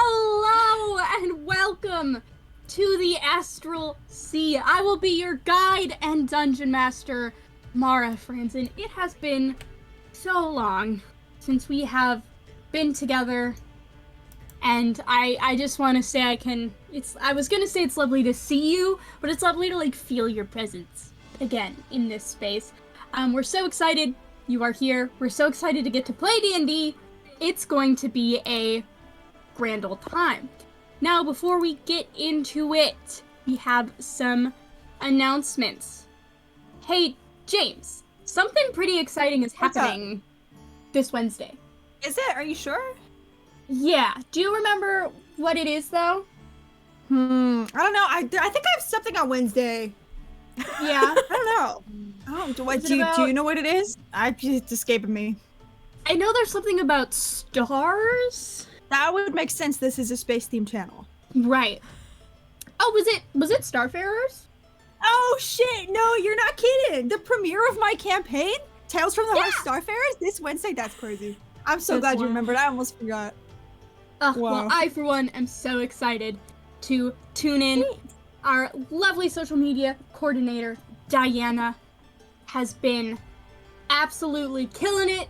Hello and welcome to the Astral Sea. I will be your guide and dungeon master, Mara Franzen. It has been so long since we have been together, and I just want to say I was gonna say it's lovely to see you, but it's lovely to feel your presence again in this space. We're so excited you are here. We're so excited to get to play D&D. It's going to be a grand old time. Now, before we get into it, we have some announcements. Hey, James, something pretty exciting is happening this Wednesday. Is it? Are you sure? Yeah. Do you remember what it is, though? I don't know. I think I have something on Wednesday. Yeah. I don't know. Do you know what it is? It's escaping me. I know there's something about stars. That would make sense. This is a space-themed channel. Right. Oh, was it Starfarers? Oh, shit. No, you're not kidding. The premiere of my campaign, Tales from the Heart Starfarers, this Wednesday. That's crazy. I'm so glad you remembered. I almost forgot. Wow. Well, I, for one, am so excited to tune in. Our lovely social media coordinator, Diana, has been absolutely killing it.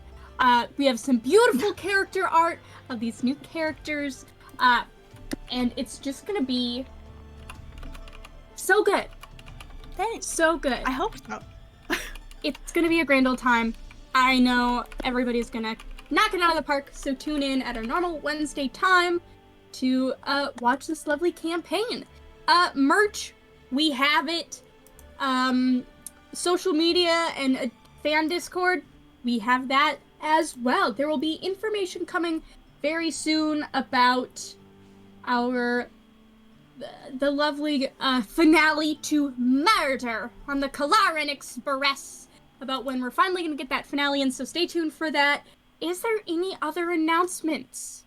We have some beautiful character art of these new characters, and it's just gonna be so good. Thanks. So good. I hope so. It's gonna be a grand old time. I know everybody's gonna knock it out of the park, so tune in at our normal Wednesday time to watch this lovely campaign. Merch, we have it. Social media and a fan Discord, we have that as well. There will be information coming very soon about the lovely finale to Murder on the Kalaran Express, about when we're finally gonna get that finale in, so stay tuned for that. Is there any other announcements?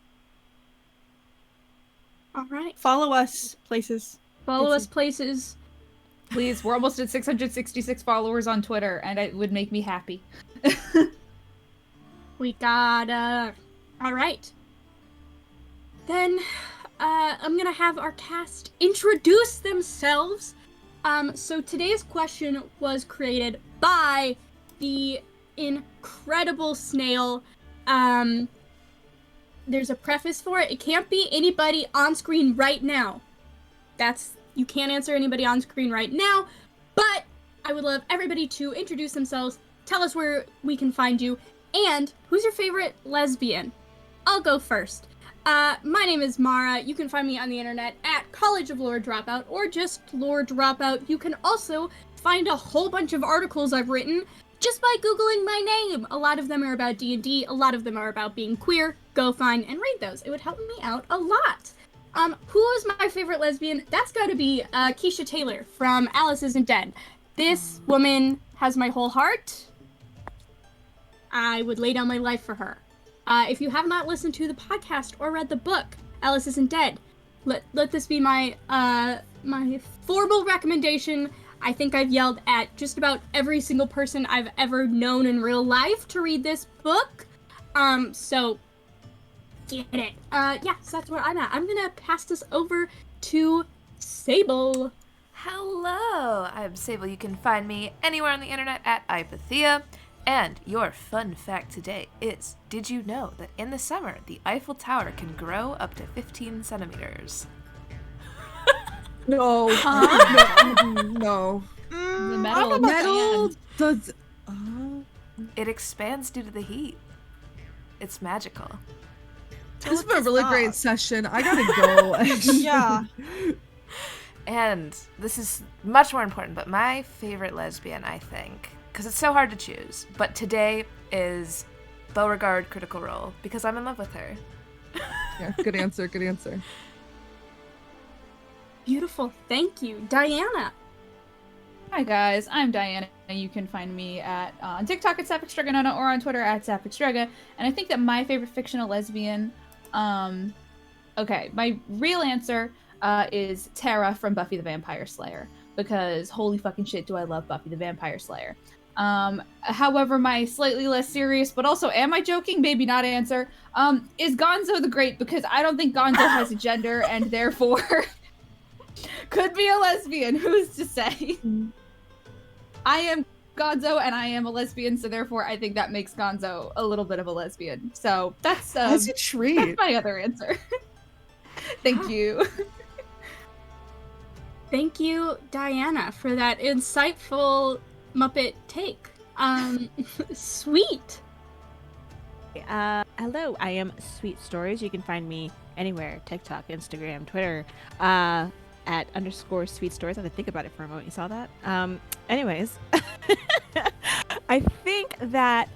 All right. Follow us places. Follow us places. Please, we're almost at 666 followers on Twitter, and it would make me happy. We got, alright. Then, I'm gonna have our cast introduce themselves. So today's question was created by the incredible Snail. There's a preface for it. It can't be anybody on screen right now. You can't answer anybody on screen right now, but I would love everybody to introduce themselves, tell us where we can find you, and who's your favorite lesbian? I'll go first. My name is Mara. You can find me on the internet at College of Lore Dropout, or just Lore Dropout. You can also find a whole bunch of articles I've written just by Googling my name. A lot of them are about D&D, a lot of them are about being queer. Go find and read those. It would help me out a lot. Who is my favorite lesbian? That's gotta be, Keisha Taylor from Alice Isn't Dead. This woman has my whole heart. I would lay down my life for her. If you have not listened to the podcast or read the book, Alice Isn't Dead, let this be my formal recommendation. I think I've yelled at just about every single person I've ever known in real life to read this book. So get it. So that's where I'm at. I'm gonna pass this over to Sable. Hello, I'm Sable. You can find me anywhere on the internet at Ipathea. And your fun fact today is, did you know that in the summer, the Eiffel Tower can grow up to 15 centimeters? No. No. The metal. Metal does. It expands due to the heat. It's magical. This has been a really great session. I gotta go. Yeah. And this is much more important, but my favorite lesbian, I think, because it's so hard to choose, but today is Beauregard Critical Role, because I'm in love with her. Yeah, good answer, good answer. Beautiful. Thank you. Diana. Hi guys, I'm Diana. You can find me on TikTok at SapphicsDragonona or on Twitter at SaphicsDraga. And I think that my favorite fictional lesbian, my real answer is Tara from Buffy the Vampire Slayer, because holy fucking shit do I love Buffy the Vampire Slayer. However, my slightly less serious, but also am I joking? Maybe not answer. Is Gonzo the Great? Because I don't think Gonzo has a gender and therefore could be a lesbian. Who's to say? I am Gonzo and I am a lesbian, so therefore I think that makes Gonzo a little bit of a lesbian. So that's As you treat. that's my other answer. Thank you. Thank you, Diana, for that insightful Muppet take. Sweet. Hello, I am Sweet Stories. You can find me anywhere, TikTok, Instagram, Twitter, at _Sweet Stories. I had to think about it for a moment. You saw that? Anyways, I think that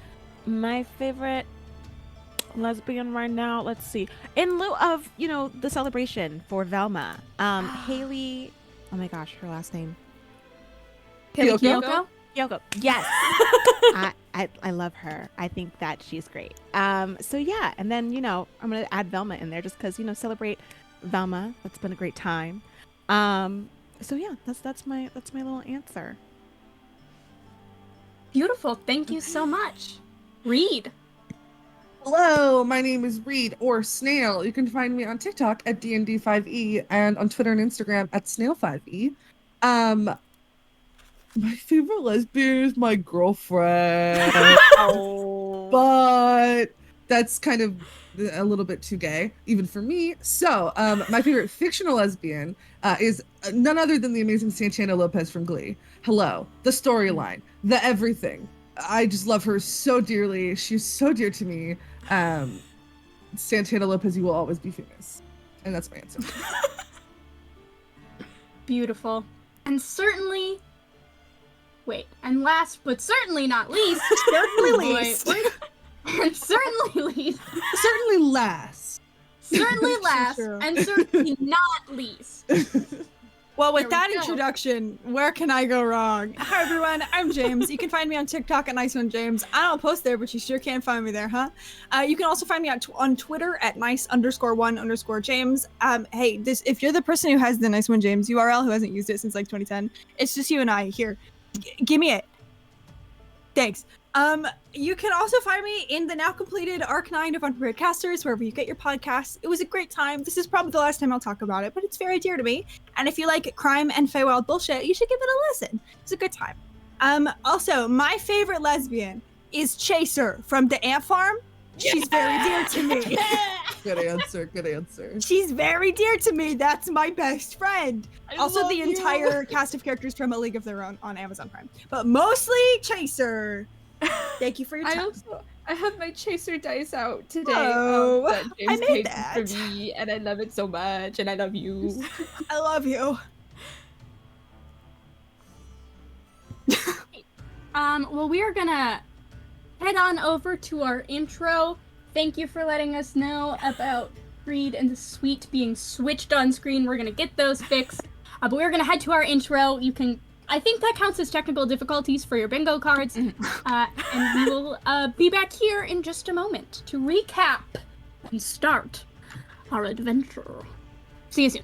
my favorite lesbian right now, let's see, in lieu of, the celebration for Velma, Haley, oh my gosh, her last name. Kyoko? Kyoko. Yes. I love her. I think that she's great. So yeah, and then I'm gonna add Velma in there just because celebrate Velma. That's been a great time. So yeah, that's my little answer. Beautiful. Thank you so much. Reed. Hello, my name is Reed or Snail. You can find me on TikTok at DND5E and on Twitter and Instagram at Snail5E. My favorite lesbian is my girlfriend. But that's kind of a little bit too gay, even for me. So, my favorite fictional lesbian is none other than the amazing Santana Lopez from Glee. Hello, the storyline, the everything. I just love her so dearly. She's so dear to me. Santana Lopez, you will always be famous. And that's my answer. Beautiful. And certainly... Wait, and last but certainly not least... Certainly least. And certainly least... Certainly last. Certainly last, True. and certainly not least. Well, with There we that go. introduction, where can I go wrong? Hi, everyone. I'm James. You can find me on TikTok at NiceOneJames. I don't post there, but you sure can find me there, huh? You can also find me on Twitter at nice_1_James. Hey, if you're the person who has the NiceOneJames URL who hasn't used it since like 2010, it's just you and I. Here, give me it. Thanks. You can also find me in the now completed Arc 9 of Unprepared Casters, wherever you get your podcasts. It was a great time. This is probably the last time I'll talk about it, but it's very dear to me. And if you like crime and Feywild bullshit, you should give it a listen. It's a good time. Also, my favorite lesbian is Chaser from the Ant Farm. She's very dear to me. Good answer. Good answer. She's very dear to me. That's my best friend. Also, the entire cast of characters from A League of Their Own on Amazon Prime. But mostly Chaser. Thank you for your time. I have my Chaser dice out today. Oh, That I James made paid that. for me, and I love it so much, and I love you. I love you. Well, we are gonna head on over to our intro. Thank you for letting us know about Reed and the Sweet being switched on screen. We're gonna get those fixed. But we're gonna head to our intro. I think that counts as technical difficulties for your bingo cards. And we will be back here in just a moment to recap and start our adventure. See you soon.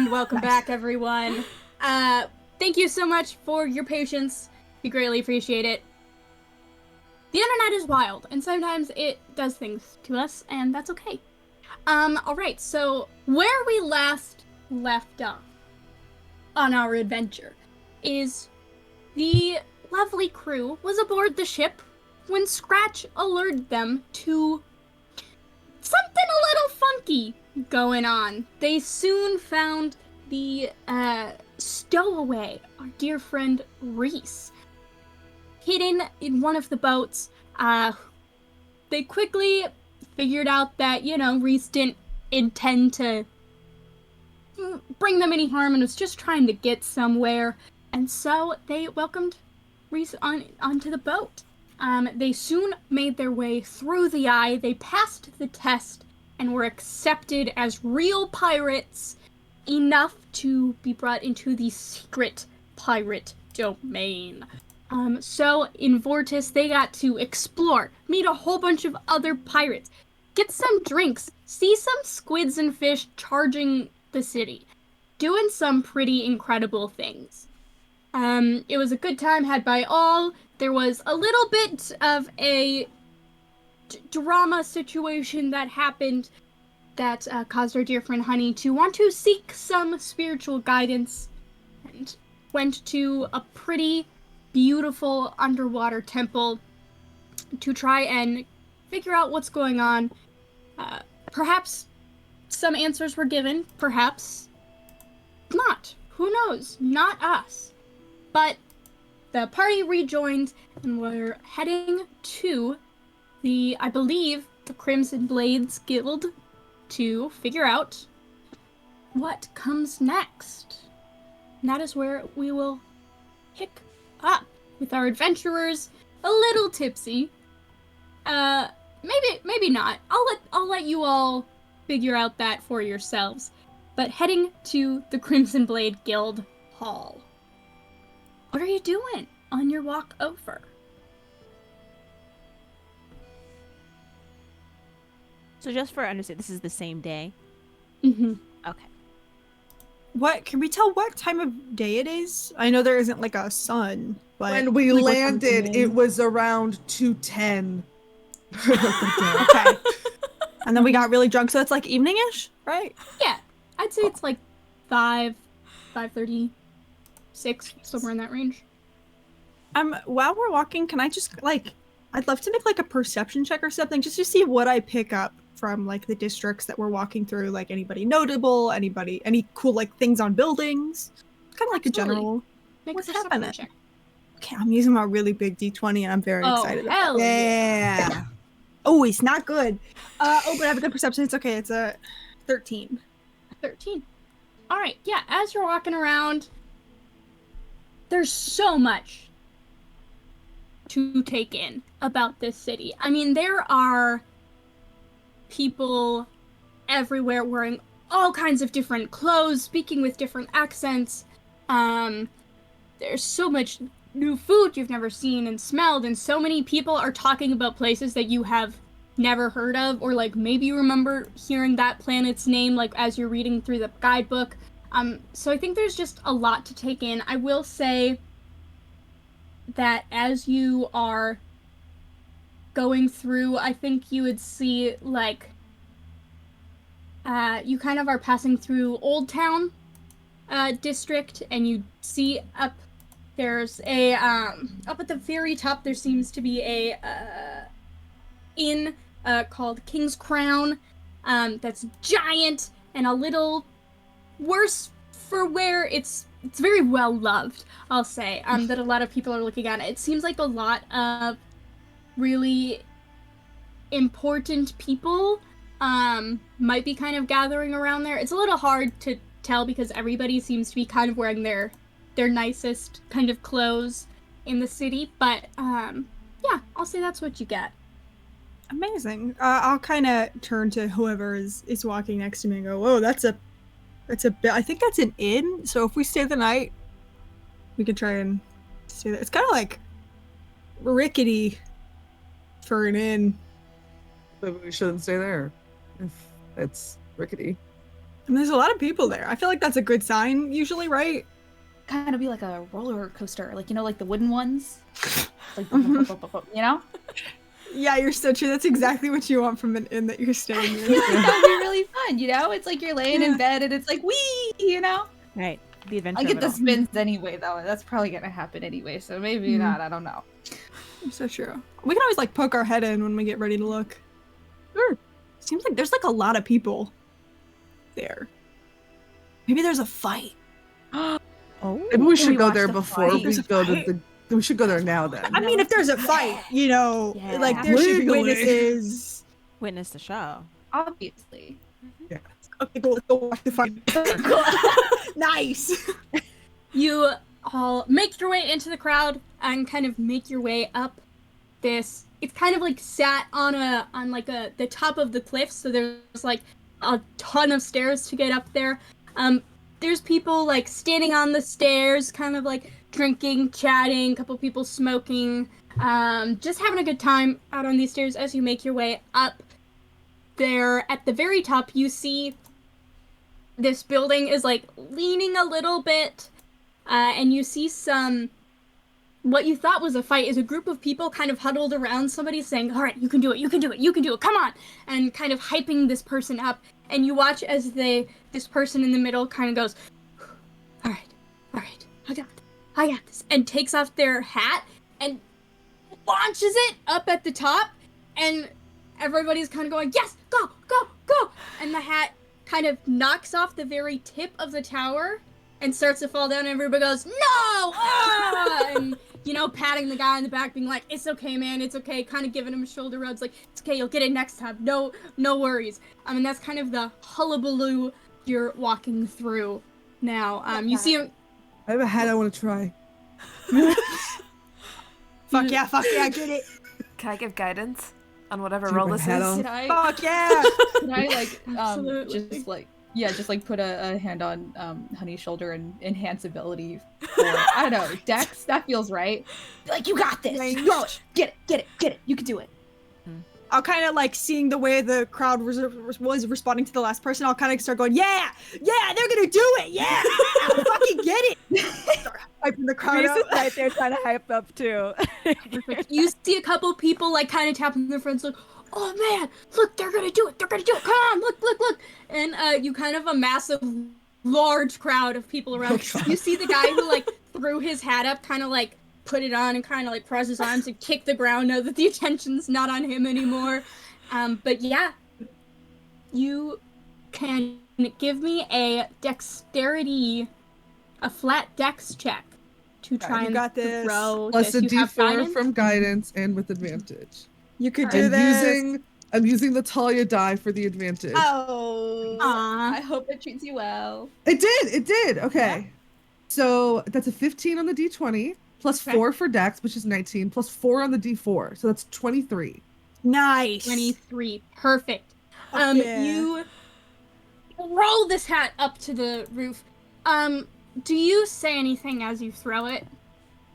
And welcome back, everyone. Thank you so much for your patience. We greatly appreciate it. The internet is wild, and sometimes it does things to us, and that's okay. Alright, so where we last left off on our adventure is the lovely crew was aboard the ship when Scratch alerted them to something a little funky going on. They soon found the stowaway, our dear friend Reese, hidden in one of the boats. They quickly figured out that, Reese didn't intend to bring them any harm and was just trying to get somewhere. And so they welcomed Reese onto the boat. They soon made their way through the eye. They passed the test and were accepted as real pirates, enough to be brought into the secret pirate domain. So in Vortis, they got to explore, meet a whole bunch of other pirates, get some drinks, see some squids and fish charging the city, doing some pretty incredible things. It was a good time had by all. There was a little bit of a drama situation that happened that caused our dear friend Honey to want to seek some spiritual guidance and went to a pretty beautiful underwater temple to try and figure out what's going on. Perhaps some answers were given, perhaps not. Who knows? Not us. But the party rejoined and we're heading to I believe, the Crimson Blades Guild to figure out what comes next. And that is where we will pick up with our adventurers a little tipsy. Maybe not. I'll let you all figure out that for yourselves. But heading to the Crimson Blade Guild Hall. What are you doing on your walk over? So just for understanding, this is the same day? Mm-hmm. Okay. Can we tell what time of day it is? I know there isn't like a sun, but When we like, landed, it was around 2:10. Okay. And then we got really drunk, so it's like evening-ish, right? Yeah, I'd say it's like 5:30, 6, somewhere in that range. While we're walking, can I just I'd love to make like a perception check or something just to see what I pick up from like the districts that we're walking through, like anybody notable, any cool like things on buildings, kind of like a general. Make What's a perception happening? check. Okay, I'm using my really big D20 and I'm very excited. Hell Yeah. Oh, it's not good. But I have a good perception. It's okay. It's a 13. 13. All right. Yeah. As you're walking around, there's so much to take in about this city. I mean, there are people everywhere wearing all kinds of different clothes, speaking with different accents. There's so much new food you've never seen and smelled, and so many people are talking about places that you have never heard of, or like maybe you remember hearing that planet's name like as you're reading through the guidebook. So I think there's just a lot to take in. I will say that as you are going through, I think you would see like you kind of are passing through Old Town district, and you see there's a up at the very top there seems to be a inn called King's Crown that's giant and a little worse for wear. It's very well loved, I'll say, that a lot of people are looking at it. It seems like a lot of really important people might be kind of gathering around there. It's a little hard to tell because everybody seems to be kind of wearing their nicest kind of clothes in the city, but yeah, I'll say that's what you get. Amazing. I'll kind of turn to whoever is walking next to me and go, "Whoa, that's a bit. I think that's an inn. So if we stay the night, we can try and stay there. It's kind of like rickety for an inn." Maybe we shouldn't stay there if it's rickety. And there's a lot of people there. I feel like that's a good sign usually, right? Kind of be like a roller coaster, like, you know, like the wooden ones. Like, you know? Yeah, you're so true. That's exactly what you want from an inn that you're I staying feel in. like that'd be really fun, you know? It's like you're laying in bed and it's like, wee, you know? Right. The adventure. I of get it the all. spins anyway, though. That's probably gonna happen anyway, so maybe not. I don't know. So true. We can always like poke our head in when we get ready to look. Sure. Seems like there's like a lot of people there. Maybe there's a fight. Oh. Maybe we should we go watch there the before fight? we There's a go to fight? the. We should go there now then. I mean, if there's a fight, you know, Yeah. like there should be Legally. witnesses. Witness the show. Obviously. Okay, go, let's go watch the fight. Nice. You all make your way into the crowd and kind of make your way up this. It's kind of like sat on the top of the cliff, so there's like a ton of stairs to get up there. There's people like standing on the stairs, kind of like drinking, chatting, a couple people smoking, just having a good time out on these stairs as you make your way up. There at the very top, you see this building is like leaning a little bit, and you see what you thought was a fight is a group of people kind of huddled around somebody saying, all right, you can do it, you can do it, you can do it, come on, and kind of hyping this person up. And you watch as this person in the middle kind of goes, all right, I got this, and takes off their hat and launches it up at the top, and everybody's kind of going, yes, go, go, go, and the hat kind of knocks off the very tip of the tower and starts to fall down, and everybody goes, no, and, you know, patting the guy in the back, being like, it's okay, man, it's okay, kind of giving him shoulder rubs, like, it's okay, you'll get it next time, no worries. I mean, that's kind of the hullabaloo you're walking through now. You see him. I have a hat I want to try. Fuck yeah, get it. Can I give guidance on whatever Keep roll my this hat is? on. Can I, Fuck yeah. can I like, Absolutely. just like put a hand on Honey's shoulder and enhance ability for, I don't know, Dex? That feels right. Like, you got this. Range. Throw it. Get it. You can do it. I'll kind of like seeing the way the crowd was responding to the last person. I'll kind of start going, yeah, they're gonna do it, yeah, I'll fucking get it. Start hyping the crowd Grace up. is right there trying to hype up too. You see a couple people like kind of tapping their friends, like, oh man, look, they're gonna do it, come on, look, and you kind of amass a large crowd of people around. You see the guy who like threw his hat up, kind of like put it on and kind of like cross his arms and kick the ground, know that the attention's not on him anymore. But yeah, you can give me a flat dex check to try you and got this. throw Plus a this. You have D4 guidance? from guidance and with advantage. You could do And this. I'm using the Talia die for the advantage. Oh. I Aw. hope it treats you well. It did. Okay. So that's a 15 on the D20, plus Okay. 4 for Dex, which is 19, plus 4 on the D4. So that's 23. Nice. 23. Perfect. Fuck yeah. You roll this hat up to the roof. Do you say anything as you throw it?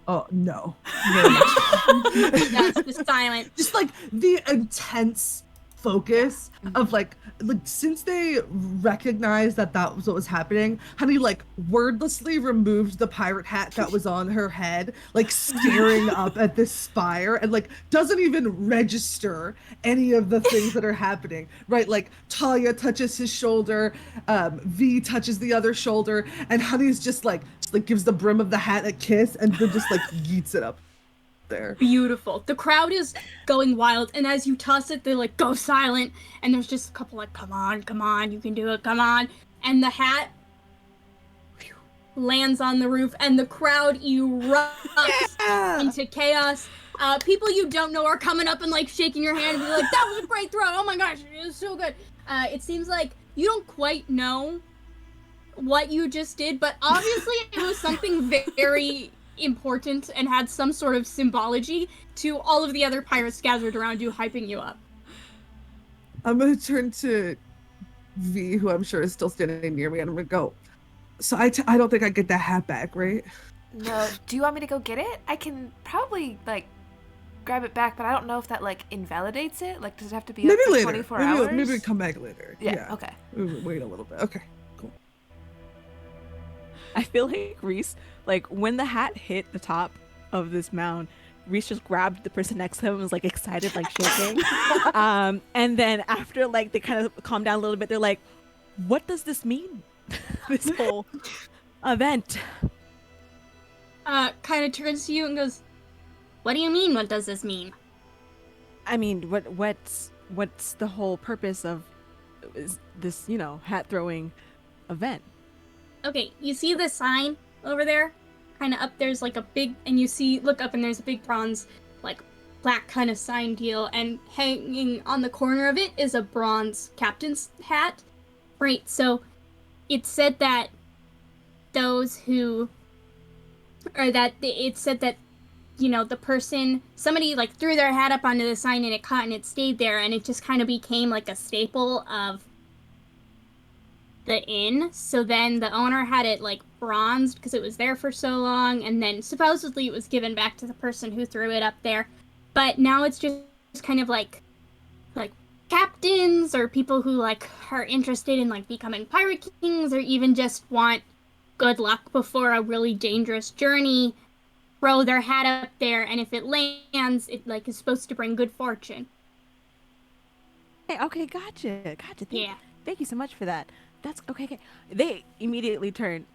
Oh, no. Very much. That's the silent. Just like the intense focus of like since they recognized that was what was happening, Honey like wordlessly removed the pirate hat that was on her head, like staring up at this spire, and like doesn't even register any of the things that are happening, right? Like Talia touches his shoulder, V touches the other shoulder, and Honey's just like gives the brim of the hat a kiss and then just like yeets it up there. Beautiful. The crowd is going wild, and as you toss it, they like go silent, and there's just a couple like, come on, you can do it, come on. And the hat lands on the roof, and the crowd erupts into chaos. People you don't know are coming up and like shaking your hand and be like, that was a great throw, oh my gosh, it was so good. It seems like you don't quite know what you just did, but obviously it was something very important and had some sort of symbology to all of the other pirates gathered around you, hyping you up. I'm gonna turn to V, who I'm sure is still standing near me, and I'm gonna go, so I don't think I get that hat back, right? No. Do you want me to go get it? I can probably like grab it back, but I don't know if that like invalidates it. Like, does it have to be Maybe up for later. 24 hours? Maybe we come back later. Yeah. Okay. Wait a little bit. Okay. I feel like Reese, like when the hat hit the top of this mound, Reese just grabbed the person next to him and was like excited, like shaking. And then after like they kind of calmed down a little bit, they're like, "What does this mean? This whole event?" Kind of turns to you and goes, "What do you mean? What does this mean?" I mean, what's the whole purpose of this, hat throwing event? Okay, you see the sign over there? Kind of up there's like a big, and look up and there's a big bronze, like, black kind of sign deal, and hanging on the corner of it is a bronze captain's hat. Right, so it said that the person, somebody like threw their hat up onto the sign and it caught and it stayed there, and it just kind of became like a staple of the inn. So then the owner had it like bronzed because it was there for so long, and then supposedly it was given back to the person who threw it up there. But now it's just kind of like captains or people who like are interested in like becoming pirate kings or even just want good luck before a really dangerous journey throw their hat up there, and if it lands, it like is supposed to bring good fortune. Hey, okay, gotcha. Yeah. Thank you so much for that. That's okay. They immediately turned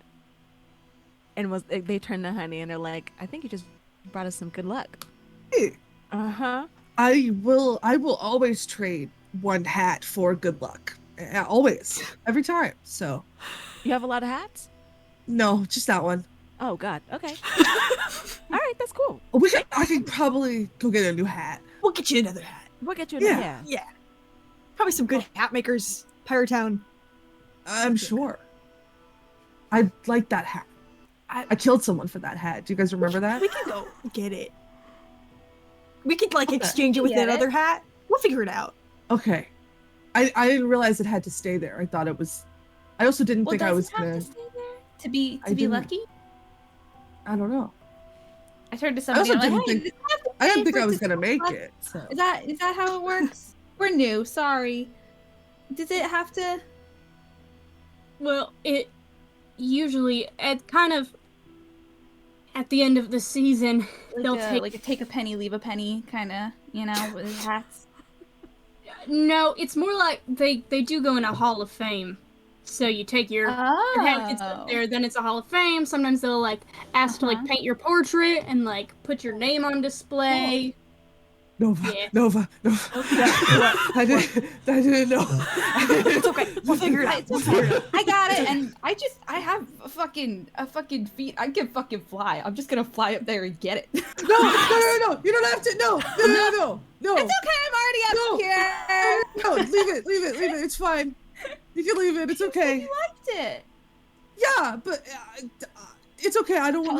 and they turned to Honey and they're like, "I think you just brought us some good luck." Hey, Uh-huh. I will always trade one hat for good luck. Always. Every time. So, You have a lot of hats? no, just that one. Oh God. Okay. All right, that's cool. I could probably go get a new hat. We'll get you another hat. We'll get you. Yeah. Yeah. Probably some good hat makers. Pirate Town. I'm sure. I like that hat. I killed someone for that hat. Do you guys remember that? We can go get it. We could like Okay. exchange it with Get that it? other hat. We'll figure it out. Okay. I didn't realize it had to stay there. I thought it was. I also didn't think I was gonna. To be I didn't- lucky. I don't know. I turned to I somebody. also I'm like, didn't "Hey, think. does it have to I didn't pay think for I was it to gonna make luck?" it. So. Is that how it works? We're new. Sorry. Does it have to? Well, it usually at the end of the season they'll take a penny, leave a penny, kind of, with hats. No, it's more like they do go in a Hall of Fame. So you take your hat gets up there, then it's a Hall of Fame. Sometimes they'll like ask to like paint your portrait and like put your name on display. Nova. Yeah. Nova. I didn't know. It's okay. We'll figure it out. It's okay. I got it, and I have a fucking feet. I can fucking fly. I'm just gonna fly up there and get it. No. You don't have to. No. It's okay. I'm already up here. No, leave it. It's fine. You can leave it. It's okay. You liked it. Yeah, but it's okay. I don't want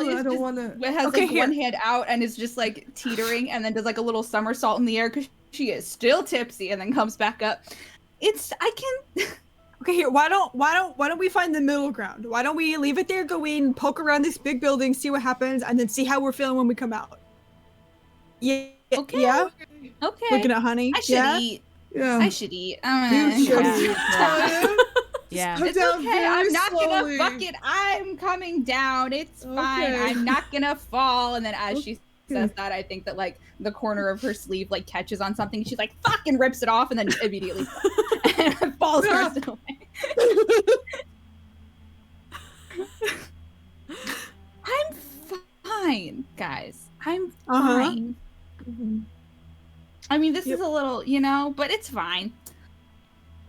to. It has one hand out and is just like teetering, and then does like a little somersault in the air because she is still tipsy, and then comes back up. Okay, here. Why don't we find the middle ground? Why don't we leave it there, go in, poke around this big building, see what happens, and then see how we're feeling when we come out? Yeah. Okay. Yeah. Okay. Looking at Honey. I should eat. Yeah. I should eat. You should eat. Yeah. Come It's down okay. very I'm not slowly. gonna bucket. I'm coming down. It's fine. Okay. I'm not gonna fall. And then as she says that, I think that like the corner of her sleeve like catches on something. She's like fucking rips it off and then immediately and falls Yeah. first away. I'm fine, guys. I'm fine. I mean, this is a little, but it's fine.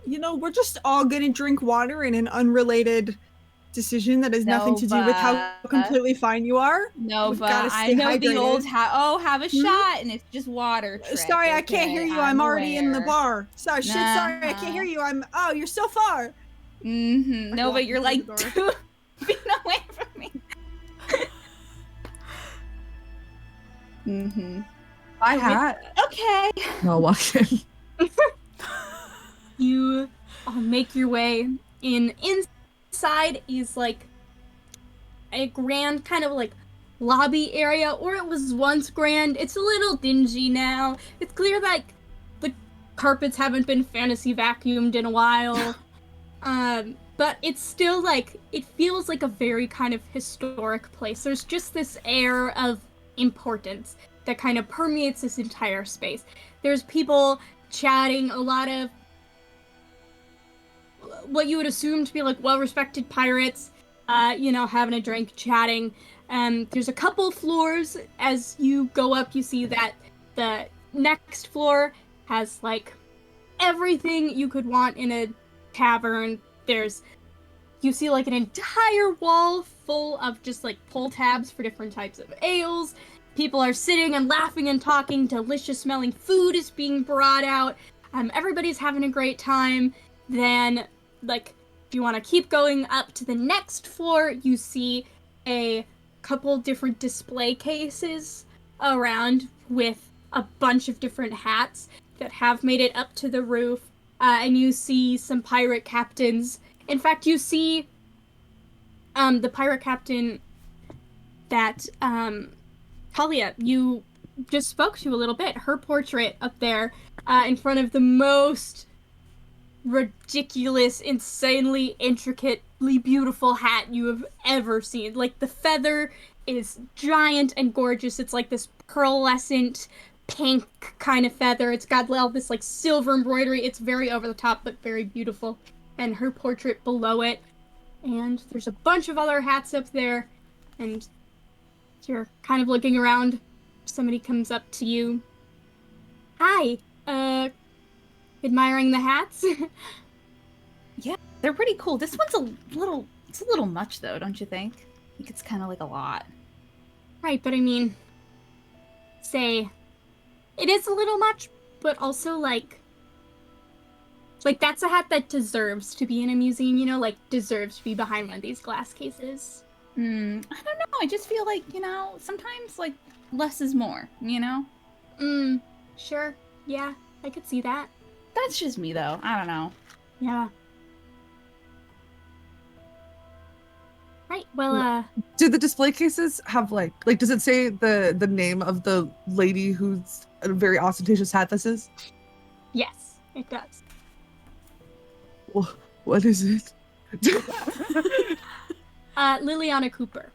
We're just all gonna drink water in an unrelated decision that has nothing to do with how Nova. completely fine you are. Nova, gotta I stay know the hydrated. old have a shot, and it's just water. Trick, Sorry, I can't hear you. I'm already in the aware. bar. Sorry, sorry, I can't hear you. Oh, you're so far. Mm-hmm. Nova, walked you're through like the 2 feet away from me. Mm-hmm. My hat. Okay. No, walk in. You all make your way in. Inside is like a grand kind of like lobby area, or it was once grand. It's a little dingy now. It's clear like the carpets haven't been fantasy vacuumed in a while. But it's still like, it feels like a very kind of historic place. There's just this air of importance that kind of permeates this entire space. There's people chatting, a lot of what you would assume to be like well-respected pirates, having a drink, chatting. There's a couple floors. As you go up, you see that the next floor has like everything you could want in a tavern. You see like an entire wall full of just like pull tabs for different types of ales. People are sitting and laughing and talking. Delicious smelling food is being brought out. Everybody's having a great time. Then, like, if you want to keep going up to the next floor, you see a couple different display cases around with a bunch of different hats that have made it up to the roof. And you see some pirate captains. In fact, you see the pirate captain that Talia, you just spoke to a little bit. Her portrait up there in front of the most ridiculous, insanely, intricately beautiful hat you have ever seen. Like, the feather is giant and gorgeous. It's like this pearlescent pink kind of feather. It's got all this like silver embroidery. It's very over the top but very beautiful. And her portrait below it. And there's a bunch of other hats up there. And you're kind of looking around. Somebody comes up to you. Hi, admiring the hats? Yeah, they're pretty cool. This one's it's a little much though, don't you think? I think it's kind of like a lot. Right, but I mean, it is a little much, but also like that's a hat that deserves to be in a museum, like deserves to be behind one of these glass cases. I don't know. I just feel like, sometimes like less is more, Sure. Yeah, I could see that. That's just me though. I don't know. Yeah. Right, well, Do the display cases have like does it say the name of the lady who's a very ostentatious hat this is? yes, it does. What is it? Liliana Cooper.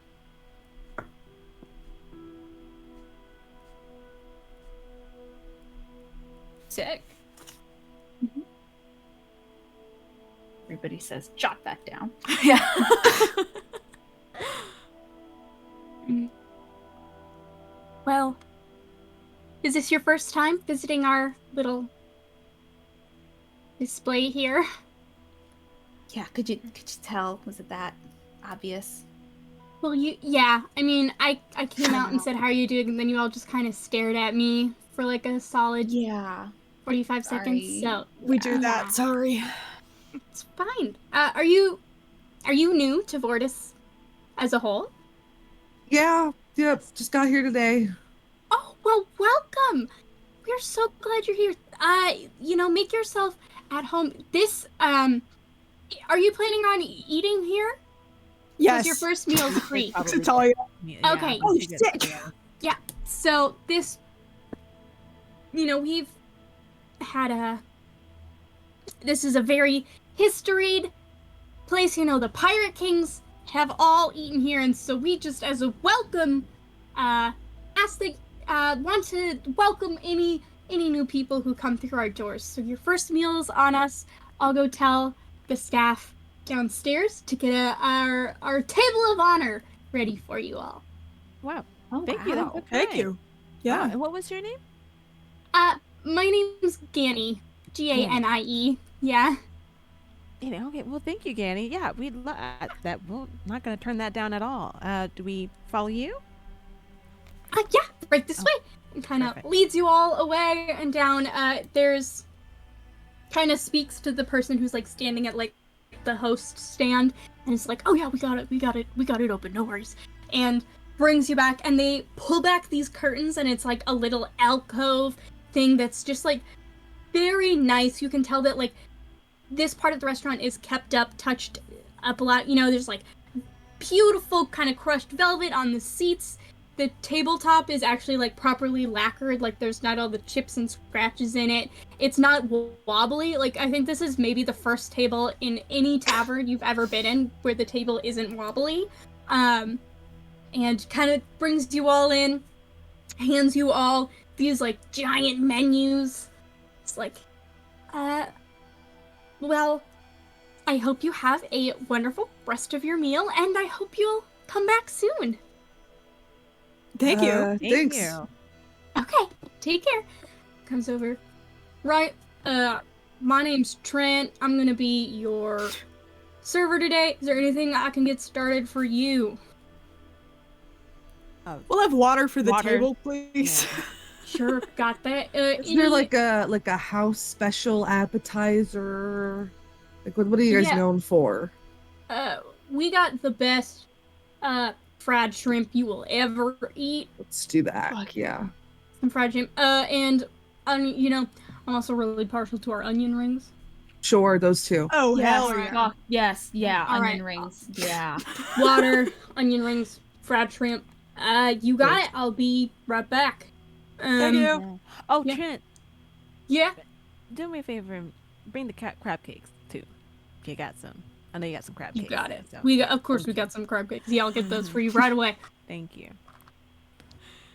Sick. Everybody says, jot that down. Yeah. Well, is this your first time visiting our little display here? Yeah, could you tell? Was it that obvious? Well, I mean, I came out and said, how are you doing? And then you all just kind of stared at me for like a solid 45 seconds. So We do that. Sorry. it's fine. Are you new to Vortis as a whole? Yeah, yep, just got here today. Oh, well, welcome. We're so glad you're here. Make yourself at home. This, are you planning on eating here? Yes. Your first meal's free. To tell you. Okay. Oh, sick. Yeah. So this, we've had this is a very historied place. The Pirate Kings have all eaten here, and so we just, as a welcome, want to welcome any new people who come through our doors. So your first meal is on us. I'll go tell the staff downstairs to get our table of honor ready for you all. Wow. Oh, Thank you. wow. That's Thank kind. you. Yeah. And what was your name? My name's Ganny. Ganie. Yeah. Okay. Well, thank you, Ganny. Yeah, we'd love that. We're not going to turn that down at all. Do we follow you? Yeah, right this way. And kind of Perfect. leads you all away and down. There's kind of speaks to the person who's like standing at like the host stand, and it's like, oh yeah, we got it open, no worries. And brings you back, and they pull back these curtains, and it's like a little alcove thing that's just like very nice. You can tell that like this part of the restaurant is kept up, touched up a lot. There's like beautiful kind of crushed velvet on the seats. the tabletop is actually like properly lacquered, like there's not all the chips and scratches in it. It's not wobbly. Like I think this is maybe the first table in any tavern you've ever been in where the table isn't wobbly. And kind of brings you all in, hands you all these like giant menus. It's like, well, I hope you have a wonderful rest of your meal, and I hope you'll come back soon. Thank you. Thanks. you. Okay, take care. Comes over. Right, my name's Trent. I'm gonna be your server today. Is there anything I can get started for you? We'll have water for the Water. table, please. Yeah. Sure, got that. Is there like a house special appetizer? Like what are you guys Yeah. known for? We got the best, fried shrimp you will ever eat. Let's do that. Fuck Yeah. Some fried shrimp. And, you know, I'm also really partial to our onion rings. Sure, those two. Oh, Yes, hell yeah. fuck, yes, yeah, All onion right. rings, yeah. Water, onion rings, fried shrimp. You got it. I'll be right back. Thank you. Yeah. Oh, Yeah. Trent, Yeah. do me a favor and bring the crab cakes too. If you got some. I know you got some crab You cakes. got it. so Of course, we got some crab cakes. Yeah, I'll get those for you right away. Thank you.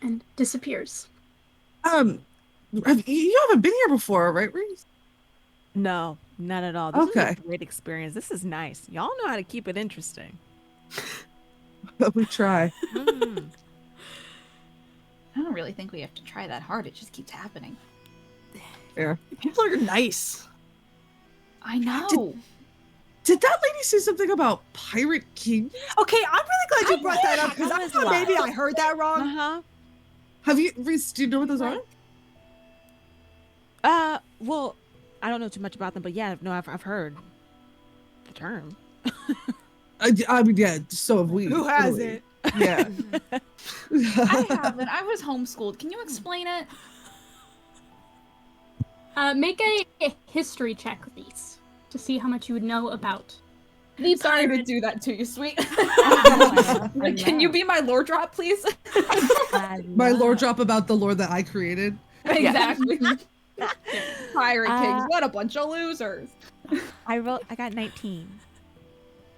And disappears. You haven't been here before, right, Reese? No, not at all. This is Okay. a great experience. This is nice. Y'all know how to keep it interesting. We try. Mm. I don't really think we have to try that hard, it just keeps happening. People are nice. I know. Did that lady say something about Pirate King? Okay, I'm really glad you brought that up because That I was thought wild. maybe I heard that wrong. Uh-huh. Have you, Reese? Do you know what those are? Well, I don't know too much about them, but yeah, no, I've heard the term. I mean, yeah. So have we. Who has literally. it? Yeah. I haven't. I was homeschooled. Can you explain it? Make a history check, Reese, to see how much you would know about the Sorry to pirate. do that to you, sweet. I Can you be my lore drop, please? My lore drop about the lore that I created. Exactly. Pirate Kings. Uh, What a bunch of losers. I got 19.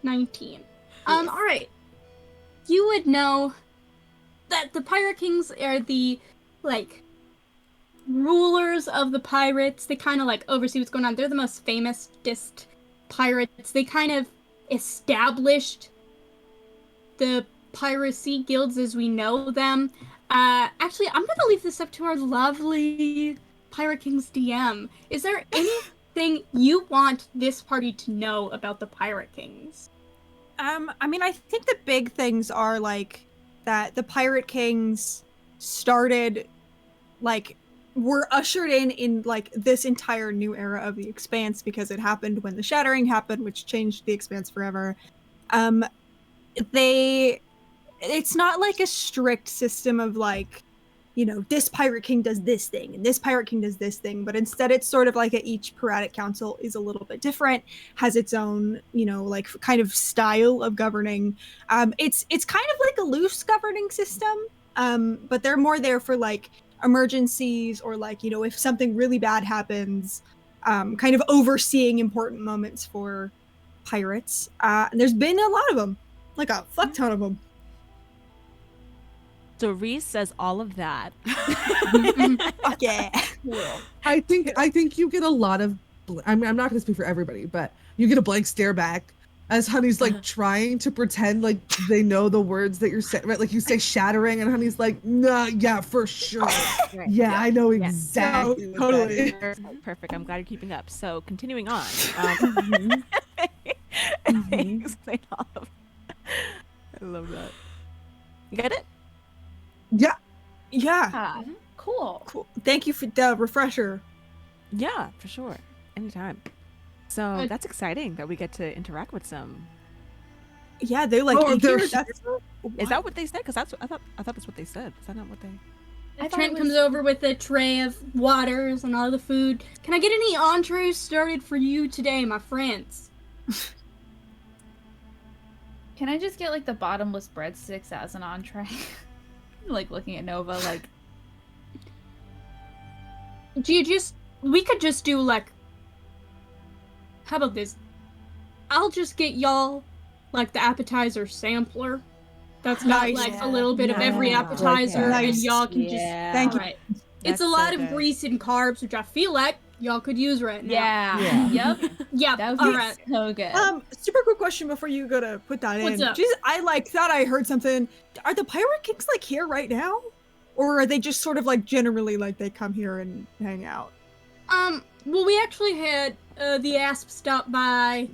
19. All right. You would know that the Pirate Kings are the, like, rulers of the pirates. They kind of, like, oversee what's going on. They're the most famous pirates. They kind of established the piracy guilds as we know them. Actually, I'm gonna leave this up to our lovely Pirate Kings DM. Is there anything you want this party to know about the Pirate Kings? I mean, I think the big things are like that the Pirate Kings started, like, were ushered in like this entire new era of the Expanse because it happened when the Shattering happened, which changed the Expanse forever. It's not like a strict system of like, you know, this Pirate King does this thing and this Pirate King does this thing, but instead it's sort of like each piratic council is a little bit different, has its own, you know, like kind of style of governing. It's kind of like a loose governing system, but they're more there for like emergencies or like, you know, if something really bad happens, kind of overseeing important moments for pirates. And there's been a lot of them, like a fuck ton of them. So Reese says all of that. Fuck yeah. I think you get a lot of. I'm not going to speak for everybody, but you get a blank stare back as Honey's like trying to pretend like they know the words that you're saying. Right? Like you say shattering, and Honey's like, "Nah, yeah, for sure. Right. Yeah, I know Yeah. exactly. No, what totally. that is." Perfect. I'm glad you're keeping up. So continuing on. Explain all of that. I love that. You get it? Yeah. Yeah. Ah, cool. Cool. Thank you for the refresher. Yeah, for sure. Anytime. So that's exciting that we get to interact with some. Yeah, they like. Oh, they're here, that's, Is that what they said? Because I thought that's what they said. Is that not what they? I thought Trent it comes was- over with a tray of waters and all the food. Can I get any entrees started for you today, my friends? Can I just get like the bottomless breadsticks as an entree? Like looking at Nova, like we could just do like, how about this? I'll just get y'all like the appetizer sampler. That's got Nice. like a little bit of every Yeah. appetizer, Nice. and y'all can just. Yeah. Thank you. Alright. It's That's a so lot of good. grease and carbs, which I feel like y'all could use right now. yeah. Yep. Yeah. That would All be right. so good. Super quick question before you go to put that What's in. up? Just, I like thought I heard something. Are the Pirate Kings like here right now? Or are they just sort of like generally like they come here and hang out? Well, we actually had the Asp stop by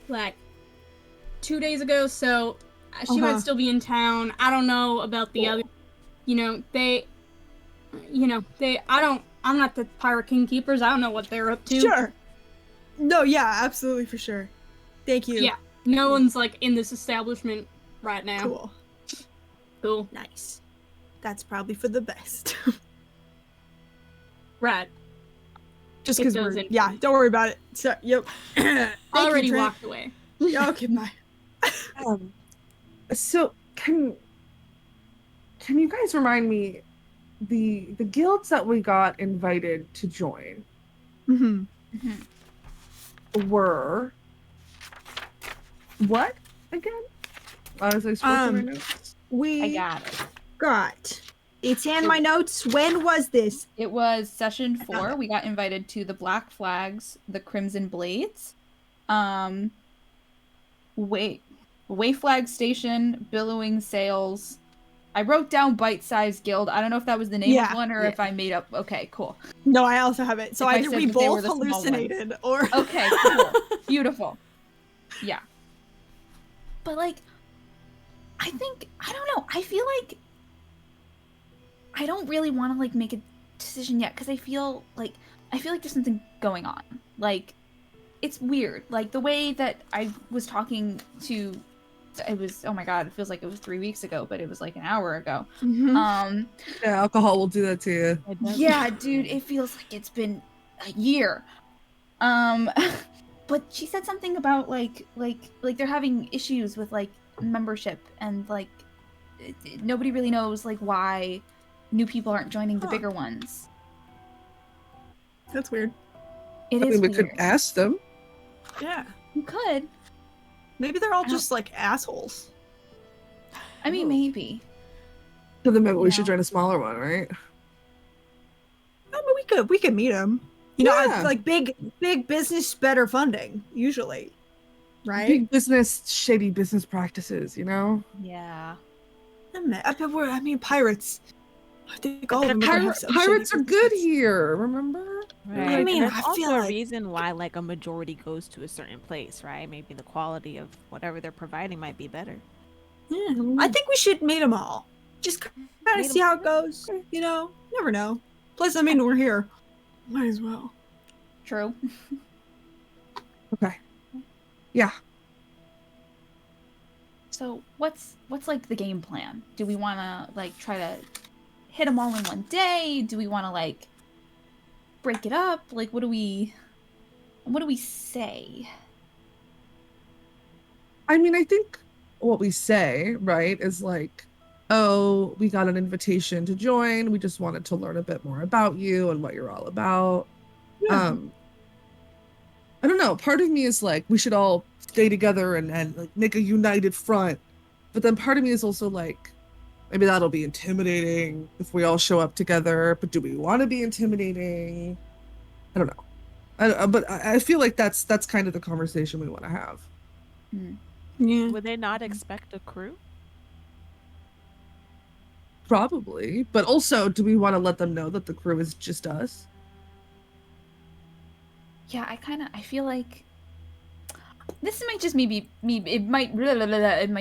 like 2 days ago, so she might still be in town. I don't know about the other. I'm not the Pirate King Keepers. I don't know what they're up to. Sure. No, yeah, absolutely for sure. Thank you. Yeah. No one's like in this establishment right now. Cool. Cool. Nice. That's probably for the best. Right. Just It because doesn't. yeah, don't worry about it. So, yep. Thank you, Already Trent. walked away. Yeah, okay, bye. So can you guys remind me the guilds that we got invited to join Mm-hmm. were what again? Was I supposed to right now? We I got it. got. It's in my notes. When was this? It was session got 4. it. We got invited to the Black Flags, the Crimson Blades, Wayflag Station, Billowing Sails. I wrote down Bite-Sized Guild. I don't know if that was the name Yeah. of one or if I made up. Okay, cool. No, I also have it. So If I either said we that they were both the small ones. hallucinated or Okay, cool. Beautiful. Yeah. But like, I think, I don't know. I feel like I don't really want to like make a decision yet because I feel like there's something going on. Like, it's weird. Like the way that I was talking to, it was, oh my god, it feels like it was 3 weeks ago, but it was like an hour ago. Mhm. Yeah, alcohol will do that to you. It does- Yeah, dude, it feels like it's been a year. But she said something about like they're having issues with like membership and like nobody really knows like why new people aren't joining the Huh. bigger ones. That's weird. It I is mean, we weird. could ask them. Yeah. You could. Maybe they're all I just like assholes. I mean, maybe. So then maybe we Yeah. should join a smaller one, right? I mean, we could meet them. You know, Yeah. it's like big business, better funding usually, right? Big business, shady business practices, you know? Yeah. I mean, pirates. I think all of them are gonna have some Pirates shady are good businesses. here, remember? Right. I mean, and there's I also feel a like- reason why like a majority goes to a certain place, right? Maybe the quality of whatever they're providing might be better. Yeah, I think we should meet them all. Just kind of Meet see 'em. how it goes. You know, never know. Plus, I mean, we're here. Might as well. True. Okay. Yeah. So what's like the game plan? Do we want to like try to hit them all in one day? Do we want to like break it up? Like what do we say? I mean, I think what we say, right, is like, oh, we got an invitation to join. We just wanted to learn a bit more about you and what you're all about. Yeah. I don't know. Part of me is like, we should all stay together and like make a united front. But then part of me is also like, maybe that'll be intimidating if we all show up together. But do we want to be intimidating? I don't know. But I feel like that's kind of the conversation we want to have. Yeah. Would they not expect a crew? Probably. But also, do we want to let them know that the crew is just us? Yeah, I feel like this might just be me. It might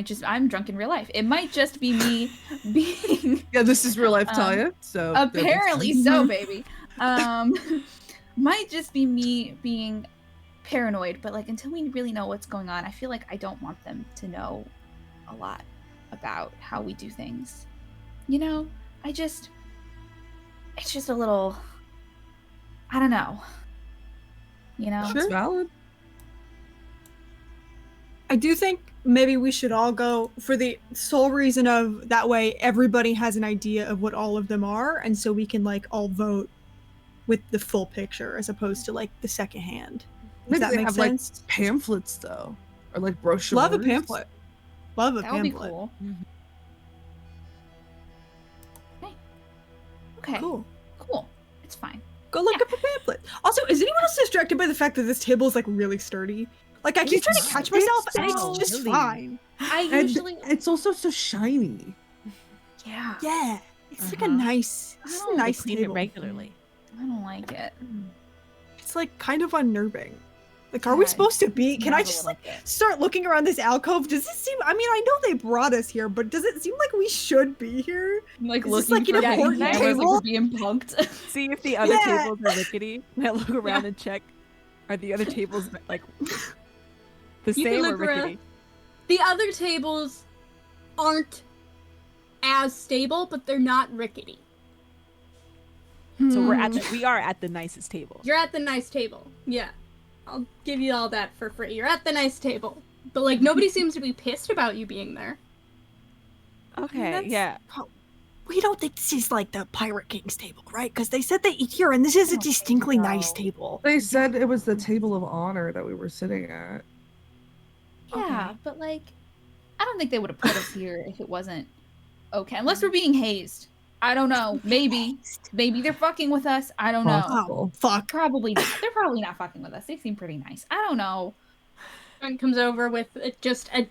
just, I'm drunk in real life. It might just be me being Yeah, this is real life, Talia. So that makes apparently sense. so, baby. Might just be me being paranoid, but like until we really know what's going on, I feel like I don't want them to know a lot about how we do things. You know, it's just a little, I don't know. You know? It's valid. I I do think maybe we should all go for the sole reason of that way everybody has an idea of what all of them are, and so we can like all vote with the full picture as opposed to like the second hand. Does Maybe that they make have sense? like pamphlets though, or like brochures. Love a pamphlet. Love a That would be pamphlet. cool. Okay. Cool. Cool. It's fine. Go look up a pamphlet. Also, is anyone else distracted by the fact that this table is like really sturdy? Like I keep trying to catch myself, and so it's just really- fine. I And usually. it's also so shiny. Yeah. Yeah, it's like a Uh-huh. nice, I it's don't a nice Clean it table. regularly. I don't like it. It's like kind of unnerving. Like, are we Yeah, supposed to be? Can I Smells a just little like bit. start looking around this alcove? Does it seem? I mean, I know they brought us here, but does it seem like we should be here? Like Is this looking like an for important cameras, like table? we're being punked. See if the other Yeah. tables are rickety. I look around and check. Are the other tables like the You can same or look around. rickety? The other tables aren't as stable, but they're not rickety. So Hmm. we are at the nicest table. You're at the nice table. Yeah. I'll give you all that for free. You're at the nice table. But like nobody seems to be pissed about you being there. Okay, that's- yeah. We don't think this is like the Pirate King's table, right? Because they said they eat here, and this is a don't think distinctly nice so. table. They said it was the table of honor that we were sitting at. Yeah, but like, I don't think they would have put us here if it wasn't okay. Unless we're being hazed. I don't know. Maybe. Maybe they're fucking with us. I don't know. Oh, fuck. Probably not. They're probably not fucking with us. They seem pretty nice. I don't know. And comes over with just a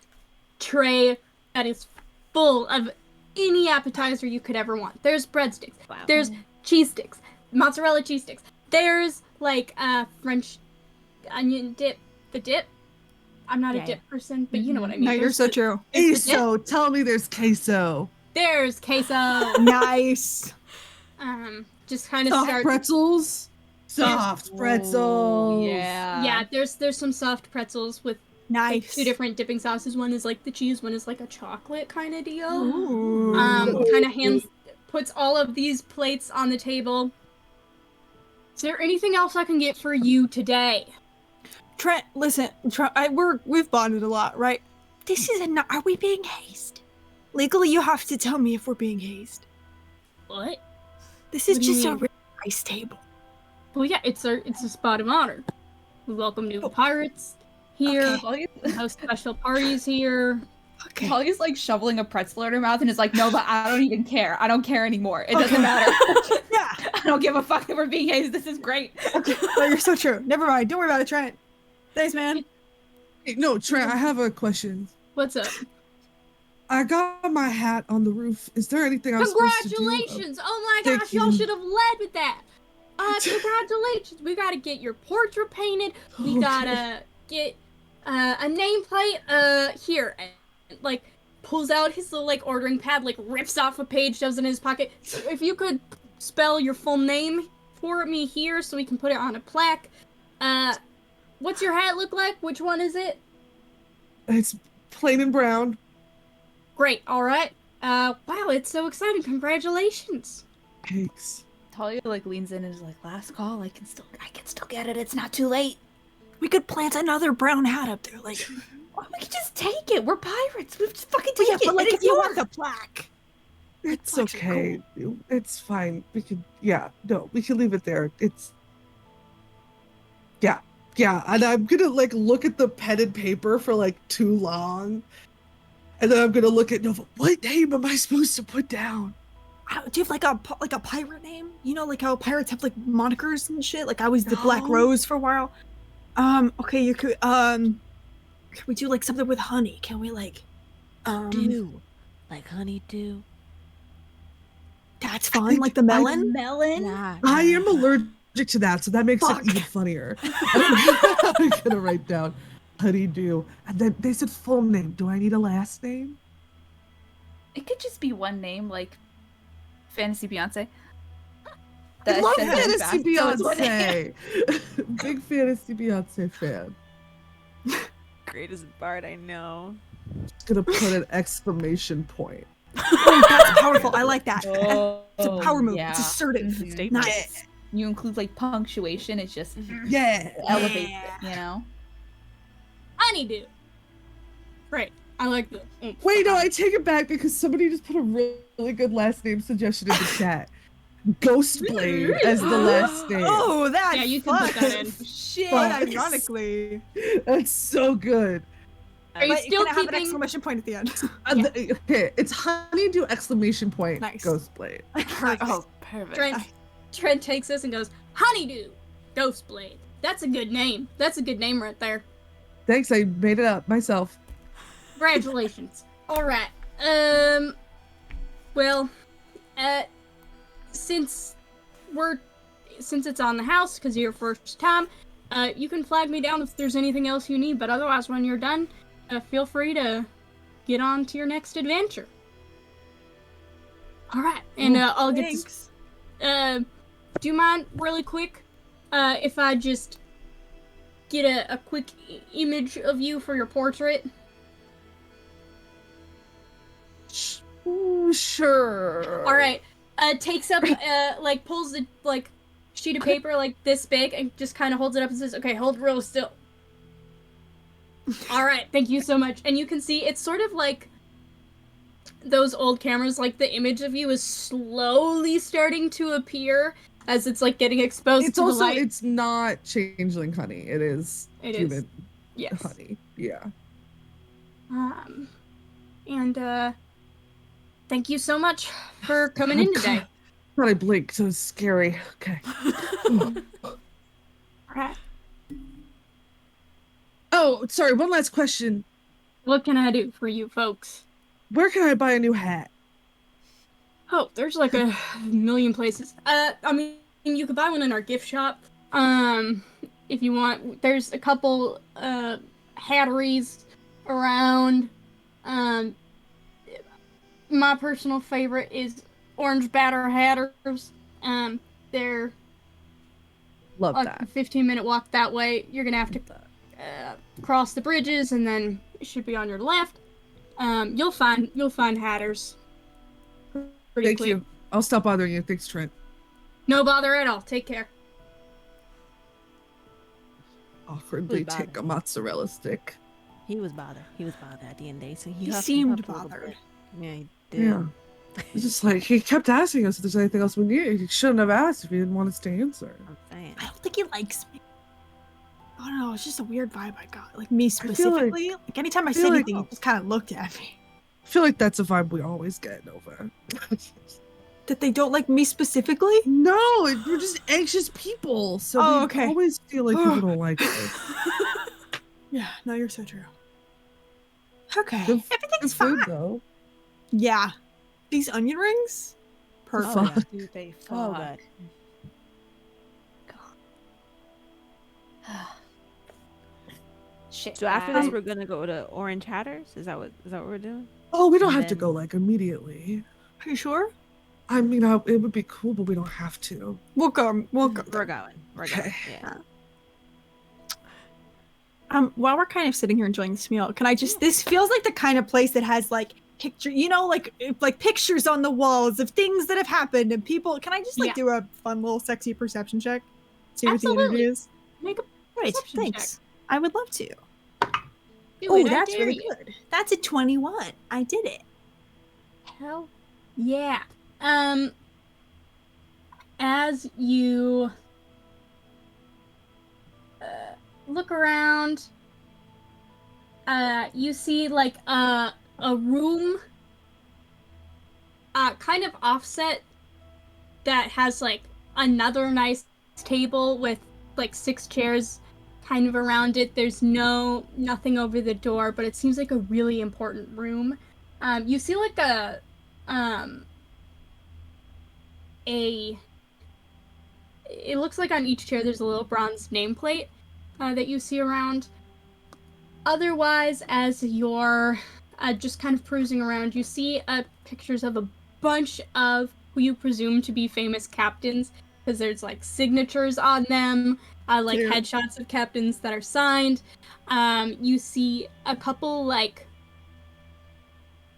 tray that is full of any appetizer you could ever want. There's breadsticks. Wow. There's cheese sticks. Mozzarella cheese sticks. There's like French onion dip. The dip. I'm not Yeah, a dip person, but you know what I mean. No, you're There's so the- true. there's the dip. Queso, tell me there's queso. There's queso. Nice. Just kind of Soft start. pretzels. Soft pretzels. Yeah, there's some soft pretzels with like, Nice. 2 different dipping sauces. One is like the cheese, one is like a chocolate kind of deal. Ooh. Kind of puts all of these plates on the table. Is there anything else I can get for you today? Trent, listen. We've bonded a lot, right? This is are we being hazed? Legally, you have to tell me if we're being hazed. What? This is What do you just a mean? really nice table. Well, yeah, it's a spot of honor. We welcome new pirates here. Holly's, We host special parties here. Okay. Holly's like shoveling a pretzel in her mouth and is like, no, but I don't even care. I don't care anymore. It doesn't matter. Yeah. I don't give a fuck that we're being hazed. This is great. No, you're so true. Never mind. Don't worry about it, Trent. Thanks, man. Hey, no, Trent, I have a question. What's up? I got my hat on the roof. Is there anything I'm supposed to do? Congratulations! Oh my Thank gosh, y'all you. should have led with that. Congratulations! We gotta get your portrait painted. We Okay. gotta get a nameplate. Here, and, like pulls out his little like ordering pad, like rips off a page, shoves it in his pocket. If you could spell your full name for me here, so we can put it on a plaque. What's your hat look like? Which one is it? It's plain and brown. Great. All right. Wow, it's so exciting! Congratulations. Thanks. Talia like leans in and is like, last call. I can still get it. It's not too late. We could plant another brown hat up there, like. Or we could just take it. We're pirates. We just fucking But take yeah, it. but like It's if you want yours. the plaque. It's Actually, okay. It's fine. We could, yeah, no, we can leave it there. It's, yeah, and I'm gonna like look at the pen and paper for like too long, and then I'm gonna look at Nova. What name am I supposed to put down? Do you have like a pirate name? You know, like how pirates have like monikers and shit. Like I was the Black No. Rose for a while. Okay, you could can we do like something with honey? Can we like Dew. Like honeydew. that's fun, like the melon? Melon. Nah, I nah. am allergic to that, so that makes Fuck. it even funnier. I'm gonna write down honeydew, and then they said full name. Do I need a last name? It could just be one name, like Fantasy Beyonce. I That love sends it Fantasy back, so it's one name. Beyonce. Big Fantasy Beyonce fan. Greatest bard I know. Just gonna put an exclamation point. Oh, that's powerful. I like that. Oh, It's a power move. yeah. It's assertive. Mhm. Statement. Nice. You include like punctuation. It just Yeah. elevates it, you know. Honeydew. Great. I like the. Wait, no, I take it back because somebody just put a really good last name suggestion in the chat. Ghostblade as the last name. Oh, that Yeah, you can put that in. Shit, Fuck. ironically. That's so good. Are you But still can I have an keeping? exclamation point at the end? Okay, it's honeydew exclamation point. Nice. Ghostblade. Oh, perfect. Trent takes this and goes, Honeydew, Ghostblade. That's a good name. That's a good name right there. Thanks, I made it up myself. Congratulations. All right. Well, since it's on the house because your first time, you can flag me down if there's anything else you need. But otherwise, when you're done, feel free to get on to your next adventure. All right, and I'll get this. Do you mind really quick if I just get a quick image of you for your portrait? Ooh, sure. All right. Takes up pulls the sheet of paper like this big and just kind of holds it up and says, "Okay, hold real still." All right, thank you so much. And you can see it's sort of like those old cameras, like the image of you is slowly starting to appear as it's like getting exposed It's to also the light. it's not changeling honey. It is It is. human Yes. honey. Yeah. And thank you so much for coming in today. Thought I blinked, so it's scary. Okay. Alright. Oh, sorry, one last question. What can I do for you folks? Where can I buy a new hat? Oh, there's like a million places. I mean, you could buy one in our gift shop. If you want, there's a couple hatteries around. My personal favorite is Orange Batter Hatters. They're Love like that. a 15-minute walk that way. You're gonna have to cross the bridges, and then it should be on your left. You'll find hatters. Pretty Thank quick. you. I'll stop bothering you. Thanks, Trent. No bother at all. Take care. Awkwardly Who's take a mozzarella stick. He was bothered. He was bothered at the end of the day, so He huffed seemed a little bothered. bit. Yeah, he did. Yeah. It's just like he kept asking us if there's anything else we needed. He shouldn't have asked if he didn't want us to answer. I'm saying. I don't think he likes me. I don't know. It's just a weird vibe I got. Like me feel like- specifically. Like anytime I feel say like- anything, he just kind of looked at me. I feel like that's a vibe we always get, Nova. That they don't like me specifically? No, we're just anxious people, so Oh, we okay. always feel like people don't like us. Yeah, no, you're so true. Okay, Good everything's food, fine. though. Yeah, these onion rings, perfect. Oh, yeah. Fuck. Dude, they so good. Shit. So after this, we're gonna go to Orange Hatters. Is that what we're doing? Oh, we don't And have to then- go like immediately. Are you sure? I mean, it would be cool, but we don't have to. We'll go. We'll go. We're going. We're going. Okay. Yeah. While we're kind of sitting here enjoying this meal, can I just? This feels like the kind of place that has like picture, like pictures on the walls of things that have happened and people. Can I just Yeah. do a fun little sexy perception check? See what the Absolutely. energy is. Make a Right. perception Thanks. I would love to. do Oh, it, I that's dare really you. good. That's a 21. I did it. Hell yeah. As you look around, you see like a room kind of offset that has like another nice table with like 6 chairs kind of around it. There's nothing over the door, but it seems like a really important room. You see like it looks like on each chair there's a little bronze nameplate that you see around. Otherwise, as you're just kind of cruising around, you see pictures of a bunch of who you presume to be famous captains, because there's like signatures on them, like Cute. headshots of captains that are signed. You see a couple like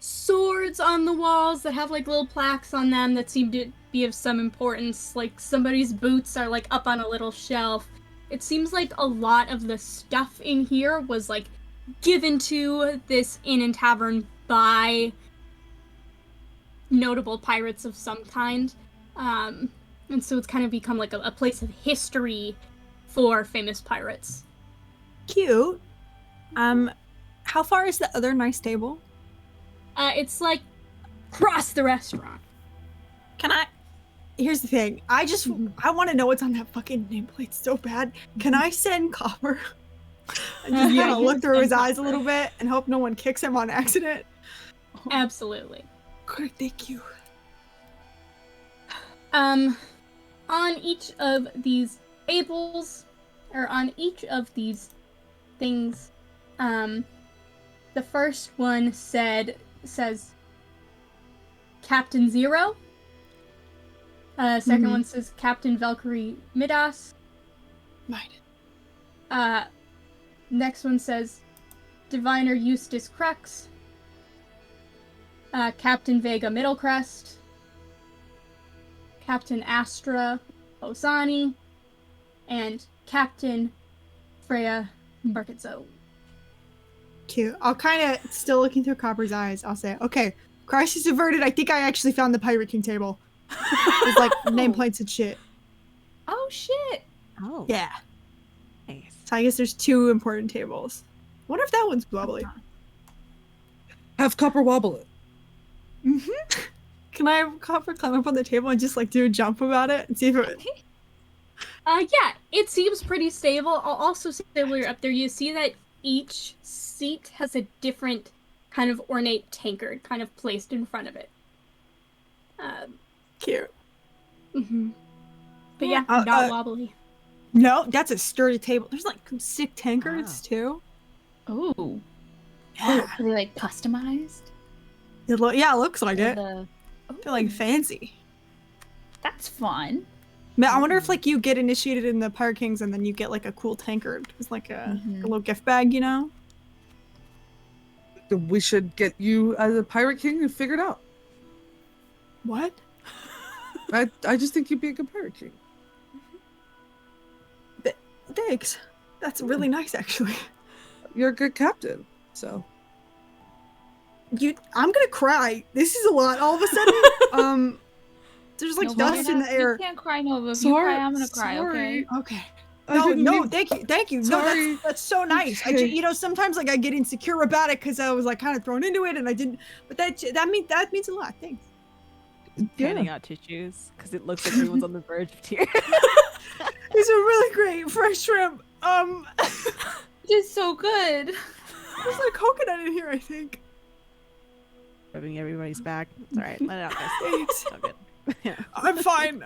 swords on the walls that have like little plaques on them that seem to be of some importance. Like somebody's boots are like up on a little shelf. It seems like a lot of the stuff in here was like given to this inn and tavern by notable pirates of some kind. And so it's kind of become like a place of history for famous pirates. Cute. How far is the other nice table? It's like across the restaurant. Can I? Here's the thing. I want to know what's on that fucking nameplate so bad. Can I send Copper? And just Yeah, kind of you look can through send his eyes a Copper. little bit and hope no one kicks him on accident. Absolutely. Good, thank you. On each of these tables, or on each of these things, the first one says Captain Zero. Second one says Captain Valkyrie Midas. Mine. Next one says Diviner Eustace Crux. Captain Vega Middlecrest. Captain Astra Osani. And Captain Freya Barketso. Cute. I'll kind of, still looking through Copper's eyes, I'll say, okay, crisis averted. I think I actually found the Pirate King table. It's like nameplates and shit. Oh shit! Oh, Yeah. nice. So I guess there's 2 important tables. I wonder if that one's wobbly. Have Copper wobble it. Can I have Copper climb up on the table and just like do a jump about it and see if it... Yeah, it seems pretty stable. I'll also say while you're up there, you see that each seat has a different kind of ornate tankard kind of placed in front of it. Cute. But yeah, Yeah, not wobbly. No, that's a sturdy table. There's like some sick tankards too. Ooh. Yeah. Are they like customized? It looks like it. The- They're like fancy. That's fun. Man, I wonder if like you get initiated in the Pirate Kings and then you get like a cool tankard. It's like a little gift bag, you know? We should get you as a Pirate King and figure it out. What? I just think you'd be a good Pirate King. Thanks. That's really nice, actually. You're a good captain, so. I'm gonna cry. This is a lot. All of a sudden, there's like Nova, dust in the air. You can't cry, Nova. If Sorry, you cry, I'm gonna cry. sorry. Okay. I No, didn't no, mean- thank you. No, Sorry. that's so nice. Okay. Sometimes like I get insecure about it because I was like kind of thrown into it and I didn't. But that means a lot. Thanks. Handing out tissues because it looks like everyone's on the verge of tears. These are really great fresh shrimp. It's so good. There's like coconut in here, I think. Rubbing everybody's back. It's all right. Let it out, guys. Thanks. All good. Yeah. I'm fine.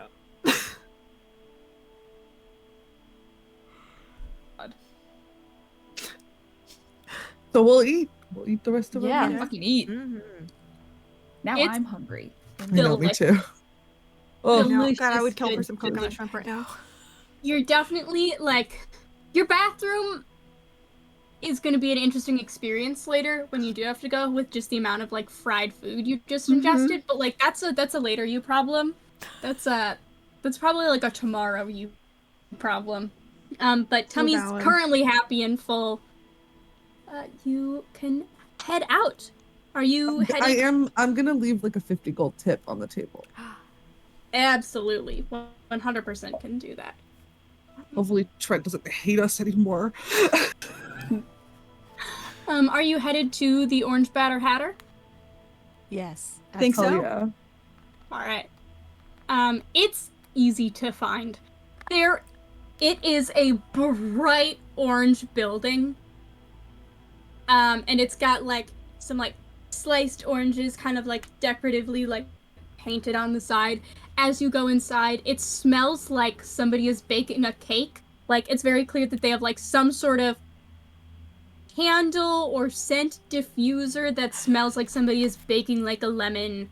So we'll eat. We'll eat the rest of Yeah, it. fucking eat. Mhm. Now It's- I'm hungry. No, me too. Oh, Delicious God, I would kill for good some coconut food. shrimp right now. You're definitely like your bathroom is going to be an interesting experience later when you do have to go with just the amount of like fried food you just ingested. But like that's a later you problem. That's probably like a tomorrow you problem. But tummy's valid. currently happy and full. You can head out. Are you heading? I'm gonna leave like a 50 gold tip on the table. Absolutely, 100% can do that. Hopefully Trent doesn't hate us anymore. Are you headed to the Orange Batter Hatter? Yes. Think Hell so? yeah. All right. It's easy to find. It is a bright orange building. And it's got like some like sliced oranges kind of like decoratively like painted on the side. As you go inside, it smells like somebody is baking a cake. Like it's very clear that they have like some sort of candle or scent diffuser that smells like somebody is baking like a lemon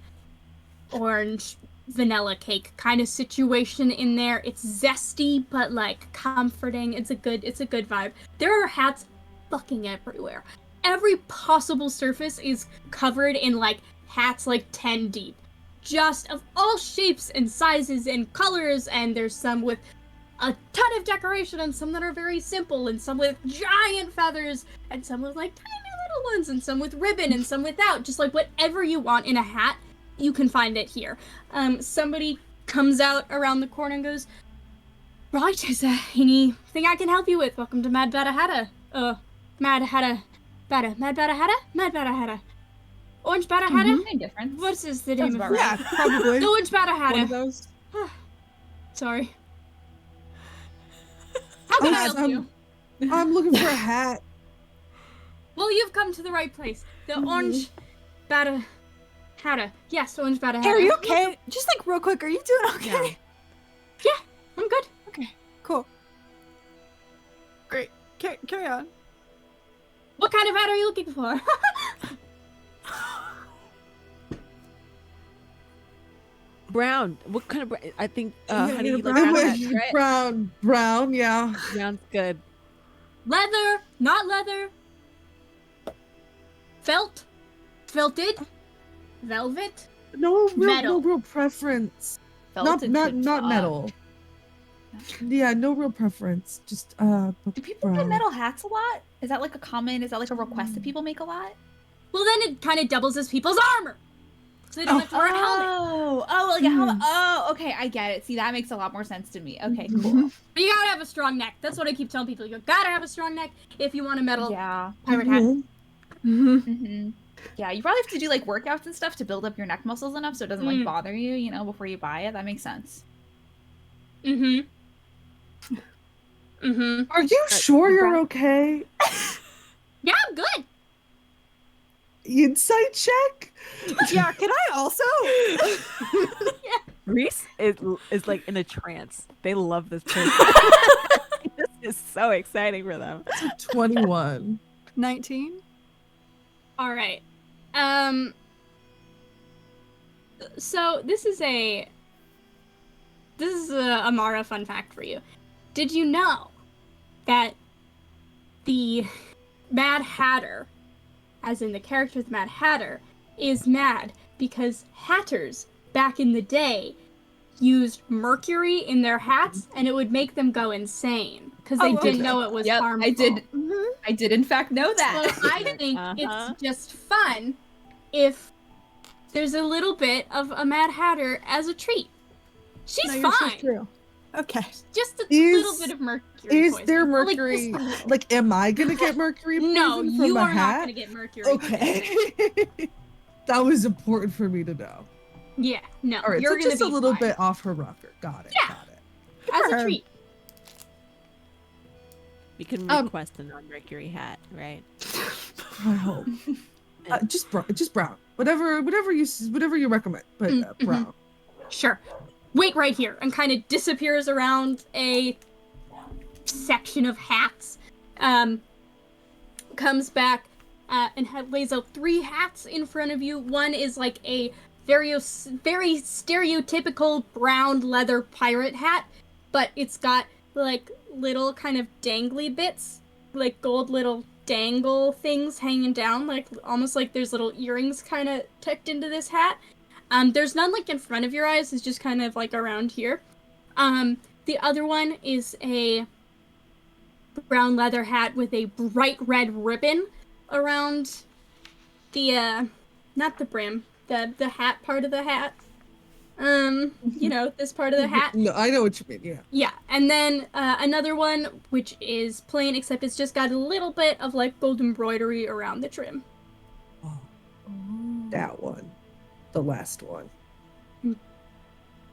orange vanilla cake kind of situation in there. It's zesty but like comforting. It's a good vibe. There are hats fucking everywhere. Every possible surface is covered in like hats like 10 deep. Just of all shapes and sizes and colors, and there's some with a ton of decoration, and some that are very simple, and some with giant feathers, and some with like tiny little ones, and some with ribbon, and some without. Just like whatever you want in a hat, you can find it here. Somebody comes out around the corner and goes, "Right, is there anything I can help you with? Welcome to Mad Bada Hatta. Mad Hatta Bada. Mad Bada Hatta? Mad Bada Hatta. Orange Bada Hatta? Same difference. What is the name of about it? Yeah, probably. The Orange Bada One of Hatta. those. Sorry. How can I Yes, help you? I'm looking for a hat. Well, you've come to the right place. The Orange Bada Hatta. Yes, Orange Bada Hatta. Hey, are you okay? Just like real quick, are you doing okay? Yeah, I'm good. Okay, cool. Great. Carry on. What kind of hat are you looking for? Brown. What kind of brown? I think, Yeah, honey, you're you like brown. brown I hats, wish right? brown, yeah. Brown's good. Leather, not leather. Felt, felted, velvet. No Metal. real preference. Felted Not to metal. Yeah, no real preference. Just Do people brown. get metal hats a lot? Is that like a request that people make a lot? Well, then it kind of doubles as people's armor, so they don't have to wear a helmet. Like a helmet. Oh, okay, I get it. See, that makes a lot more sense to me. Okay, cool. But you gotta have a strong neck. That's what I keep telling people. You gotta have a strong neck if you want a metal Yeah. pirate hat. Mm-hmm. Yeah, you probably have to do like workouts and stuff to build up your neck muscles enough so it doesn't like bother you, you know, before you buy it. That makes sense. Mm-hmm. Mm-hmm. Are you sure you're okay? Yeah, I'm good. Insight check? Yeah, can I also? Reese is like in a trance. They love this person. This is so exciting for them. 21. 19. All right. So this is a Amara fun fact for you. Did you know that the Mad Hatter, as in the character the Mad Hatter, is mad because hatters back in the day used mercury in their hats and it would make them go insane because they didn't know it was harmful. I did. I did in fact know that. So I think it's just fun if there's a little bit of a Mad Hatter as a treat. She's No, you're so fine. true. Okay. Just a little bit of mercury. Is poisoning. there Well, mercury? this- Like, am I gonna get mercury no, poison from you a are hat? not going to get mercury. Okay. That was important for me to know. Yeah, no. All right, you're so gonna just a be little fine. bit off her rocker. Got it. Yeah. Got it. As for a her. treat. You can Um, request a non-mercury hat, right? I hope. Just brown. Whatever you recommend, but brown. Sure. Wait right here, and kind of disappears around a section of hats. Comes back and lays out 3 hats in front of you. One is like a very stereotypical brown leather pirate hat, but it's got like little kind of dangly bits, like gold little dangle things hanging down, like almost like there's little earrings kind of tucked into this hat. There's none like in front of your eyes, it's just kind of like around here. The other one is a brown leather hat with a bright red ribbon around the not the brim, the hat part of the hat. You know, this part of the hat. No, I know what you mean. Yeah. Yeah, and then another one which is plain, except it's just got a little bit of like gold embroidery around the trim. Oh, that one, the last one.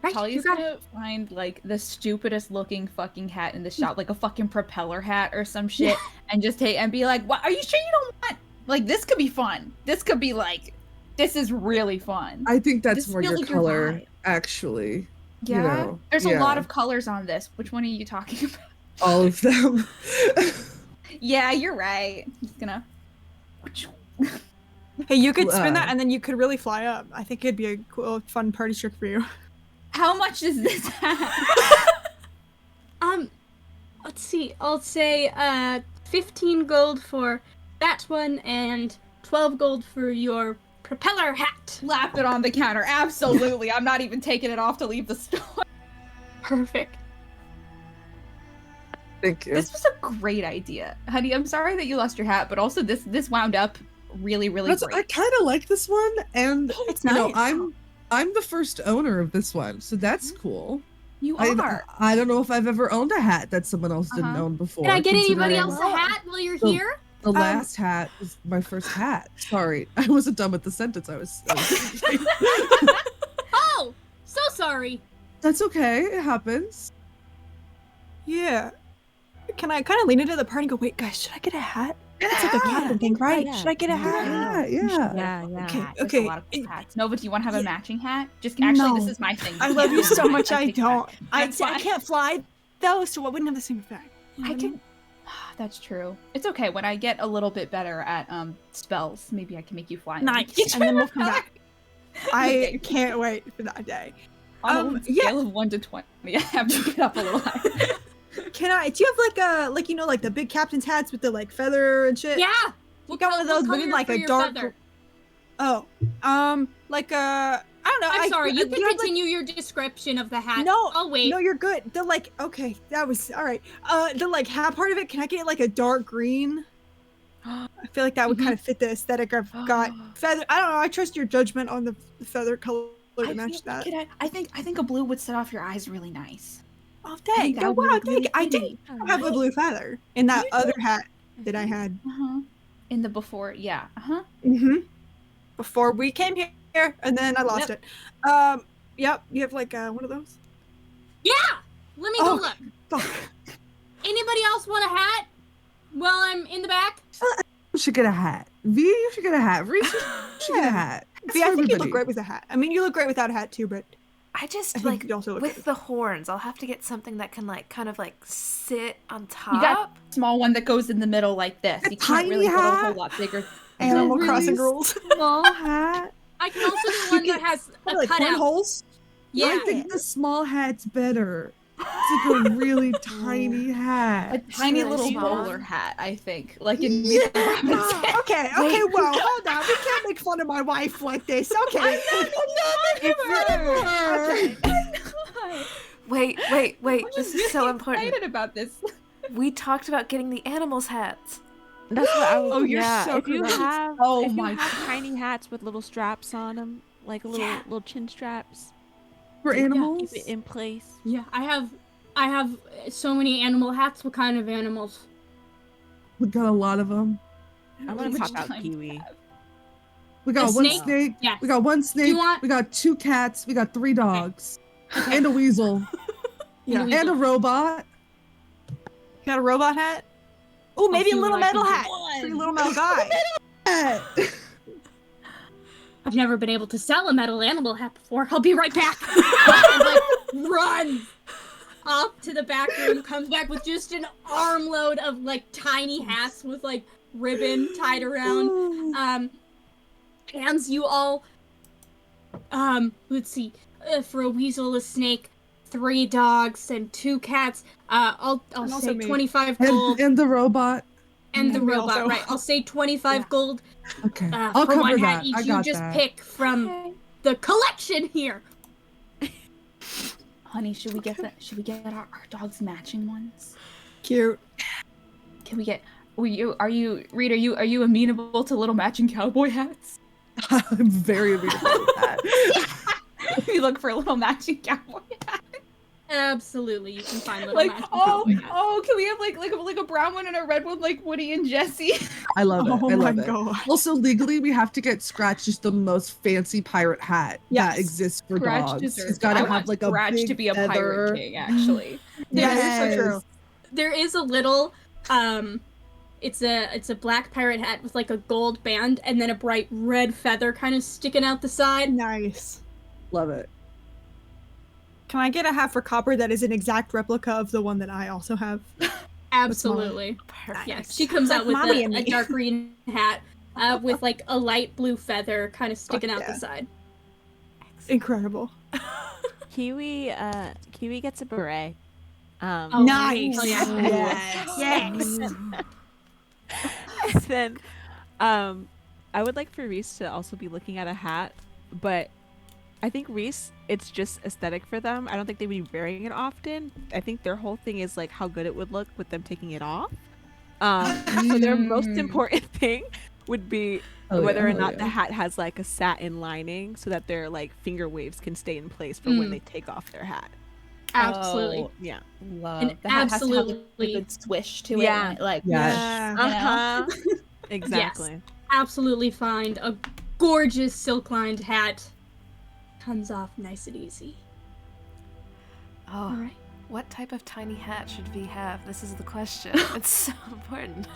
Right, Talia's you got it. gonna find like the stupidest looking fucking hat in the shop, like a fucking propeller hat or some shit, and just take and be like, "What? Are you sure you don't want? Like, this could be fun. This could be like, this is really fun." I think that's This more feels your like your color, vibe. actually. Yeah, You know, there's a lot yeah. of colors on this. Which one are you talking about? All of them. Yeah, you're right. I'm just gonna. Hey, you could spin that and then you could really fly up. I think it'd be a cool, fun party trick for you. How much is this hat? Let's see. I'll say 15 gold for that one and 12 gold for your propeller hat. Slap it on the counter. Absolutely. I'm not even taking it off to leave the store. Perfect. Thank you. This was a great idea, honey. I'm sorry that you lost your hat, but also this wound up really, really I great. kind of like this one, and It's you know, nice. I'm the first owner of this one, so that's cool. You are. I don't know if I've ever owned a hat that someone else didn't own before. Can I get anybody considering else a hat while you're the- here? The last hat was my first hat. Sorry, I wasn't done with the sentence. I was Oh, so sorry. That's okay. It happens. Yeah. Can I kind of lean into the party and go, wait, guys, should I get a hat? It's like a captain thing, right? Yeah. Should I get a hat? Yeah. Yeah. Okay, There's okay. a lot of cool hats. No, but do you want to have a matching hat? Just actually, this No. is my thing. I love you so much. I take that. don't. I That's fine. can't fly though, so I wouldn't have the same effect. You know I what mean? can. That's true. It's okay. When I get a little bit better at spells, maybe I can make you fly. Nice. And then we'll come back. I can't wait for that day. On a scale of 1 to 20, I have to get up a little higher. Can I? Do you have like like the big captain's hats with the like feather and shit? Yeah. You got one of those, but in like a dark. Feather? Oh, like I don't know. I'm sorry. You do can have, like- continue your description of the hat. No, I'll wait. No, you're good. The like, okay, that was all right. The like hat part of it. Can I get like a dark green? I feel like that would kind of fit the aesthetic I've got. Feather. I don't know. I trust your judgment on the feather color to match that. I think a blue would set off your eyes really nice. Oh, I think dang! that Oh, would wow, look really dang! I did pretty. have a blue feather in that You other did. hat that I had. In the before, yeah. Before we came here, and then I lost it. Yep. You have like one of those. Yeah. Let me go look. Fuck. Anybody else want a hat? While I'm in the back. You should get a hat. V, you should get a hat. Reese, you should get a hat. See, I think you look great with a hat. I mean, you look great without a hat too, but I just I think like you also look with good. the horns. I'll have to get something that can like kind of like sit on top. You got a small one that goes in the middle like this. A You can't tiny really go a hat? whole lot bigger. Animal really Crossing rules. Small hat. I can also do one that has a like cutout. holes. Yeah. I think the small hat's better. It's like a really tiny hat. A tiny really little small. bowler hat, I think. Like in Meet the Robinsons. Okay, well, hold on. We can't make fun of my wife like this. Okay. Wait. This is so important. Excited about this. We talked about getting the animals' hats. That's what I was. Oh, you're yeah, so if you correct. have, Oh if my you have tiny hats with little straps on them, like little chin straps, For to animals? keep it in place. Yeah. I have so many animal hats. What kind of animals? We got a lot of them. I want to Which pop out kind? kiwi. We got A one snake? snake. Yes. We got one snake. want- We got 2 cats. We got 3 dogs. And a weasel. Yeah. And a robot. Got a robot hat? Oh, maybe a see little what I can metal do. hat. For your little metal guy. Hat. I've never been able to sell a metal animal hat before. I'll be right back. And like runs off to the back room, comes back with just an armload of like tiny hats with like ribbon tied around. Hands you all. Let's see. For a weasel, a snake, 3 dogs, and 2 cats. I'll And also say me. 25 gold. And the robot. And the me robot, also. right? I'll say 25 gold Okay. I'll for cover one that. hat each. I You got just that. pick from the collection here. Honey, should we get our dogs matching ones? Cute. Can we get are you Reed, are you amenable to little matching cowboy hats? I'm very amenable to that. We look for a little matching cowboy hat. Absolutely, you can find little Like, matching oh, cowboy hats. oh, can we have like a brown one and a red one like Woody and Jesse? I love it. Oh I my love it. god. Also, legally, we have to get Scratch just the most fancy pirate hat that Yes. exists for Scratch dogs. deserves He's it. got to I have want like a Scratch big to be a feather. pirate king, actually. Yeah, Yes. that's so true. There is a little, it's a black pirate hat with like a gold band and then a bright red feather kind of sticking out the side. Nice. Love it. Can I get a hat for copper that is an exact replica of the one that I also have? Absolutely. Perfect. Yeah, she comes Like out with mommy and a me. dark green hat with like a light blue feather kind of sticking out yeah. the side. Incredible. Kiwi gets a beret. Oh, Nice. hell yeah. Yes. Yes. And then I would like for Reese to also be looking at a hat, but I think Reese, it's just aesthetic for them. I don't think they would be wearing it often. I think their whole thing is like how good it would look with them taking it off. So their most important thing would be whether or not the hat has like a satin lining so that their like finger waves can stay in place for when they take off their hat. Absolutely. Oh, Yeah. love. And The hat has to have absolutely- a good swish to Yeah. it. And it, like, Yeah. you know? Uh-huh. Exactly. Absolutely find a gorgeous silk-lined hat. Comes off nice and easy. Oh, All right. what type of tiny hat should we have? This is the question. It's so important.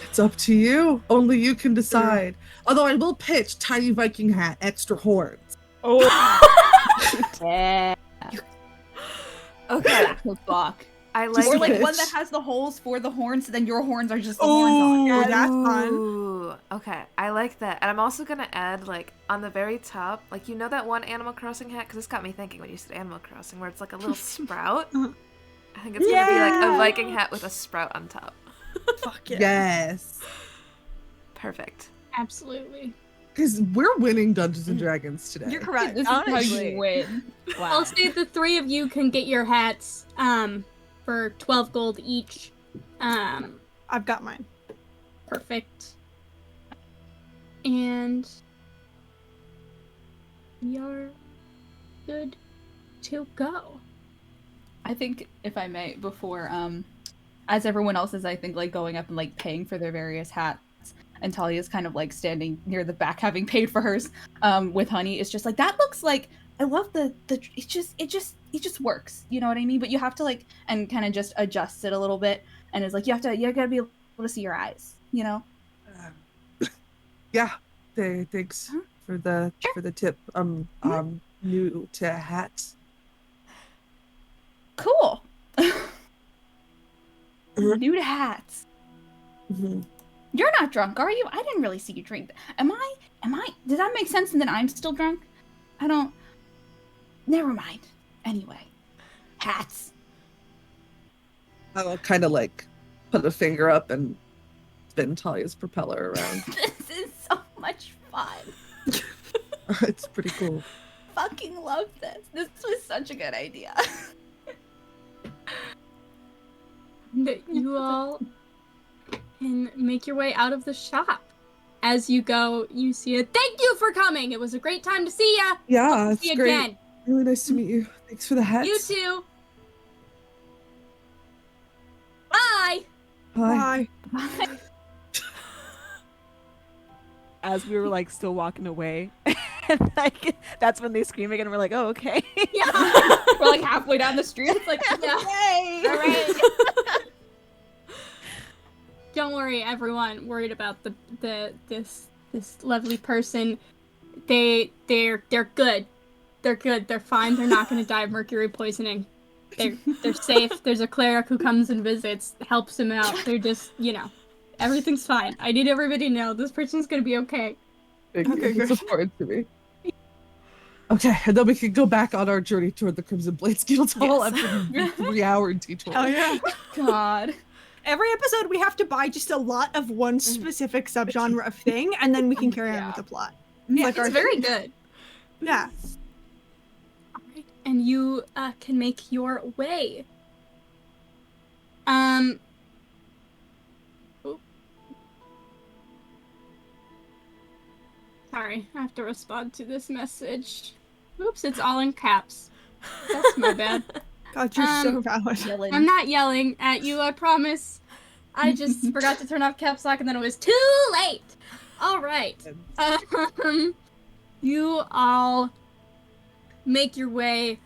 It's up to you. Only you can decide. Although I will pitch tiny Viking hat, extra horns. Oh. Yeah. Okay, Fuck. I like Or like pitch. one that has the holes for the horns, so then your horns are just the horns on. Oh, that's fun. Ooh, okay, I like that. And I'm also gonna add, like, on the very top, like, you know that one Animal Crossing hat? Because this got me thinking when you said Animal Crossing, where it's like a little sprout? I think it's gonna be like a Viking hat with a sprout on top. Fuck yeah. Yes. Perfect. Absolutely. Because we're winning Dungeons and Dragons today. You're correct. This is Honestly. how you win. Wow. I'll say the three of you can get your hats for 12 gold each. I've got mine. Perfect. And we are good to go. I think, if I may, before, as everyone else is, I think, like, going up and, like, paying for their various hats, and Talia's kind of, like, standing near the back, having paid for hers, with Honey, it's just like, that looks like, I love it just works, you know what I mean? But you have to, like, and kind of just adjust it a little bit, and it's like, you gotta be able to see your eyes, you know? Yeah. Thanks for the tip. New to hats. Cool. New to hats. Mm-hmm. You're not drunk, are you? I didn't really see you drink. Am I? Does that make sense? And then I'm still drunk? I don't. Never mind. Anyway, hats. I'll kind of like put a finger up and spin Talia's propeller around. This is so much fun. It's pretty cool. Fucking love this. This was such a good idea. That you all can make your way out of the shop. As you go, you see it. Thank you for coming. It was a great time to see ya. Yeah, See it's you great. again. Really nice to meet you. Thanks for the hats. You too. Bye. Hi. Bye. As we were like still walking away, and like that's when they scream again. And we're like, oh, okay. Yeah. We're like halfway down the street. It's like, Yeah. yay! All right. Don't worry, everyone. Worried about this lovely person. They're good. They're good. They're fine. They're not going to die of mercury poisoning. They're safe. There's a cleric who comes and visits, helps him out. They're just, everything's fine. I need everybody to know this person's going to be okay. Thank you. Okay, It's great. important to me. Okay, and then we can go back on our journey toward the Crimson Blades Guild Hall after the 3-hour detour. Oh yeah. God. Every episode we have to buy just a lot of one specific subgenre of thing, and then we can carry on with the plot. Yeah, Like it's our- very good. Yeah. Alright, and you can make your way. Oop. Sorry, I have to respond to this message. Oops, it's all in caps. That's my bad. God, you're so valid. Dylan. I'm not yelling at you, I promise. I just forgot to turn off caps lock and then it was too late. All right. You all make your way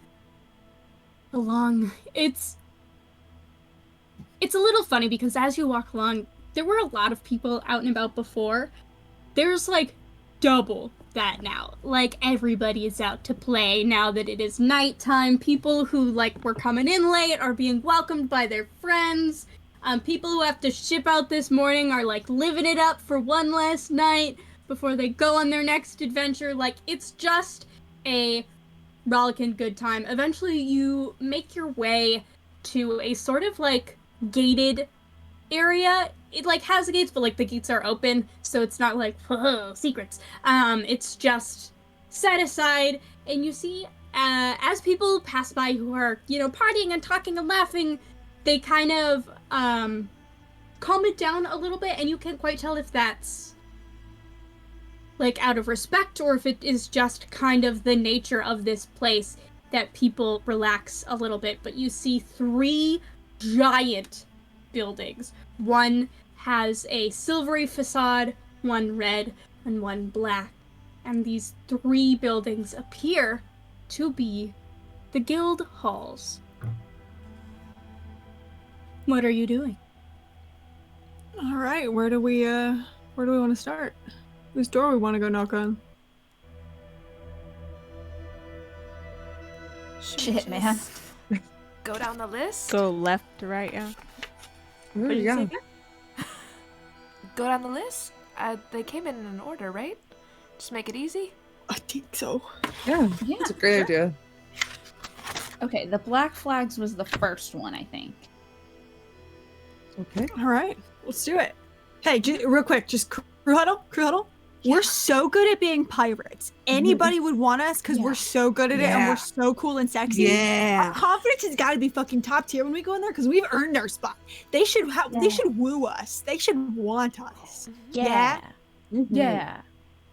along. It's a little funny because as you walk along, there were a lot of people out and about before. There's like double that now. Like everybody is out to play now that it is nighttime. People who like were coming in late are being welcomed by their friends. People who have to ship out this morning are like living it up for one last night before they go on their next adventure. Like it's just a rollicking good time. Eventually you make your way to a sort of like gated area, it like has the gates, but like the gates are open, so it's not like secrets. It's just set aside, and you see as people pass by who are, you know, partying and talking and laughing, they kind of calm it down a little bit, and you can't quite tell if that's like out of respect or if it is just kind of the nature of this place that people relax a little bit. But you see 3 giant buildings. One has a silvery facade, one red, and one black. And these 3 buildings appear to be the guild halls. What are you doing? All right, where do we want to start? Whose door we want to go knock on? Shit, man. Go down the list. Go left to right, yeah. Ooh, What did you yeah. say again? Go down the list. They came in an order, right? Just make it easy. I think so. Yeah, Yeah, that's a great idea. Okay, the Black Flags was the first one, I think. Okay. All right, let's do it. Hey, real quick, just crew huddle, crew huddle. We're so good at being pirates. Anybody would want us because we're so good at it and Yeah. we're so cool and sexy. Our confidence has got to be fucking top tier when we go in there because we've earned our spot. They should they should woo us. They should want us. Yeah. Mhm. Yeah.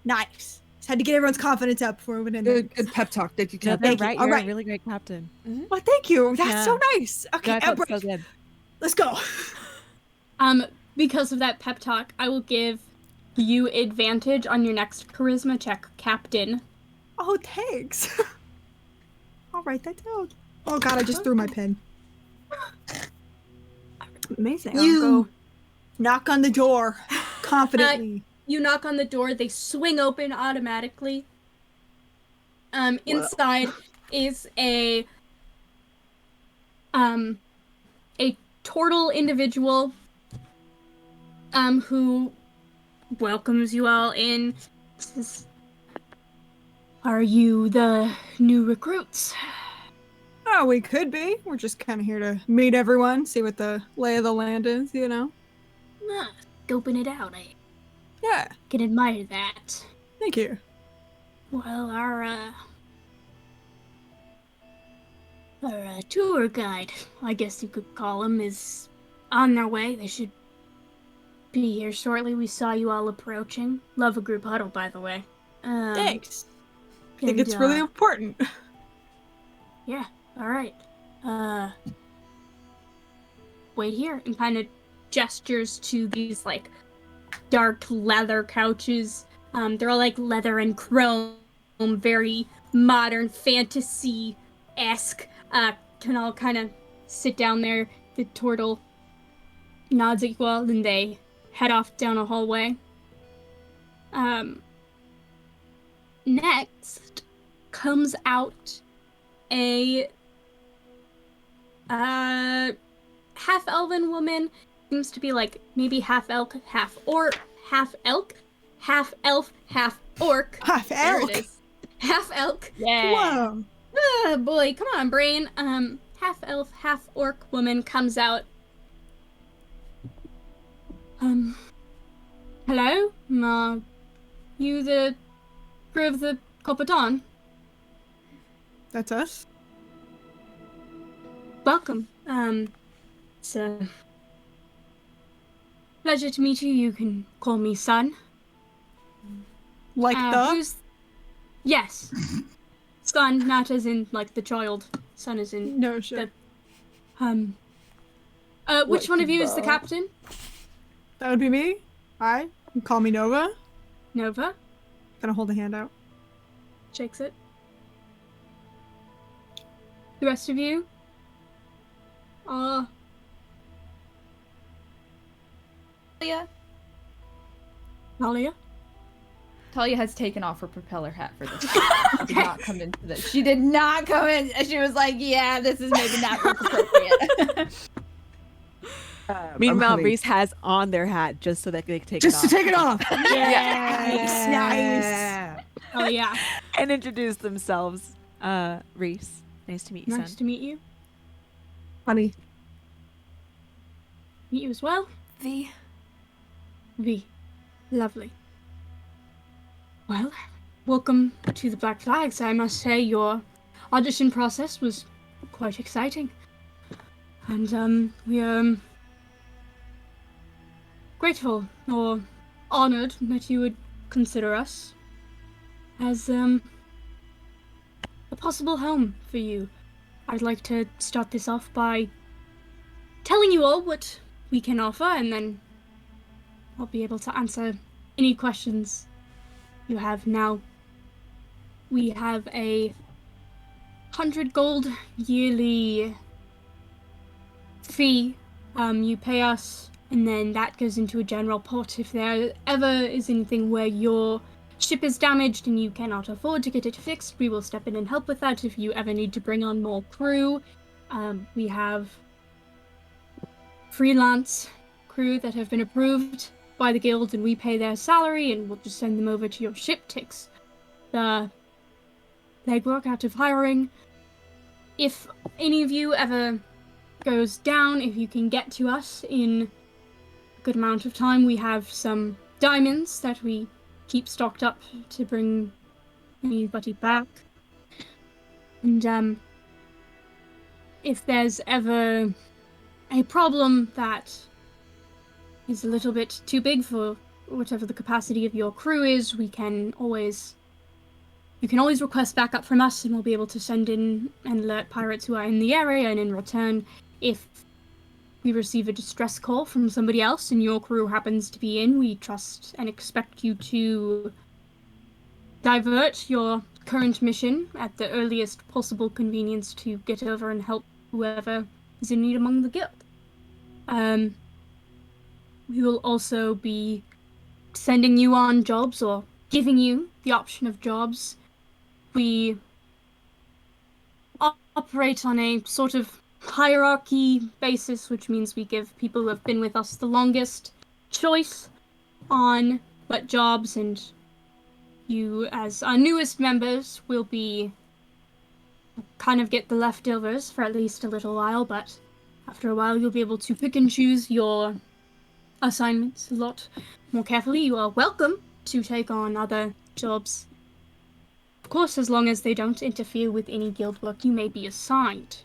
Nice. Just had to get everyone's confidence up before we went in there. Good pep talk. Thank you, No, Captain. they're Thank you. right. All You're right. a really great captain. Well, thank you. That's Yeah. so nice. Okay, No, I thought Embrace. so good. Let's go. Because of that pep talk, I will give you advantage on your next charisma check, Captain. Oh, thanks. I'll write that down. Oh god, I just threw my pen. Amazing. I'll go knock on the door confidently. You knock on the door, they swing open automatically. Inside is a turtle individual who welcomes you all in. Says, "Are you the new recruits?" Oh, we could be. We're just kind of here to meet everyone, see what the lay of the land is, you know? Scoping it out. I Yeah, can admire that. thank you. Well, our tour guide, I guess you could call him, is on their way. They should be here shortly. We saw you all approaching. Love a group huddle, by the way. Thanks. I think and, it's really important. Yeah, alright. Wait here, and kind of gestures to these, like, dark leather couches. They're all, like, leather and chrome, very modern, fantasy-esque. Can all kind of sit down there. The turtle nods at you all, and they head off down a hallway. Next comes out a half-elven woman. Seems to be like maybe half elk, half orc, half elk, half elf, half orc. Half There elk. it is. Half elk. Yeah. Whoa. Oh boy, come on, brain. Half elf, half orc woman comes out. Hello? You the crew of the Copper Dawn? That's us? Welcome. It's a pleasure to meet you. You can call me Sun. Like the? Who's... Yes. Son, not as in, like, the child. Son as in... No shit. Which Like one of you is the the- captain? That would be me. Hi. You can call me Nova. Nova? Gonna hold a hand out. Shakes it. The rest of you? Talia? Nalia? Talia has taken off her propeller hat for this. She did not come into this. She did not come in. She was like, yeah, this is maybe not work appropriate. Meanwhile, honey. Reese has on their hat just so that they can take Just it to off. take it off. Nice. Yeah. Oh, yeah. And introduce themselves. Reese, nice to meet you, Nice son. to meet you. Honey. Meet you as well. V. V. Lovely. Well, welcome to the Black Flags. I must say your audition process was quite exciting. And, we're grateful or honored that you would consider us as, a possible home for you. I'd like to start this off by telling you all what we can offer, and then I'll be able to answer any questions you have. Now, we have a 100 gold yearly fee. You pay us, and then that goes into a general pot. If there ever is anything where your ship is damaged and you cannot afford to get it fixed, we will step in and help with that. If you ever need to bring on more crew, we have freelance crew that have been approved by the guild, and we pay their salary, and we'll just send them over to your ship. Takes the legwork out of hiring. If any of you ever goes down, if you can get to us in a good amount of time, we have some diamonds that we keep stocked up to bring anybody back. And if there's ever a problem that is a little bit too big for whatever the capacity of your crew is, you can always request backup from us, and we'll be able to send in and alert pirates who are in the area. And in return, if we receive a distress call from somebody else and your crew happens to be in, we trust and expect you to divert your current mission at the earliest possible convenience to get over and help whoever is in need among the guild. We will also be sending you on jobs, or giving you the option of jobs. We operate on a sort of hierarchy basis, which means we give people who have been with us the longest choice on what jobs, and you, as our newest members, will be kind of get the leftovers for at least a little while, but after a while you'll be able to pick and choose your assignments a lot more carefully. You are welcome to take on other jobs, of course, as long as they don't interfere with any guild work you may be assigned.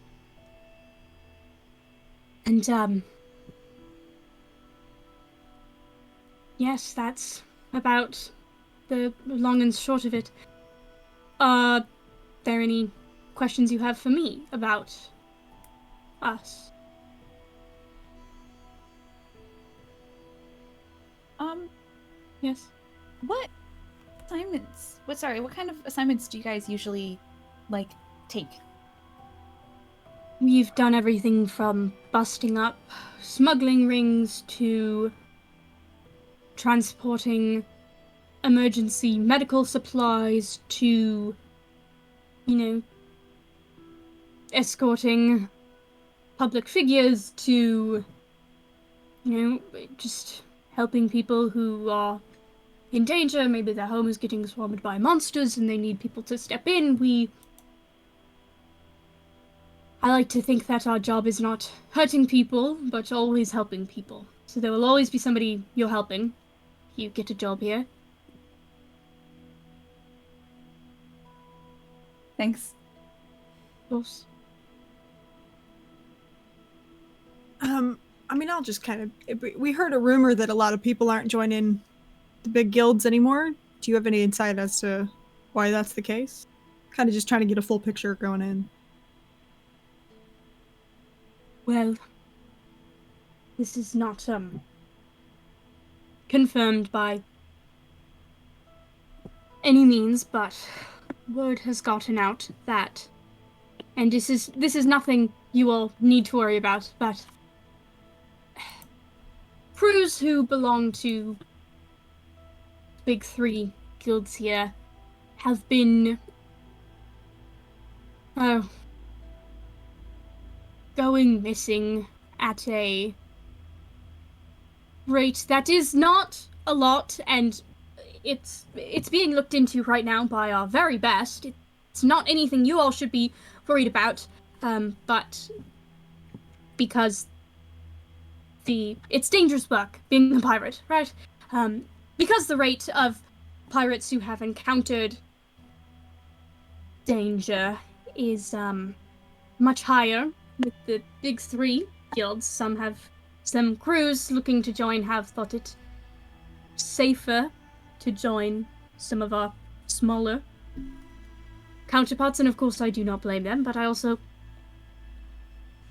And, yes, that's about the long and short of it. Are there any questions you have for me about us? Yes? What kind of assignments do you guys usually, take? We've done everything from busting up smuggling rings to transporting emergency medical supplies to, escorting public figures to, just helping people who are in danger. Maybe their home is getting swarmed by monsters and they need people to step in. I like to think that our job is not hurting people, but always helping people. So there will always be somebody you're helping. You get a job here. Thanks. Of course. I'll just we heard a rumor that a lot of people aren't joining the big guilds anymore. Do you have any insight as to why that's the case? Kind of just trying to get a full picture going in. Well, this is not, confirmed by any means, but word has gotten out that, and this is nothing you all need to worry about, but crews who belong to big three guilds here have been going missing at a rate that is not a lot, and it's being looked into right now by our very best. It's not anything you all should be worried about, but because it's dangerous work being a pirate, right? Because the rate of pirates who have encountered danger is much higher with the big three guilds. Some crews looking to join have thought it safer to join some of our smaller counterparts, and of course I do not blame them, but I also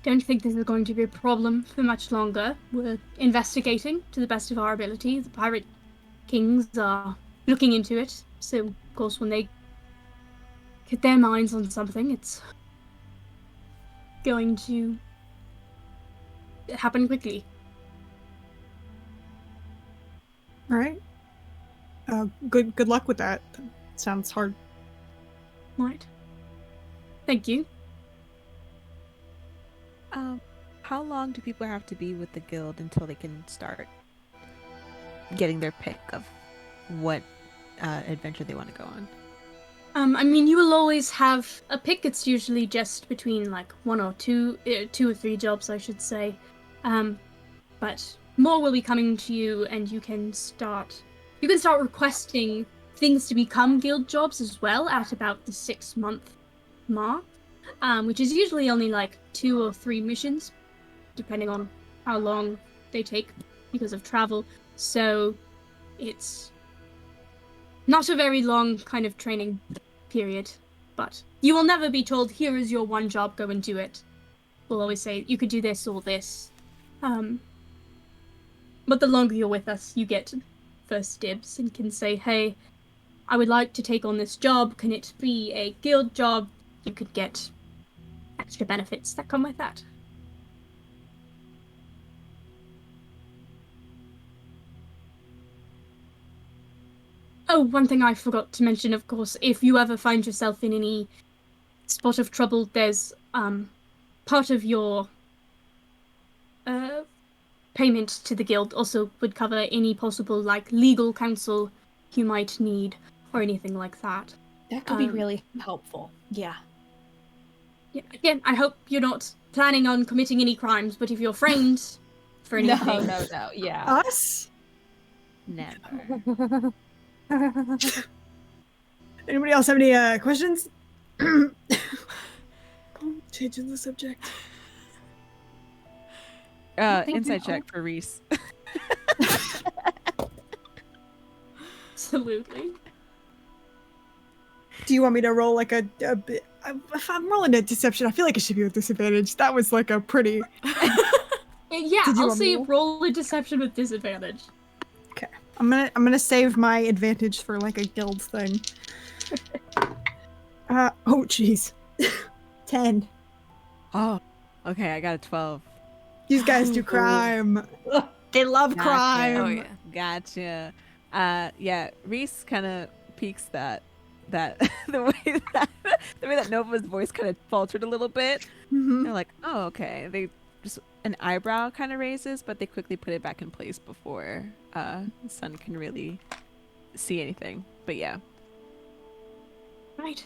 don't think this is going to be a problem for much longer. We're investigating to the best of our ability. The pirate kings are looking into it, so of course when they get their minds on something, it's going to happen quickly. All right. Good luck with that. Sounds hard. Right. Thank you. How long do people have to be with the guild until they can start getting their pick of what adventure they want to go on? I mean, you will always have a pick. It's usually just between like two or three jobs, I should say. But more will be coming to you, and you can start requesting things to become guild jobs as well at about the 6-month mark, which is usually only like 2 or 3 missions, depending on how long they take because of travel. So it's not a very long kind of training period, but you will never be told, here is your one job, go and do it. We'll always say, you could do this or this. But the longer you're with us, you get first dibs and can say, hey, I would like to take on this job. Can it be a guild job? You could get extra benefits that come with that. Oh, one thing I forgot to mention, of course, if you ever find yourself in any spot of trouble, there's part of your payment to the guild also would cover any possible like legal counsel you might need or anything like that. That could be really helpful. Yeah. Yeah, again, I hope you're not planning on committing any crimes, but if you're framed for anything... No, yeah. Us? Never. Anybody else have any questions? Changing the subject. Inside check for Reese. Absolutely. Do you want me to roll like a bit? If I'm rolling a deception, I feel like it should be with disadvantage. That was like a pretty... Yeah, Did you I'll want me say to roll? roll a deception with disadvantage. Okay. I'm gonna save my advantage for like a guild thing. Oh jeez. 10. Oh, okay, I got a 12. These guys do crime. They love Gotcha. crime. Oh yeah. Gotcha. Yeah, Reese kind of peeks that the way that Nova's voice kind of faltered a little bit. Mhm. They're like, oh, okay. They just an eyebrow kind of raises, but they quickly put it back in place before Sun can really see anything. But yeah. Right.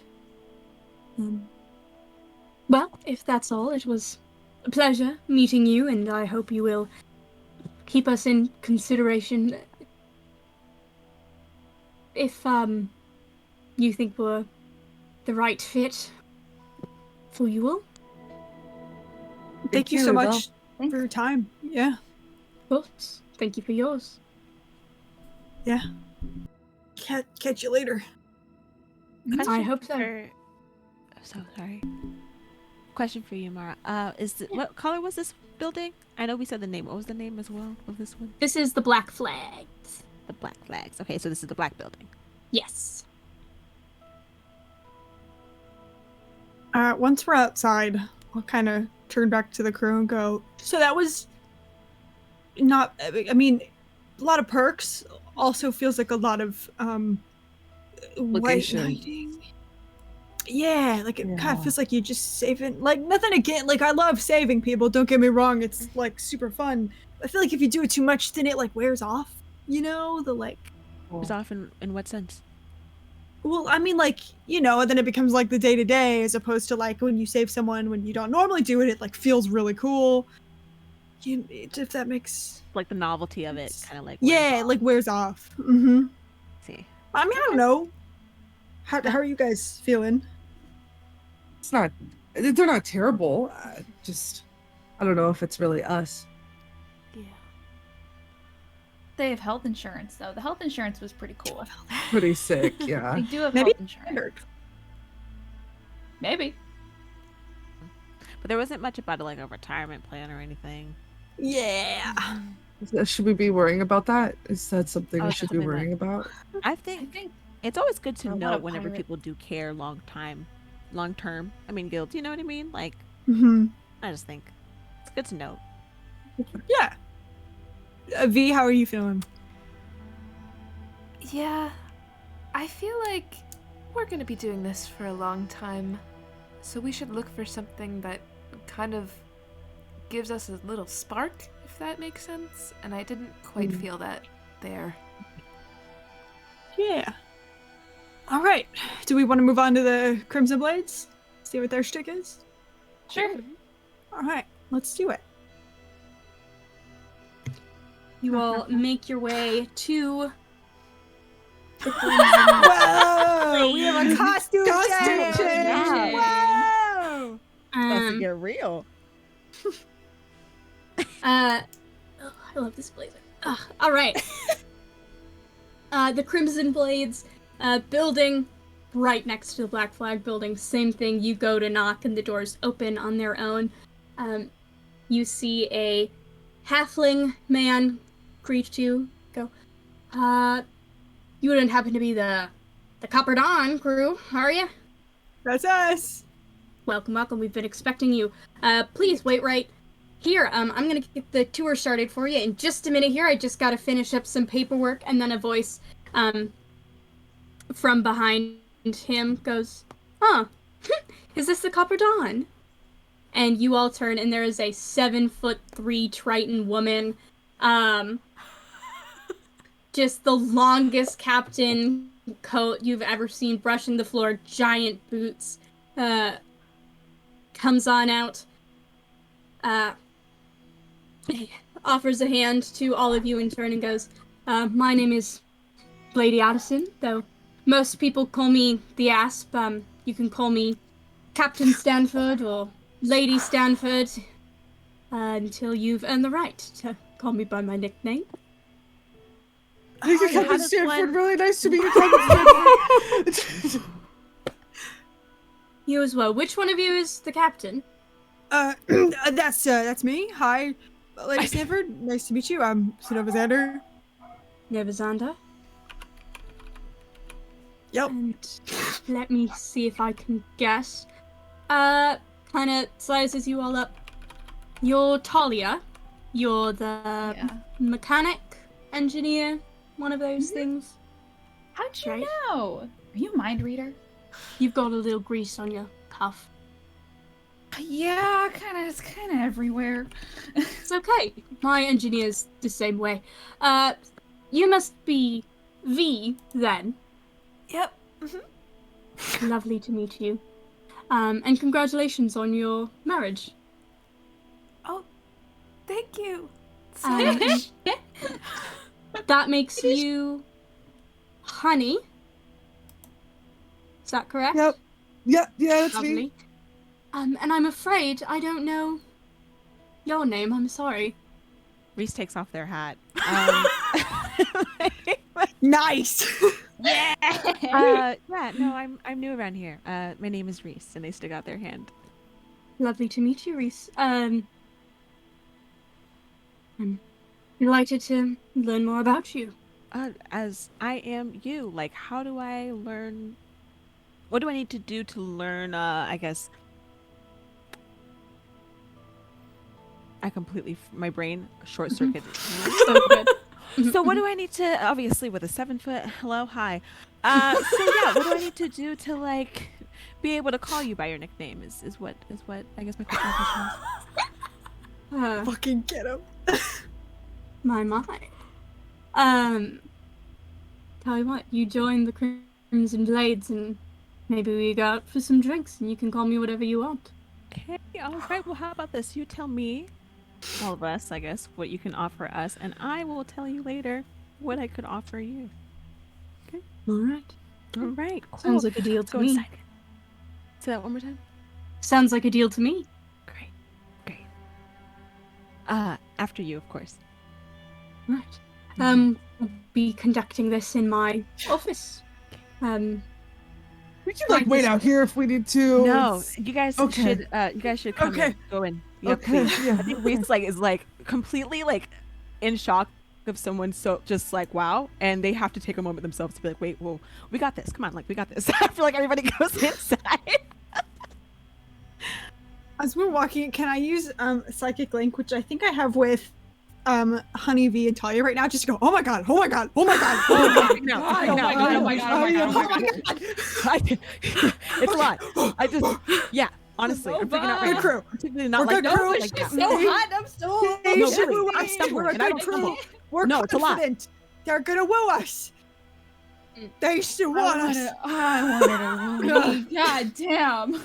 Well, if that's all, it was a pleasure meeting you, and I hope you will keep us in consideration if you think we're the right fit for you all. Thank you so much for your time. Yeah. Of course. Thank you for yours. Yeah. Catch you later. I hope so. So sorry. Question for you, Mara. What color was this building? I know we said the name. What was the name as well of this one? This is the Black Flags. The Black Flags. Okay, so this is the black building. Yes. Once we're outside, I'll kind of turn back to the crew and go, so that was not, I mean, a lot of perks, also feels like a lot of white knighting. Yeah, like it kind of feels like you're just saving, like nothing again, like I love saving people, don't get me wrong, it's like super fun. I feel like if you do it too much, then it like wears off, you know, the like... Wears off in what sense? Well, I mean, like, you know, and then it becomes like the day-to-day as opposed to like when you save someone when you don't normally do it, it like feels really cool. If that makes Like the novelty of it, kind of like. yeah, like wears off. Mm-hmm. See. I mean, I don't know. How are you guys feeling? It's not. They're not terrible. Just, I don't know if it's really us. Yeah. They have health insurance, though. The health insurance was pretty cool. Pretty sick. Yeah. They do have Maybe health insurance. Maybe. But there wasn't much about like a retirement plan or anything. Yeah. Should we be worrying about that? Is that something Oh, we that's should be something that- worrying about? I I think think it's always good to For a lot know of whenever pirate- people do care long term. I mean, guilds. You know what I mean? Like, Mm-hmm. I just think it's good to know. Yeah. V, how are you feeling? Yeah, I feel like we're gonna be doing this for a long time, so we should look for something that kind of gives us a little spark, if that makes sense. And I didn't quite feel that there. Yeah. All right. Do we want to move on to the Crimson Blades? See what their shtick is? sure. All right. Let's do it. You all make your way to the Whoa! We have a costume change! change! Whoa! Supposed to um, get real. I love this blazer. All right. The Crimson Blades building right next to the Black Flag building. Same thing. You go to knock and the doors open on their own. You see a halfling man greet you. Go. You wouldn't happen to be the Copper Dawn crew, are you? That's us. Welcome, welcome. We've been expecting you. Please wait right here. I'm gonna get the tour started for you in just a minute here. I just gotta finish up some paperwork. And then a voice from behind him goes, huh, is this the Copper Dawn? And you all turn, and there is a 7'3" Triton woman, just the longest captain coat you've ever seen, brushing the floor, giant boots, comes on out, offers a hand to all of you in turn and goes, my name is Lady Addison, though most people call me the Asp. You can call me Captain Stanford or Lady Stanford, until you've earned the right to call me by my nickname. Thank you, How Captain does Stanford. one- Really nice to meet you, Captain Stanford. You as well. Which one of you is the captain? That's me. Hi, Lady Stanford. Nice to meet you. I'm Sonova Xander. Nevazander. Yep. And let me see if I can guess. Kind of sizes you all up. You're Talia. You're the Yeah. mechanic, engineer, one of those things. How'd you Right. know? Are you a mind reader? You've got a little grease on your cuff. Yeah, it's kind of everywhere. It's okay. My engineer's the same way. You must be V, then. Yep. Lovely to meet you. And congratulations on your marriage. Oh, thank you. Um, that makes you Honey. Is that correct? Yep. Yeah, that's Lovely. me. And I'm afraid I don't know your name. I'm sorry. Reese takes off their hat. Nice. Yeah, no, I'm new around here. My name is Reese, and they stick out their hand. Lovely to meet you, Reese. I'm delighted to learn more about you. As I am you, like, how do I learn? What do I need to do to learn? I guess I completely my brain short circuited. So good. So what do I need to? Obviously, with a 7 foot, hello, hi. So yeah, what do I need to do to like be able to call you by your nickname? Is what I guess my question is. Fucking get him. My. Tell you what, you join the Crimson Blades and maybe we go out for some drinks and you can call me whatever you want. Okay, all right. Well, how about this? You tell me all of us, I guess, what you can offer us, and I will tell you later what I could offer you. All right. All right, cool. Sounds like a deal to So me. excited. Say that one more time. Sounds like a deal to me. Great, great. After you, of course. Right. I'll be conducting this in my office. We can like wait out here if we need to. No, It's- you guys Okay. should come in. Go in. Yeah, Okay, please. yeah. I think Reese is completely in shock of someone so just wow, and they have to take a moment themselves to be like, wait, whoa, we got this. Come on, we got this. I feel like everybody goes inside. As we're walking, can I use psychic link, which I think I have with Honeybee and Talia right now, just to go, oh my god, oh my god, oh my god, oh my god, No, Oh my god, oh my god, oh my god, oh my god. It's a lot. I just, yeah, honestly, I'm freaking out right Good now. crew. I'm typically not We're like good that. crew. Like It's that. so hot, I'm so They No, should really, woo I'm us. stumbling, We're a and I good don't crew. stumble. We're No, it's a lot. confident. They're gonna woo us. They should want us. I wanted to woo me. God damn.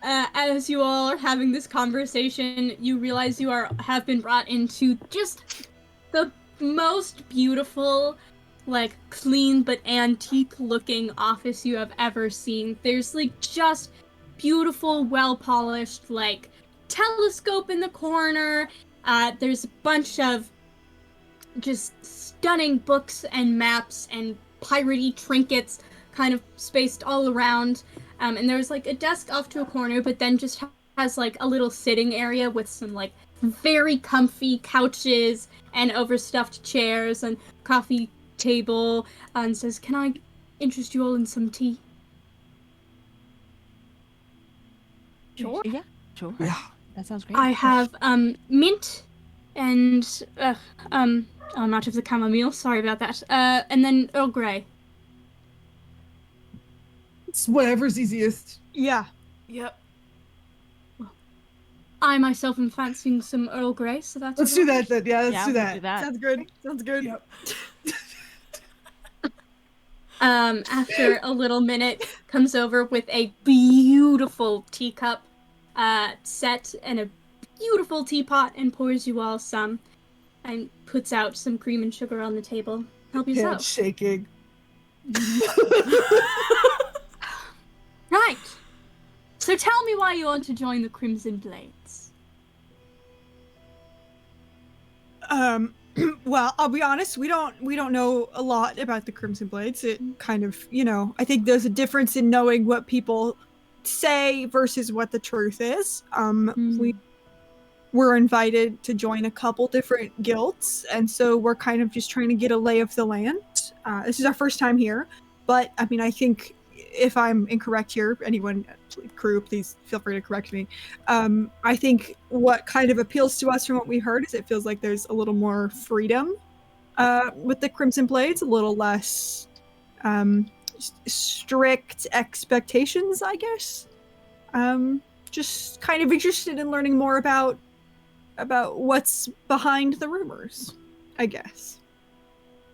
As you all are having this conversation, you realize you have been brought into just the most beautiful, clean but antique-looking office you have ever seen. There's just beautiful, well-polished, telescope in the corner. There's a bunch of just stunning books and maps and piratey trinkets kind of spaced all around. And there's a desk off to a corner, but then just has a little sitting area with some very comfy couches and overstuffed chairs and coffee table, and says, "Can I interest you all in some tea?" Sure. Yeah, sure. Yeah. That sounds great. I have mint and I'm out of the chamomile. Sorry about that. And then Earl Grey. It's whatever's easiest. Yeah. Yep. I myself am fancying some Earl Grey, so that's Let's what do I'll that then. Yeah, let's yeah, do we'll that. do that. Sounds good. Sounds good. Yep. After a little minute, comes over with a beautiful teacup set and a beautiful teapot and pours you all some and puts out some cream and sugar on the table. Help Hands yourself. shaking. Right. So tell me why you want to join the Crimson Blades. Well, I'll be honest, we don't know a lot about the Crimson Blades. It kind of, I think there's a difference in knowing what people say versus what the truth is. We were invited to join a couple different guilds, and so we're kind of just trying to get a lay of the land. This is our first time here, but I mean, I think if I'm incorrect here, anyone, crew, please feel free to correct me. I think what kind of appeals to us from what we heard is it feels like there's a little more freedom with the Crimson Blades, a little less strict expectations, I guess. Just kind of interested in learning more about what's behind the rumors, I guess.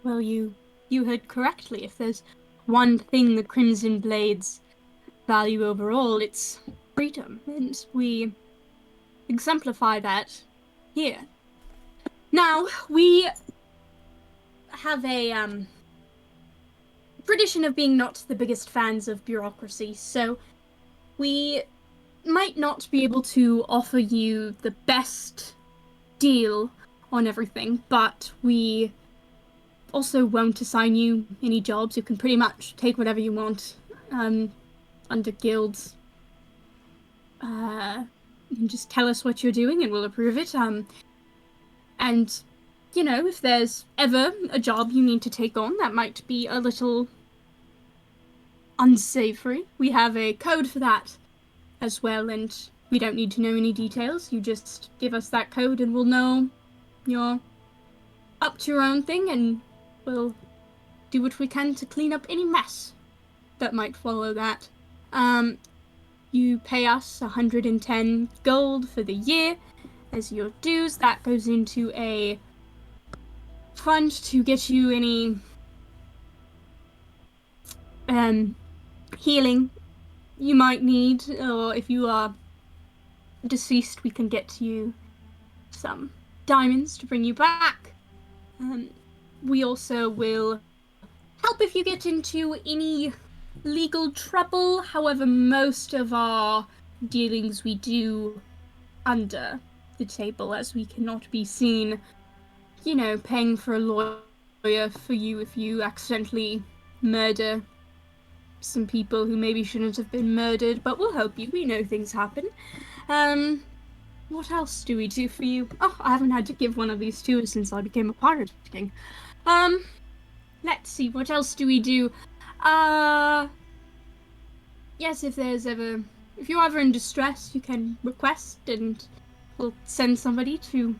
Well, you heard correctly. If there's one thing the Crimson Blades value overall, it's freedom, and we exemplify that here. Now, we have a tradition of being not the biggest fans of bureaucracy, so we might not be able to offer you the best deal on everything, but we also won't assign you any jobs. You can pretty much take whatever you want under guilds. You can just tell us what you're doing and we'll approve it. And, if there's ever a job you need to take on that might be a little unsavory, we have a code for that as well, and we don't need to know any details. You just give us that code and we'll know you're up to your own thing, and we'll do what we can to clean up any mess that might follow that. You pay us 110 gold for the year as your dues. That goes into a fund to get you any healing you might need, or if you are deceased, we can get you some diamonds to bring you back. We also will help if you get into any legal trouble. However, most of our dealings we do under the table, as we cannot be seen, paying for a lawyer for you if you accidentally murder some people who maybe shouldn't have been murdered, but we'll help you. We know things happen. What else do we do for you? Oh, I haven't had to give one of these tours since I became a pirate king. Let's see, what else do we do? Yes, if you're ever in distress, you can request and we'll send somebody to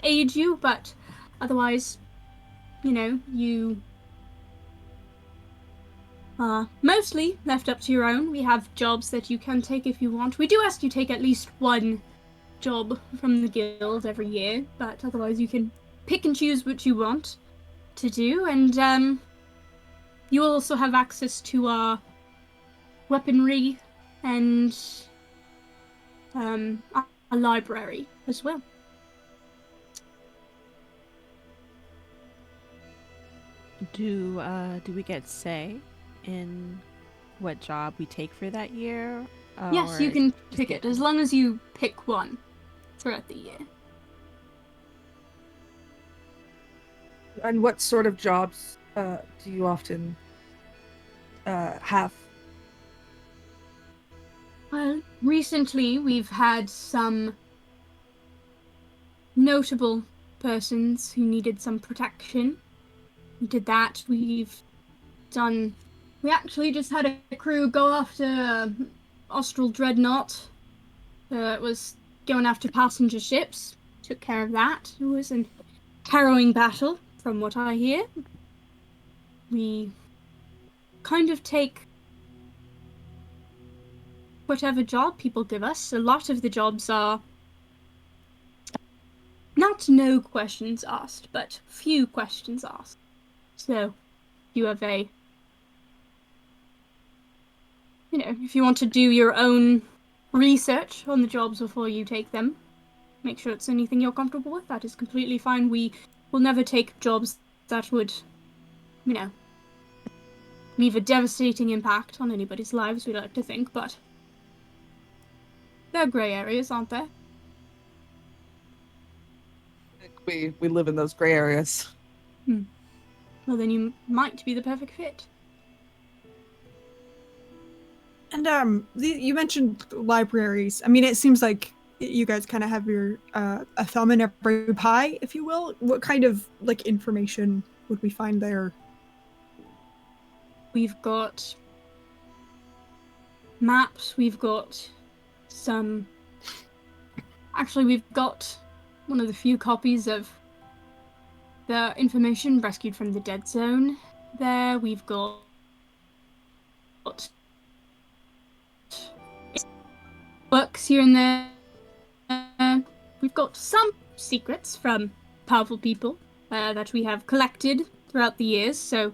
aid you, but otherwise, you are mostly left up to your own. We have jobs that you can take if you want. We do ask you take at least one job from the guild every year, but otherwise you can pick and choose what you want to do, and you will also have access to our weaponry and a library as well. Do we get say in what job we take for that year? Yes, you can pick it as long as you pick one throughout the year. And what sort of jobs do you often have? Well, recently we've had some notable persons who needed some protection. We did that. We actually just had a crew go after Astral Dreadnought. It was going after passenger ships. Took care of that. It was a harrowing battle, from what I hear. We kind of take whatever job people give us. A lot of the jobs are not no questions asked, but few questions asked. So, you have if you want to do your own research on the jobs before you take them, make sure it's anything you're comfortable with. That is completely fine. We will never take jobs that would, leave a devastating impact on anybody's lives, we like to think, but there are grey areas, aren't there? We live in those gray areas. Well, then you might be the perfect fit. And you mentioned libraries. I mean, it seems like you guys kind of have your a thumb in every pie, if you will. What kind of information would we find there? We've got maps. We've got some. Actually, we've got one of the few copies of the information rescued from the dead zone. There, we've got books here and there. We've got some secrets from powerful people that we have collected throughout the years. So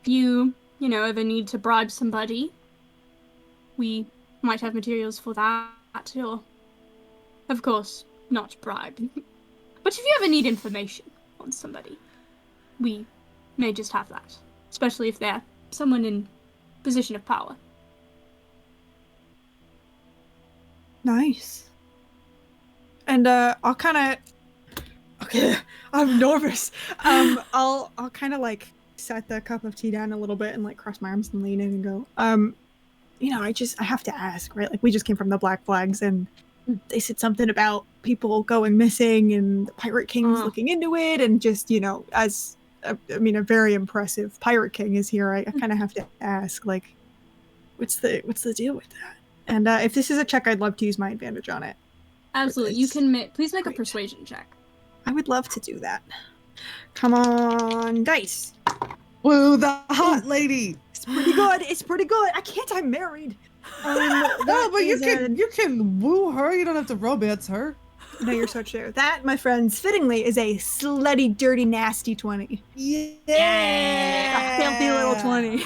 if you, ever need to bribe somebody, we might have materials for that. Or, of course, not bribe. But if you ever need information on somebody, we may just have that. Especially if they're someone in position of power. Nice. And I'll kind of okay, I'm nervous. I'll kind of set the cup of tea down a little bit and cross my arms and lean in and go, I have to ask, right? We just came from the Black Flags and they said something about people going missing and the Pirate King's looking into it, and just, as a very impressive Pirate King is here, I kind of have to ask, what's the deal with that? And if this is a check, I'd love to use my advantage on it. Absolutely. You can please make a persuasion check. I would love to do that. Come on, dice. Woo, the hot lady. It's pretty good. It's pretty good. I can't. I'm married. No, but you can woo her. You don't have to romance her. No, you're so true. That, my friends, fittingly, is a slutty, dirty, nasty 20. Yeah. A filthy little 20.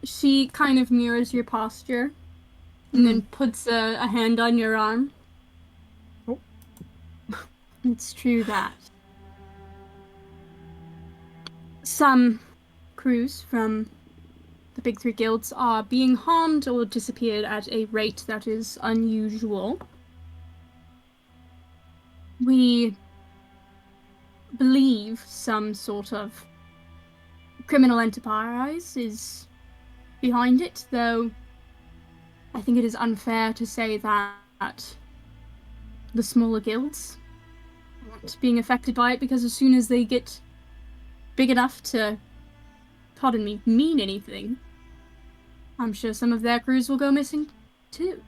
She kind of mirrors your posture and then puts a hand on your arm. It's true that some crews from the big three guilds are being harmed or disappeared at a rate that is unusual. We believe some sort of criminal enterprise is behind it, though I think it is unfair to say that the smaller guilds aren't being affected by it, because as soon as they get big enough to, pardon me, mean anything, I'm sure some of their crews will go missing too.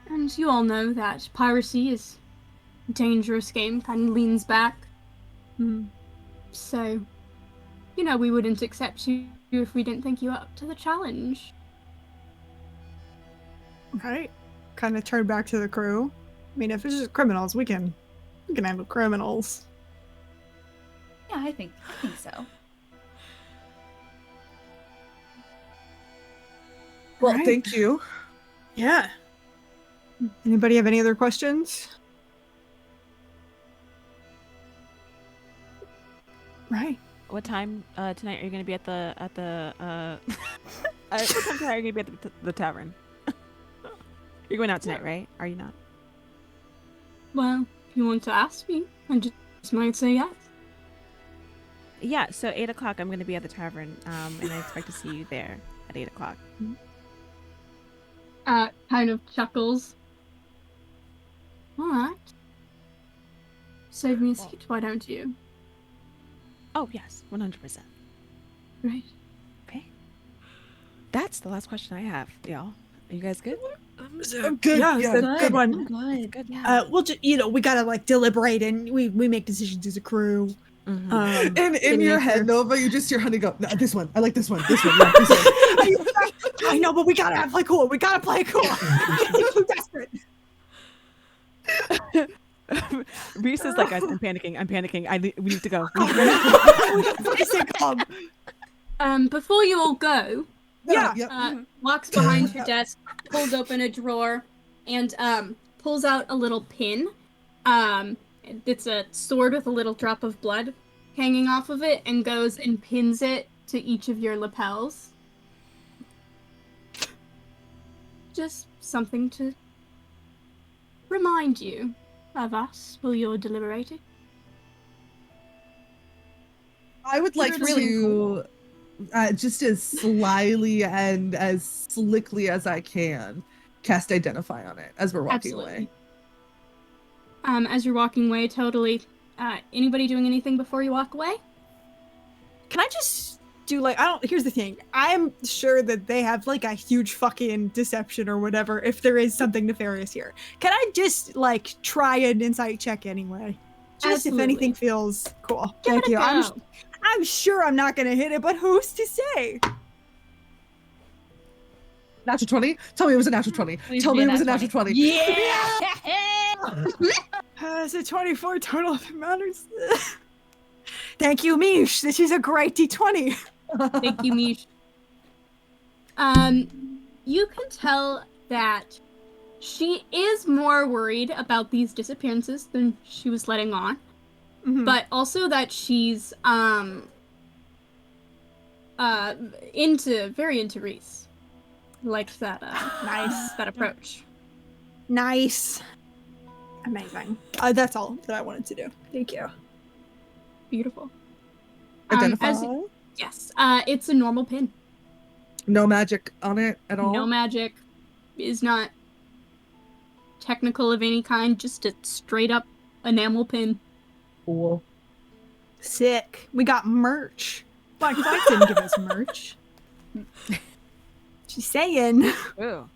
And you all know that piracy is a dangerous game, kind of leans back. So, you know, we wouldn't accept you if we didn't think you up to the challenge. Okay. Kind of turn back to the crew. I mean, if it's just criminals, we can handle criminals. Yeah, I think so. Well, Right. thank you. Yeah. Anybody have any other questions? Right. What time tonight are you going to be at the what time tonight are you going to be at the tavern? You're going out tonight, right? Are you not? Well, if you want to ask me, I just might say yes. Yeah, so 8 o'clock I'm going to be at the tavern, and I expect to see you there at 8 o'clock. Kind of chuckles. Alright. Save me a seat, why don't you? Oh, yes, 100%. Right. Okay. That's the last question I have, y'all. Are you guys good? I'm good. Yeah, Yeah. good one. Good. Good, yeah. We'll just, we gotta like deliberate and we make decisions as a crew. Mhm. In your head, Nova, you just hear Honey go, no, this one. I like this one. This one. Yeah, this one. I know, but we gotta play cool. We gotta play cool. I'm so desperate. Reese is like, guys, I'm panicking. We need to go. Before you all go, Yeah. Yep. walks behind her desk, pulls open a drawer, and pulls out a little pin. It's a sword with a little drop of blood hanging off of it, and goes and pins it to each of your lapels. Just something to remind you of us while you're deliberating. I would like Really to, just as slyly and as slickly as I can, cast Identify on it as we're walking away. As you're walking away, totally. Anybody doing anything before you walk away? Can I just do here's the thing. I'm sure that they have like a huge fucking deception or whatever if there is something nefarious here. Can I just try an insight check anyway? Just Absolutely. if anything feels cool. Give Thank it a you. go. I'm sure I'm not gonna hit it, but who's to say? Natural 20? Tell me it was a natural 20. Tell me it was a natural 20. Yeah. It's a 24 total if it matters. Thank you, Mish. This is a great D20. Thank you, Mish. You can tell that she is more worried about these disappearances than she was letting on, but also that she's very into Reese. Likes that Nice. that approach. Nice. Amazing. That's all that I wanted to do. Thank you. Beautiful. Identify. Yes, it's a normal pin. No magic on it at all? No magic. Is not technical of any kind, just a straight up enamel pin. Cool. Sick. We got merch. Black Flag didn't give us merch. She's saying. Ooh.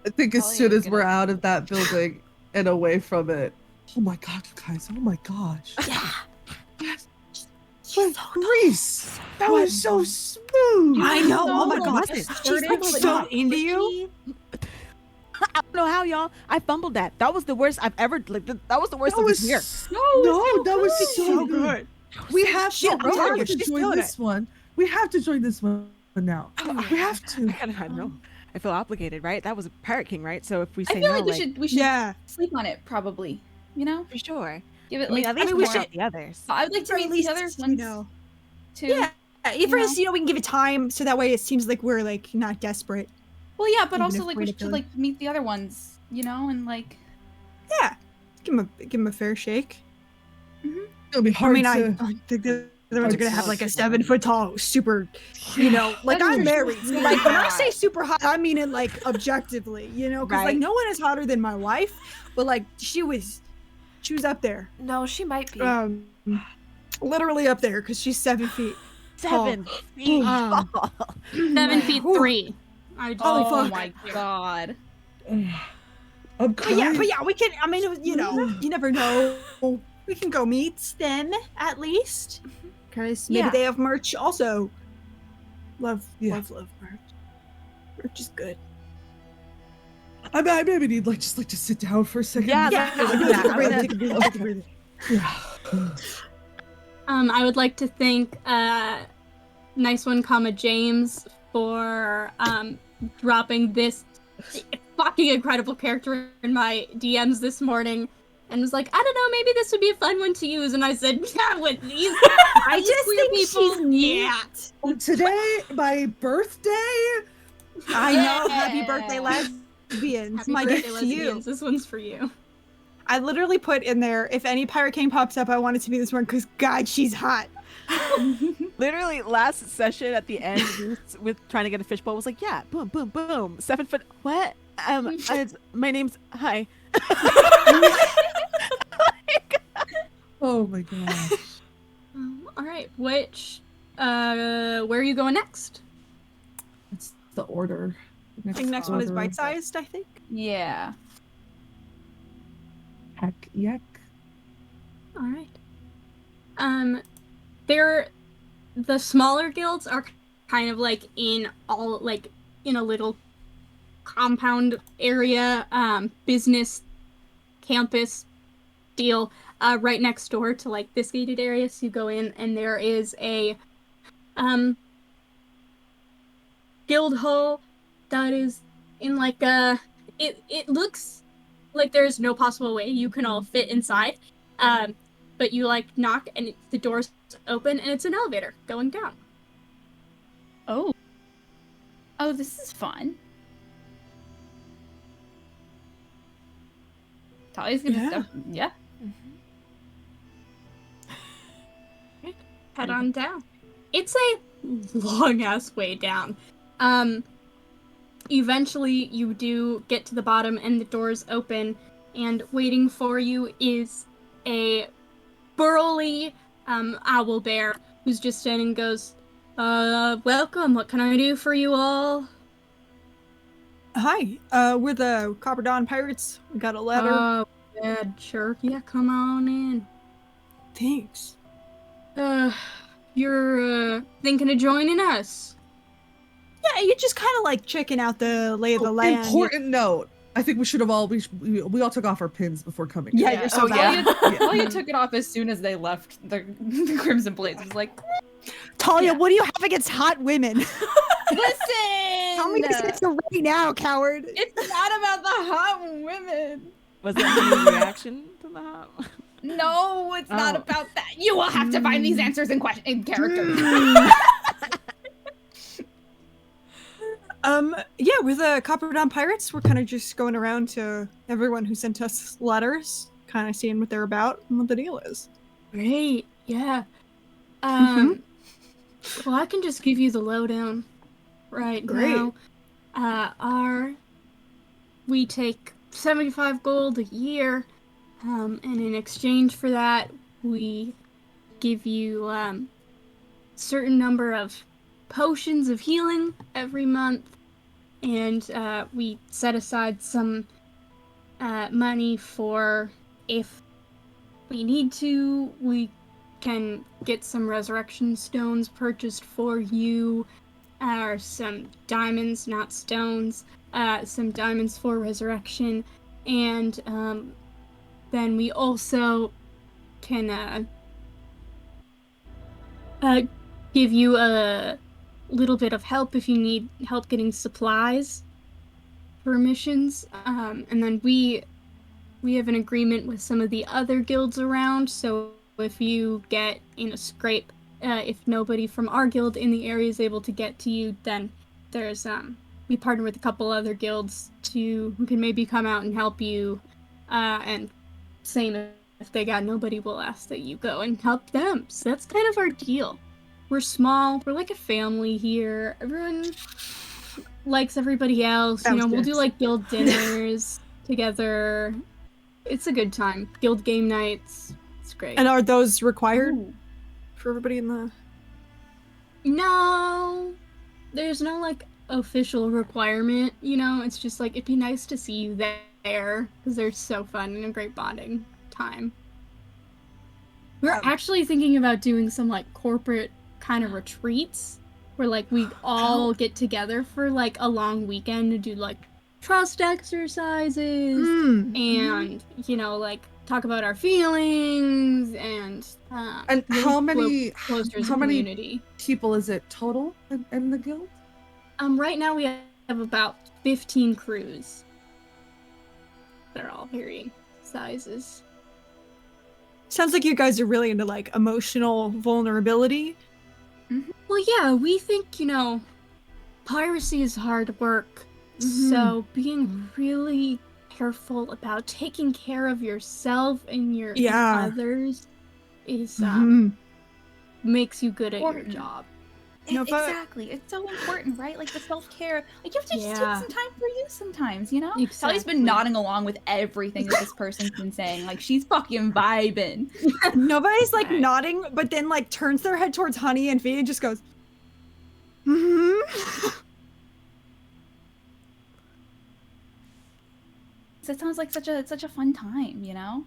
I think as Probably soon is as we're gonna- out of that building and away from it. Oh my god, you guys. Oh my gosh. Yeah. But Reese, that was so smooth. I know. Oh my No, god. it wasn't. She's been so into you. I don't know how, y'all. I fumbled that. That was the worst I've ever. That was the worst That of was this year. No, that was So good. We have Shit, to, I'm we telling have you, to she's join feeling this one. We have to join this one now. We have to. I kind of had no. I feel obligated, right? That was a Pirate King, right? So if we I say feel no, like we should Yeah. sleep on it, probably. You know, for sure. give it I mean, like. at least we more should- out the others. I would like to Or at meet least, the other you ones know. too. Yeah. If You know? we can give it time so that way it seems like we're like not desperate. Well, yeah, but Even also if like we're we to should kill like meet the other ones, you know, and like. Yeah. Give him a fair shake. It'll be I hard mean, I to. don't think the other ones are gonna have like a Hard to- 7-foot tall, super, you know, like I'm married. So like when I say super hot, I mean it like objectively, you know, because like Right. no one is hotter than my wife, but like she was up there, No, she might be. literally up there because she's 7 feet. 7 feet Um, tall. 7 feet 3. I would Holy Oh fuck. my god. I'm But yeah, crying. we can. I mean, you know, you never know. We can go meet them at least, because maybe Yeah. they have merch also. Love merch. Merch is good. I maybe need just to sit down for a second. Yeah, Yeah, that's- take a yeah, breather, I'm take a breather, take a breather. Yeah. I would like to thank Nice One, James for dropping this fucking incredible character in my DMs this morning, and was like, I don't know, maybe this would be a fun one to use. And I said, yeah, with these, I these just queer think people, she's neat. yeah. Oh, today, my birthday. I know. Happy Yeah. birthday, lesbians. Happy My birthday, gift to you. lesbians. This one's for you. I literally put in there, if any Pirate King pops up, I want it to be this one because God, she's hot. Literally, last session at the end with trying to get a fishbowl was like, yeah, boom, boom, boom, 7 foot. What? My name's hi. Oh my gosh. All right, which, where are you going next? It's the order. I think next one is order. bite-sized, I think. Yeah. Heck, yuck. All right. The smaller guilds are kind of like in a little compound area, business campus deal, right next door to like this gated area. So you go in and there is a guild hall that is in like it looks like there's no possible way you can all fit inside. But you like knock and the doors open and it's an elevator going down. Oh. Oh, this is fun. Talia's gonna Yeah. step. Yeah. Head on down. It's a long ass way down. Eventually you do get to the bottom and the doors open, and waiting for you is a burly owl bear who's just standing and goes, welcome, what can I do for you all? Hi, we're the Copper Dawn Pirates. We got a letter. Oh, yeah, sure. Yeah, come on in. Thanks. You're, thinking of joining us? Yeah, you just kind of like checking out the lay of the land. Important note. I think we should have all we all took off our pins before coming. Yeah, in. you're so Oh, bad. yeah. Talia took it off as soon as they left the Crimson Blades. It was like, Talia, Yeah. what do you have against hot women? listen! Tell me this answer right now, coward. It's not about the hot women. Was there any reaction to the hot? No, it's not Oh. about that. You will have to find these answers in character. Yeah, we're the Copper Dawn Pirates. We're kind of just going around to everyone who sent us letters, kind of seeing what they're about and what the deal is. Great, yeah. Well, I can just give you the lowdown right Great. now. We take 75 gold a year, and in exchange for that, we give you certain number of potions of healing every month, and we set aside some money for if we need to, we can get some resurrection stones purchased for you, or some diamonds, not stones, some diamonds for resurrection, and then we also can give you a little bit of help if you need help getting supplies. for missions, and then we have an agreement with some of the other guilds around, so if you get in a scrape, if nobody from our guild in the area is able to get to you, then there's we partner with a couple other guilds who can maybe come out and help you, and same if they got nobody, we'll ask that you go and help them. So that's kind of our deal. We're small, we're like a family here. Everyone likes everybody else. Sounds We'll good. do like guild dinners together. It's a good time. Guild game nights. It's great. And are those required Ooh. for everybody in the? No, there's no like official requirement. It's just like it'd be nice to see you there because they're so fun and a great bonding time. We're actually thinking about doing some like corporate kind of retreats where like we all get together for like a long weekend to do like trust exercises and like talk about our feelings and really how many closer as a how many community. people is it total in the guild? Right now we have about 15 crews. They're all varying sizes. Sounds like you guys are really into like emotional vulnerability. Well, yeah, we think, piracy is hard work. So being really careful about taking care of yourself and your and others is makes you good at your job. No, but- Exactly. It's so important, right? Like the self-care. Like you have to just take some time for you sometimes, Sally's Exactly. been nodding along with everything that this person's been saying. Like she's fucking vibing. Nobody's like nodding, but then like turns their head towards Honey and V and just goes, So it sounds like such a fun time,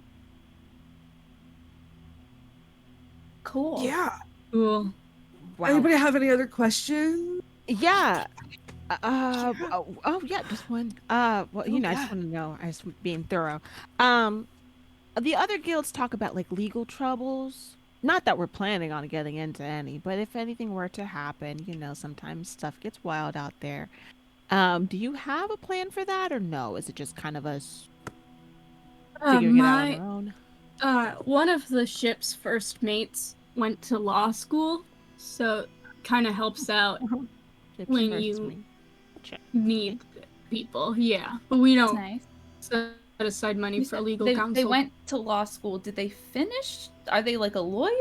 Cool. Yeah. Cool. Wow. Anybody have any other questions? Yeah. Yeah, just one. Well, I just yeah. want to know. I just being thorough. The other guilds talk about like legal troubles. Not that we're planning on getting into any, but if anything were to happen, sometimes stuff gets wild out there. Do you have a plan for that, or no? Is it just kind of us figuring it out on our own? One of the ship's first mates went to law school, so kind of helps out Chips when versus you me. Chip. need people. Yeah, but we That's don't nice. set aside money You for said legal they, counsel. They went to law school. Did they finish? Are they like a lawyer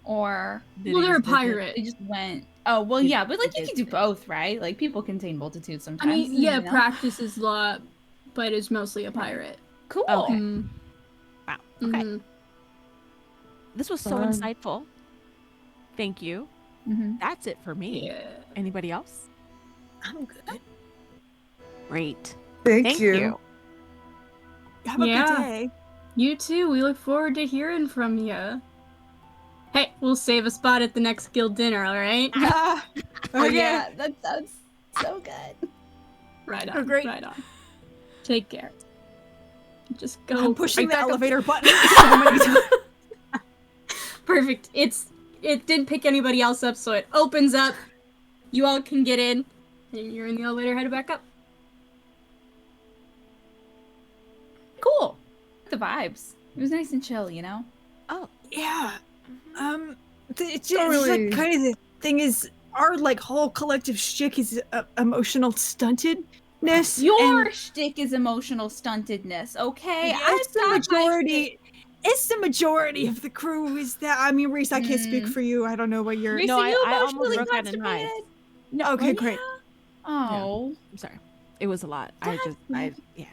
or Well, they're a pirate. they just went? Oh, well, They- yeah, but like they you can did do both, right? Like people contain multitudes I sometimes. mean, yeah, you know? practices law, but is mostly a pirate. Cool. Okay. Mm. Wow. Okay. Mhm. This was so Fun. insightful. Thank you. Mm-hmm. That's it for me. Yeah. Anybody else? I'm good. Great. Thank, Thank you. you. Have a Yeah. good day. You too. We look forward to hearing from you. Hey, we'll save a spot at the next guild dinner, all right? Oh Okay. yeah, that sounds so good. Right Oh, on. great. Right on. Take care. Just go. I'm pushing right the back up. elevator button so many times. Perfect. It didn't pick anybody else up, so it opens up. You all can get in, and you're in the elevator headed back up. Cool. The vibes. It was nice and chill, Oh, Yeah. It's Totally. like kind of the thing is our like whole collective shtick is emotional stuntedness. Your and shtick is emotional stuntedness, okay? it's the I've got my majority. shtick. It's the majority of the crew is that. I mean, Reese, I can't speak for you. I don't know what you're. Reese, No, are you I almost emotionally wrote that in mine. constipated? No. Okay, oh, great. yeah? Oh. I'm sorry. It was a lot. Yeah.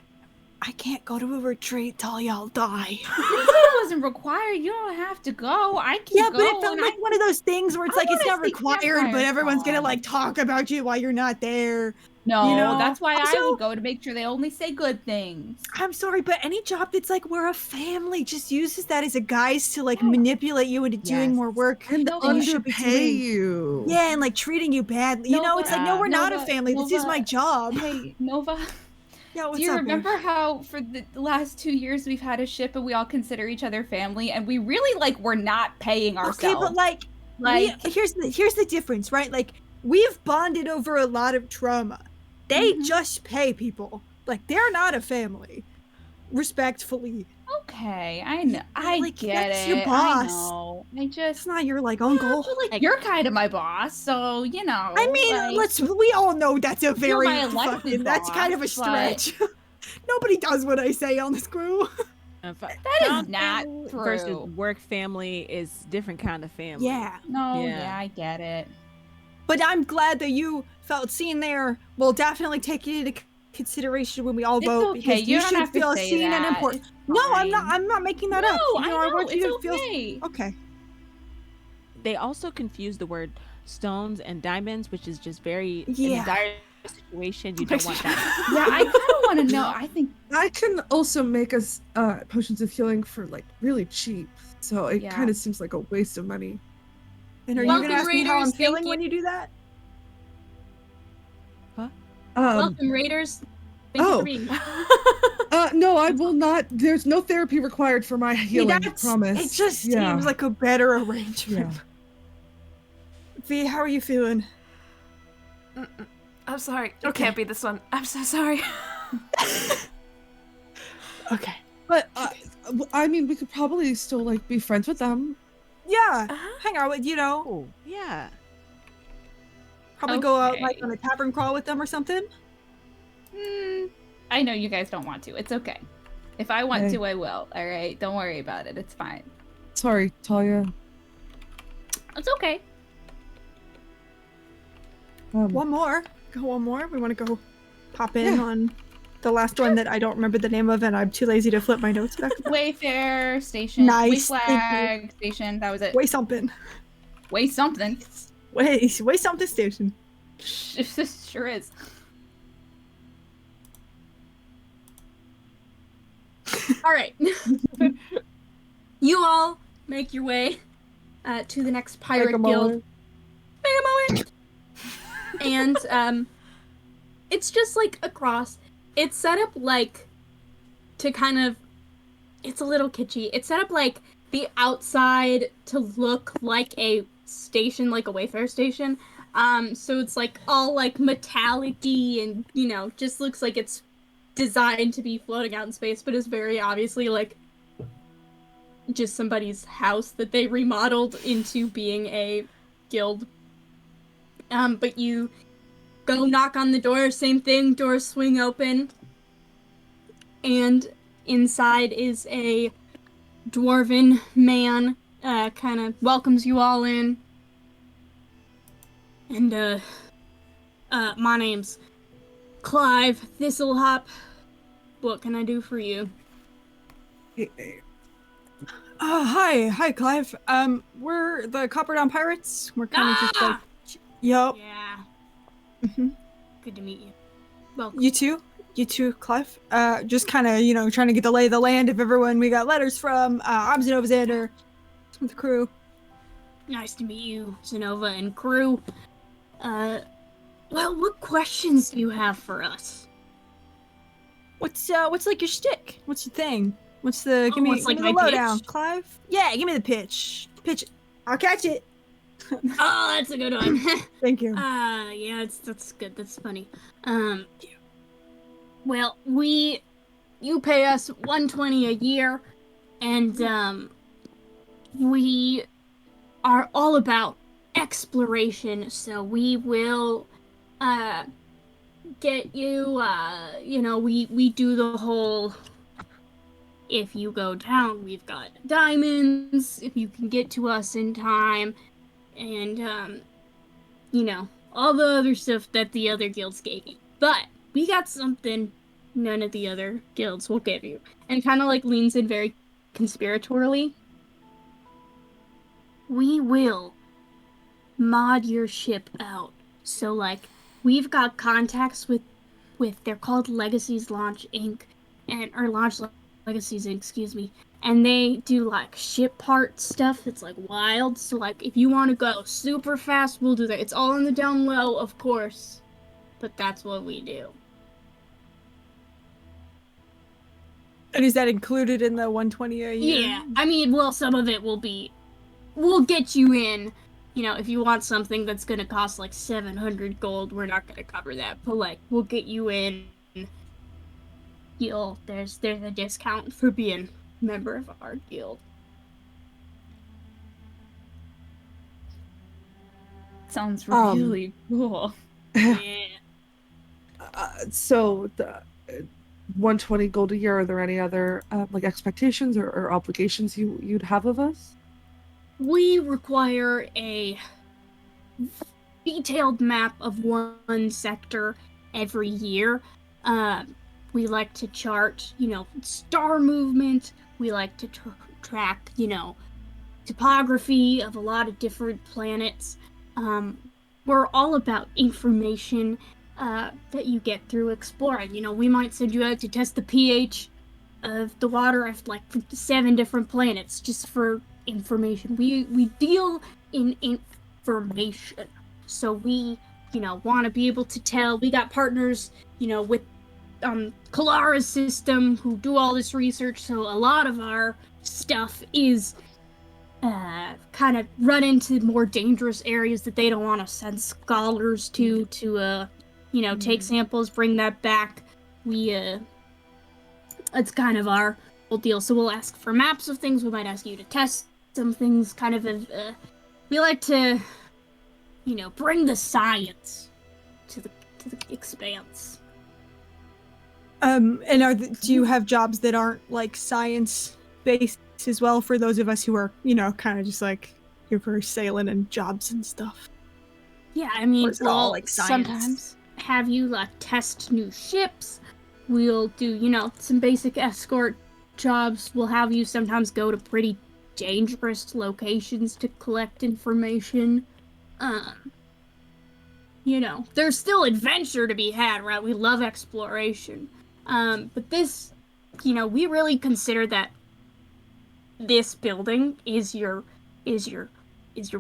I can't go to a retreat till y'all die. It wasn't required. You don't have to go. I can Yeah, go. but it felt and like one of those things where it's I like it's wanna not see required, campfire but everyone's gonna songs. like talk about you while you're not there. No, you know, that's why I also- would go to make sure they only say good things. I'm sorry, but any job that's like we're a family just uses that as a guise to like Yeah. manipulate you into doing Yes. more work. And No, than you should be underpay doing. you. Yeah, and like treating you badly. You know, it's like, no, we're not a Nova, family. This is my Nova, job. Hey, Nova, Yeah, what's do you up, babe? remember how for the last 2 years we've had a ship and we all consider each other family and we really like we're not paying ourselves? Okay, but like, here's the difference, right? Like, we've bonded over a lot of trauma. They Mhm. just pay people. Like, they're not a family. Respectfully. Okay, I know. I Like, get that's it. your boss. I know. I It's just. not your, like, uncle. But, like, you're kind of my boss, so you know. I mean, like, we all know that's a very my elected fucking, that's kind of a boss, but- stretch. Nobody does what I say on this crew. That is Found not family true. versus work family is different kind of family. Yeah. No, Yeah. yeah, I get it. But I'm glad that you felt seen there. We'll definitely take it into consideration when we all It's vote okay, because you you don't should have to feel say seen and that. important. It's No, I'm fine. not making that No, up. I I know, want you it's to feel okay. okay. They also confuse the word stones and diamonds, which is just very in Yeah. a dire situation. You don't want that. Yeah, I kind of want to know. I think I can also make us potions of healing for like really cheap. So it Yeah. kind of seems like a waste of money. And are you Welcome, going to ask me how I'm Raiders, thank feeling you. when you do that? Welcome, Raiders. Thank you for being here. No, I will not. There's no therapy required for my healing. Promise. It just seems like a better arrangement. V, how are you feeling? I'm sorry. It Okay. can't be this one. I'm so sorry. Okay. But I mean, we could probably still like be friends with them. Yeah. Uh-huh. Hang out with, Oh, yeah. probably go out Okay. like on a tavern crawl with them or something. I know you guys don't want to. It's okay. If I want Okay. to, I will. All right, don't worry about it. It's fine. Sorry, Talia. It's okay. One more. Go one more. We want to go pop in Yeah. on the last one that I don't remember the name of and I'm too lazy to flip my notes back. Wayfair station. Nice, Way thank flag station. That was it. Way something. Way something. Way something station. Sure is. All right. You all make your way to the next pirate guild. Take a moment. And it's just like across. It's set up like to kind of. It's a little kitschy. It's set up like the outside to look like a station, like a Wayfair station. So it's like all like metallic-y and just looks like it's designed to be floating out in space, but is very obviously like just somebody's house that they remodeled into being a guild. But you go knock on the door, same thing, doors swing open, and inside is a dwarven man, kind of welcomes you all in. And, my name's Clive Thistlehop. What can I do for you? Hi, Clive. We're the Copper Down Pirates. We're kind of just like, yup. Yeah. Mhm. Good to meet you. Welcome. You too, Clive. Just kind of, trying to get the lay of the land of everyone we got letters from. I'm Zenova Xander with the crew. Nice to meet you, Zenova and crew. Well, what questions do you have for us? What's like your shtick? What's your thing? What's the give me what's, like, the my lowdown, pitch? Clive? Yeah, give me the pitch. Pitch it. I'll catch it. Oh, that's a good one. Thank you. Yeah, that's good. That's funny. Well, you pay us $120 a year, and we are all about exploration. So we will get you. We do the whole. If you go down, we've got diamonds. If you can get to us in time, and all the other stuff that the other guilds gave you. But we got something none of the other guilds will give you. And kind of like leans in very conspiratorially. We will mod your ship out. So like we've got contacts with they're called Legacies Launch Inc. or Launch Legacies Inc., excuse me. And they do like ship part stuff that's like wild. So like if you want to go super fast, we'll do that. It's all in the down low, of course. But that's what we do. And is that included in the 120 a year? Yeah. I mean, well, some of it will be we'll get you in. If you want something that's gonna cost like 700 gold, we're not gonna cover that. But like we'll get you in there's a discount for being a member of our guild. Sounds really cool. Yeah. So the 120 gold a year. Are there any other like expectations or obligations you'd have of us? We require a detailed map of one sector every year. We like to chart, star movement. We like to track, topography of a lot of different planets. We're all about information that you get through exploring. We might send you out to test the pH of the water of like 7 different planets just for information. We deal in information. So we, want to be able to tell. We got partners, with Kalara's system who do all this research. So a lot of our stuff is kind of run into more dangerous areas that they don't want to send scholars to take samples, bring that back. It's kind of our whole deal. So we'll ask for maps of things. We might ask you to test some things. Kind of we like to, bring the science to the expanse. And do you have jobs that aren't like science based as well for those of us who are, kind of just like here for sailing and jobs and stuff? Yeah, I mean, all, like, science? sometimes have you test new ships. We'll do, some basic escort jobs. We'll have you sometimes go to pretty dangerous locations to collect information. There's still adventure to be had, right? We love exploration. But this, we really consider that this building is your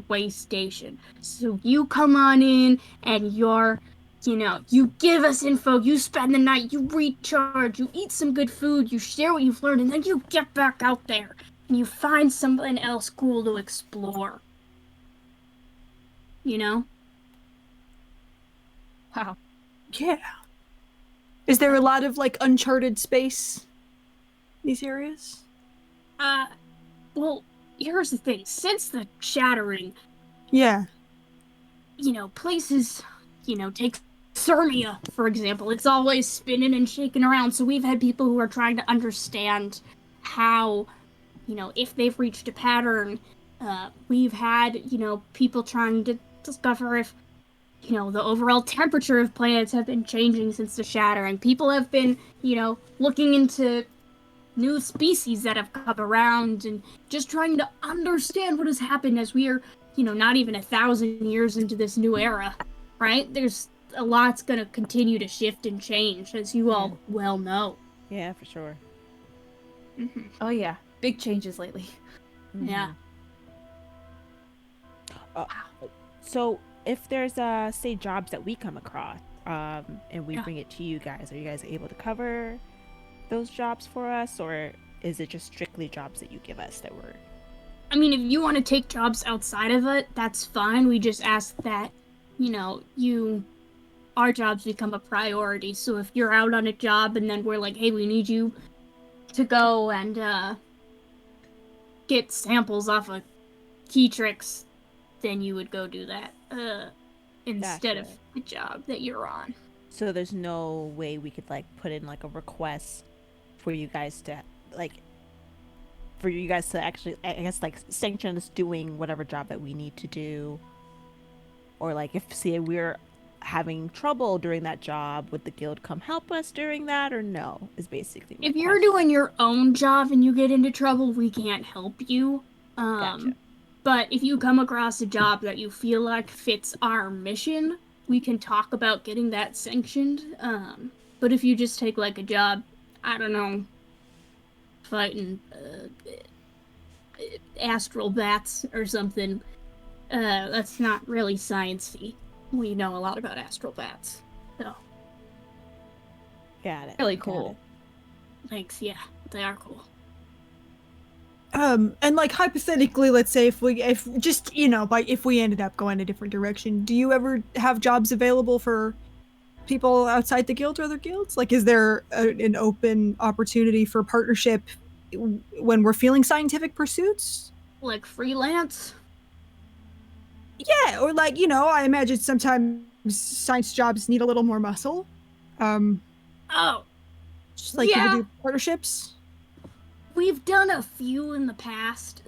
way station. So you come on in and you give us info, you spend the night, you recharge, you eat some good food, you share what you've learned, and then you get back out there and you find something else cool to explore. Wow. Yeah. Is there a lot of uncharted space in these areas? Well, here's the thing. Since the shattering, Yeah. Places, take Cernia, for example. It's always spinning and shaking around, so we've had people who are trying to understand how, if they've reached a pattern. We've had, people trying to discover if, the overall temperature of planets have been changing since the shattering. People have been, looking into new species that have come around and just trying to understand what has happened as we are, not even 1,000 years into this new era, right? There's a lot's gonna continue to shift and change, as you all well know. Yeah, for sure. Mm-hmm. Oh yeah, big changes lately. Yeah. So if there's say jobs that we come across and we bring it to you guys, are you guys able to cover those jobs for us, or is it just strictly jobs that you give us that we're... I mean, if you want to take jobs outside of it, that's fine. We just ask that, our jobs become a priority. So if you're out on a job and then we're like, hey, we need you to go and get samples off of key tricks, then you would go do that instead of the job that you're on. So there's no way we could put in a request for you guys to actually, I guess, sanction us doing whatever job that we need to do, or if say we're having trouble during that job, would the guild come help us during that, or no? Is basically if you're doing your own job and you get into trouble, we can't help you. Gotcha. But if you come across a job that you feel like fits our mission, we can talk about getting that sanctioned. But if you just take a job, I don't know, fighting astral bats or something, that's not really science-y. We know a lot about astral bats, so. Got it. Really Got cool. it. Thanks, yeah, they are cool. And hypothetically, let's say if we ended up going a different direction, do you ever have jobs available for people outside the guild or other guilds? Like, is there an open opportunity for partnership when we're feeling scientific pursuits? Like freelance? Yeah, or like, I imagine sometimes science jobs need a little more muscle. Oh, Just like yeah. people do partnerships. We've done a few in the past.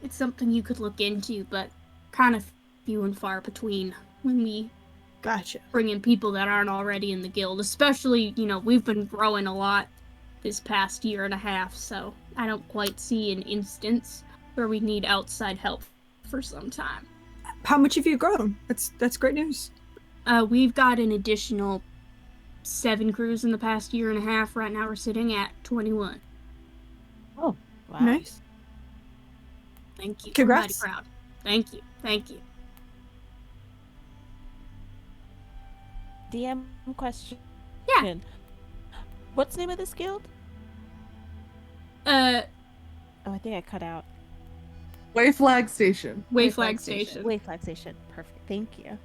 It's something you could look into, but kind of few and far between when we Gotcha. bring in people that aren't already in the guild. Especially, we've been growing a lot this past year and a half, so I don't quite see an instance where we need outside help for some time. How much have you grown? That's great news. We've got an additional 7 crews in the past year and a half. Right now we're sitting at 21. Oh, wow. Nice. Thank you. Congrats. I'm mighty proud. Thank you. Thank you. DM question. Yeah. What's the name of this guild? Oh, I think I cut out. Wayflag Station. Wayflag Station. Wayflag Station. Perfect. Thank you.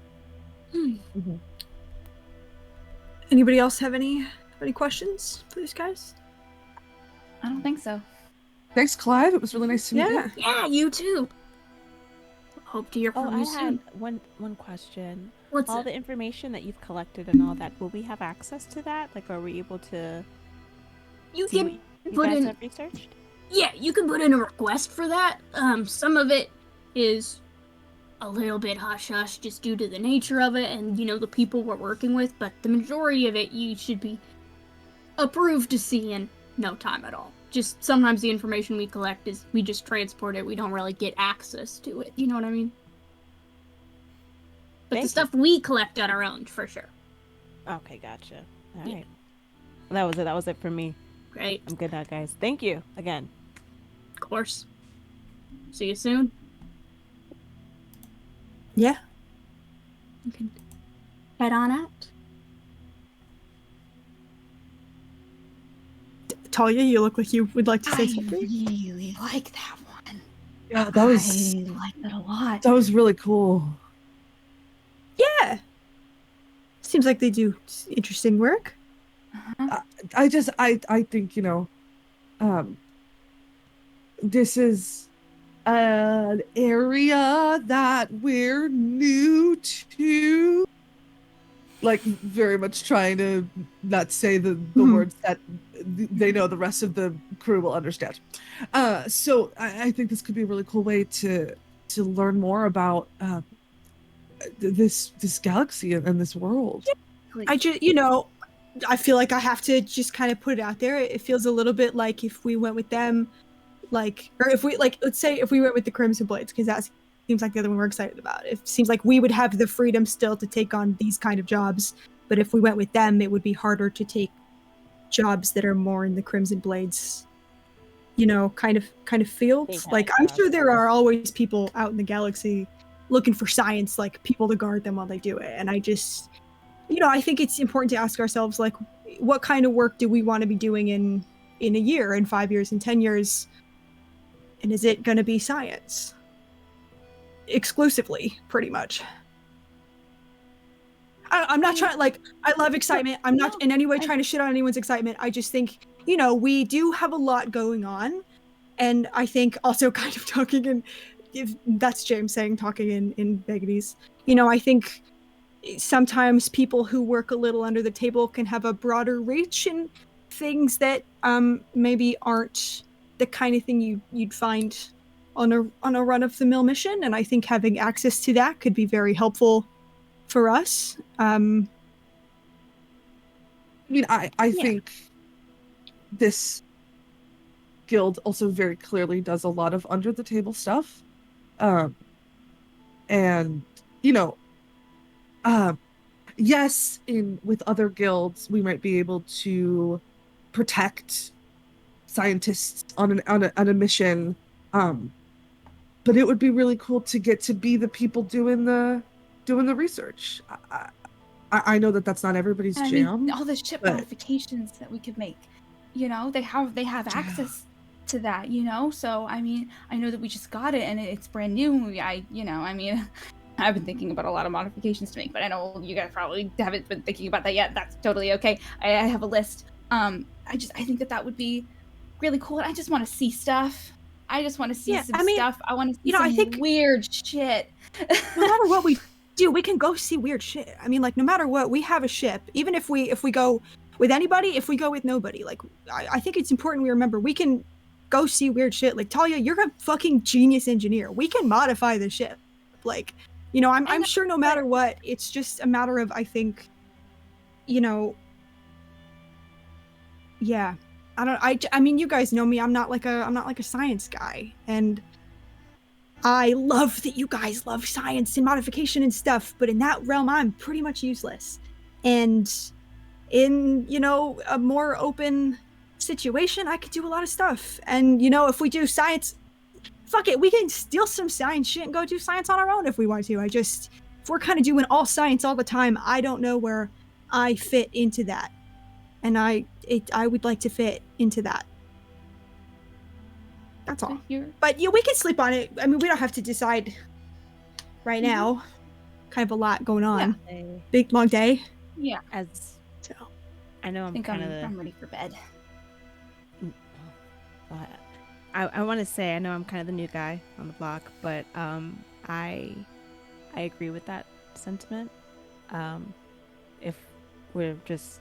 Mm-hmm. Anybody else have any questions for these guys? I don't think so. Thanks, Clive. It was really nice to meet you. Yeah, you too. Hope to hear from you I soon. had one question. What's all it? the information that you've collected and all that, will we have access to that? Like, are we able to You see can what you put guys in. have researched? Yeah, you can put in a request for that. Some of it is a little bit hush-hush just due to the nature of it and, the people we're working with, but the majority of it you should be approved to see in no time at all. Just sometimes the information we collect is we just transport it. We don't really get access to it. You know what I mean? But Thank the you. stuff we collect on our own, for sure. Okay, gotcha. All Yeah. right. That was it. That was it for me. Great. I'm good now, guys. Thank you again. Of course. See you soon. Yeah. You can head on out. Talia, you look like you would like to say I something. really like that one. Yeah, I like that a lot. that was really cool. Yeah. Seems like they do interesting work. I think, this is an area that we're new to. Like, very much trying to not say the words that they know the rest of the crew will understand. So I think this could be a really cool way to learn more about this galaxy and this world. I just, I feel like I have to just kind of put it out there. It feels a little bit like if we went with them, or if we, let's say if we went with the Crimson Blades, because that seems like the other one we're excited about. It seems like we would have the freedom still to take on these kind of jobs, but if we went with them, it would be harder to take jobs that are more in the Crimson Blades, kind of fields. Big Like, high I'm jobs. sure there are always people out in the galaxy looking for science, like people to guard them while they do it. And I just, I think it's important to ask ourselves, like, what kind of work do we want to be doing in a year, in 5 years, in 10 years? And is it going to be science? Exclusively, pretty much. I'm not trying, I love excitement. I'm not in any way trying to shit on anyone's excitement. I just think, we do have a lot going on. And I think also kind of talking in, if that's James saying talking in Veganese, I think sometimes people who work a little under the table can have a broader reach in things that maybe aren't the kind of thing you'd find on a run-of-the-mill mission, and I think having access to that could be very helpful for us. I think this guild also very clearly does a lot of under-the-table stuff. Yes, with other guilds, we might be able to protect scientists on a mission, but it would be really cool to get to be the people doing the research. I know that's not everybody's I jam. mean, all the ship but- modifications that we could make, they have access to that, so I mean, I know that we just got it and it's brand new. I've been thinking about a lot of modifications to make, but I know you guys probably haven't been thinking about that yet. That's totally okay. I have a list. I think that would be really cool. And I just want to see stuff. I just want to see some stuff. I want to see some I think weird shit. no matter what we do, we can go see weird shit. I mean, like, no matter what, we have a ship. Even if we go with anybody, if we go with nobody, like, I think it's important we remember we can go see weird shit. Like, Talia, you're a fucking genius engineer. We can modify the ship. Like, I'm sure no matter what, it's just a matter of, I think, yeah. I mean, you guys know me. I'm not like a science guy, and I love that you guys love science and modification and stuff, but in that realm, I'm pretty much useless. And in, a more open situation, I could do a lot of stuff. And, if we do science, fuck it, we can steal some science shit and go do science on our own if we want to. If we're kind of doing all science all the time, I don't know where I fit into that. And I would like to fit into that. That's all. But we can sleep on it. I mean, we don't have to decide right now. Kind of a lot going on. Yeah. Big long day. Yeah. I know I'm ready for bed. I want to say I know I'm kind of the new guy on the block, but I agree with that sentiment. If we're just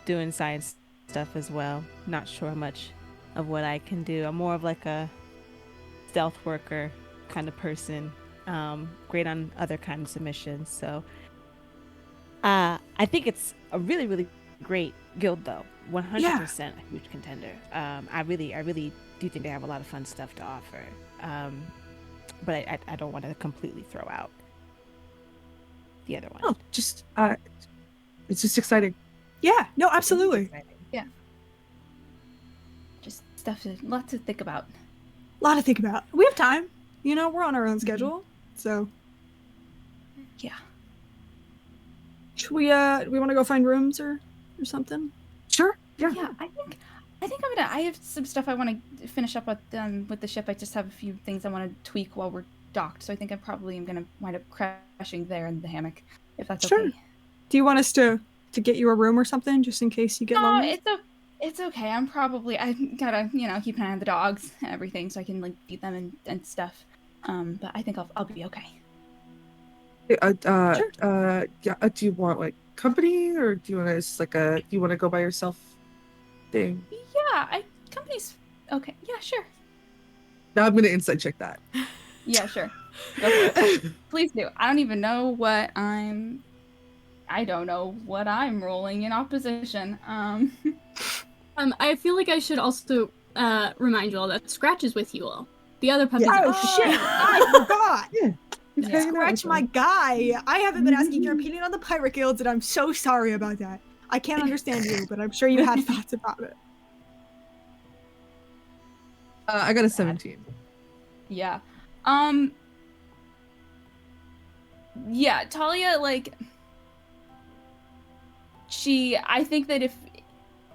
doing science stuff as well, not sure much of what I can do. I'm more of like a stealth worker kind of person. Great on other kinds of missions. So I think it's a really, really great guild, though. 100% a huge contender. I really do think they have a lot of fun stuff to offer. But I don't want to completely throw out the other one. Oh, it's just exciting. Yeah, no, absolutely. Yeah. Just lots to think about. A lot to think about. We have time. We're on our own schedule. So. Yeah. Should we want to go find rooms or something? Sure. Yeah. Yeah, I think I have some stuff I want to finish up with the ship. I just have a few things I want to tweak while we're docked. So I think I probably am going to wind up crashing there in the hammock, if that's okay. Do you want us to get you a room or something, just in case you get lonely? No, it's okay. I gotta, keep an eye on the dogs and everything, so I can, like, feed them and stuff. But I think I'll be okay. Sure. Do you want, like, company, or do you want to just, like, do you want to go by yourself thing? Yeah, company's okay. Yeah, sure. Now I'm gonna insight check that. Yeah, sure. Go for it. Please do. I don't even know what I'm rolling in opposition. I feel like I should also remind you all that Scratch is with you all. The other puppies. Oh shit! I forgot. Yeah. Scratch, my guy. I haven't been asking your opinion on the pirate guilds, and I'm so sorry about that. I can't understand you, but I'm sure you had thoughts about it. I got a 17. Yeah. Yeah, Talia, like, I think that if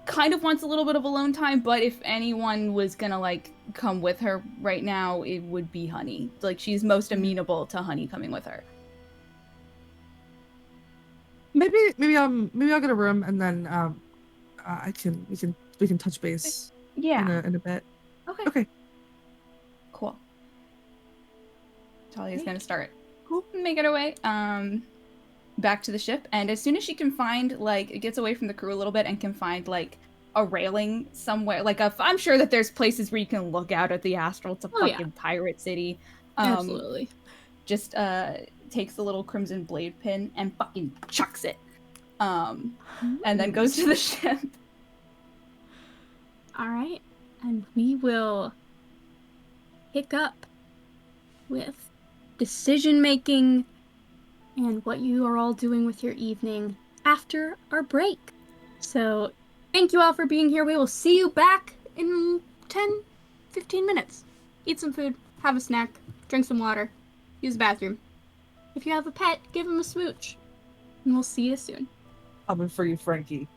kind of wants a little bit of alone time, but if anyone was gonna, like, come with her right now, it would be Honey. Like, she's most amenable to Honey coming with her. Maybe I'll get a room, and then we can touch base. Yeah. In a bit. Okay. Cool. Talia's gonna start making her way back to the ship, and as soon as she can find, like, it gets away from the crew a little bit and can find, like, a railing somewhere, like, I'm sure that there's places where you can look out at the Astral. It's a fucking pirate city. Absolutely. Just takes the little crimson blade pin and fucking chucks it, and then goes to the ship. All right, and we will pick up with decision making and what you are all doing with your evening after our break. So thank you all for being here. We will see you back in 10-15 minutes. Eat some food, have a snack, drink some water, use the bathroom. If you have a pet, give him a smooch. And we'll see you soon. Coming for you, Frankie.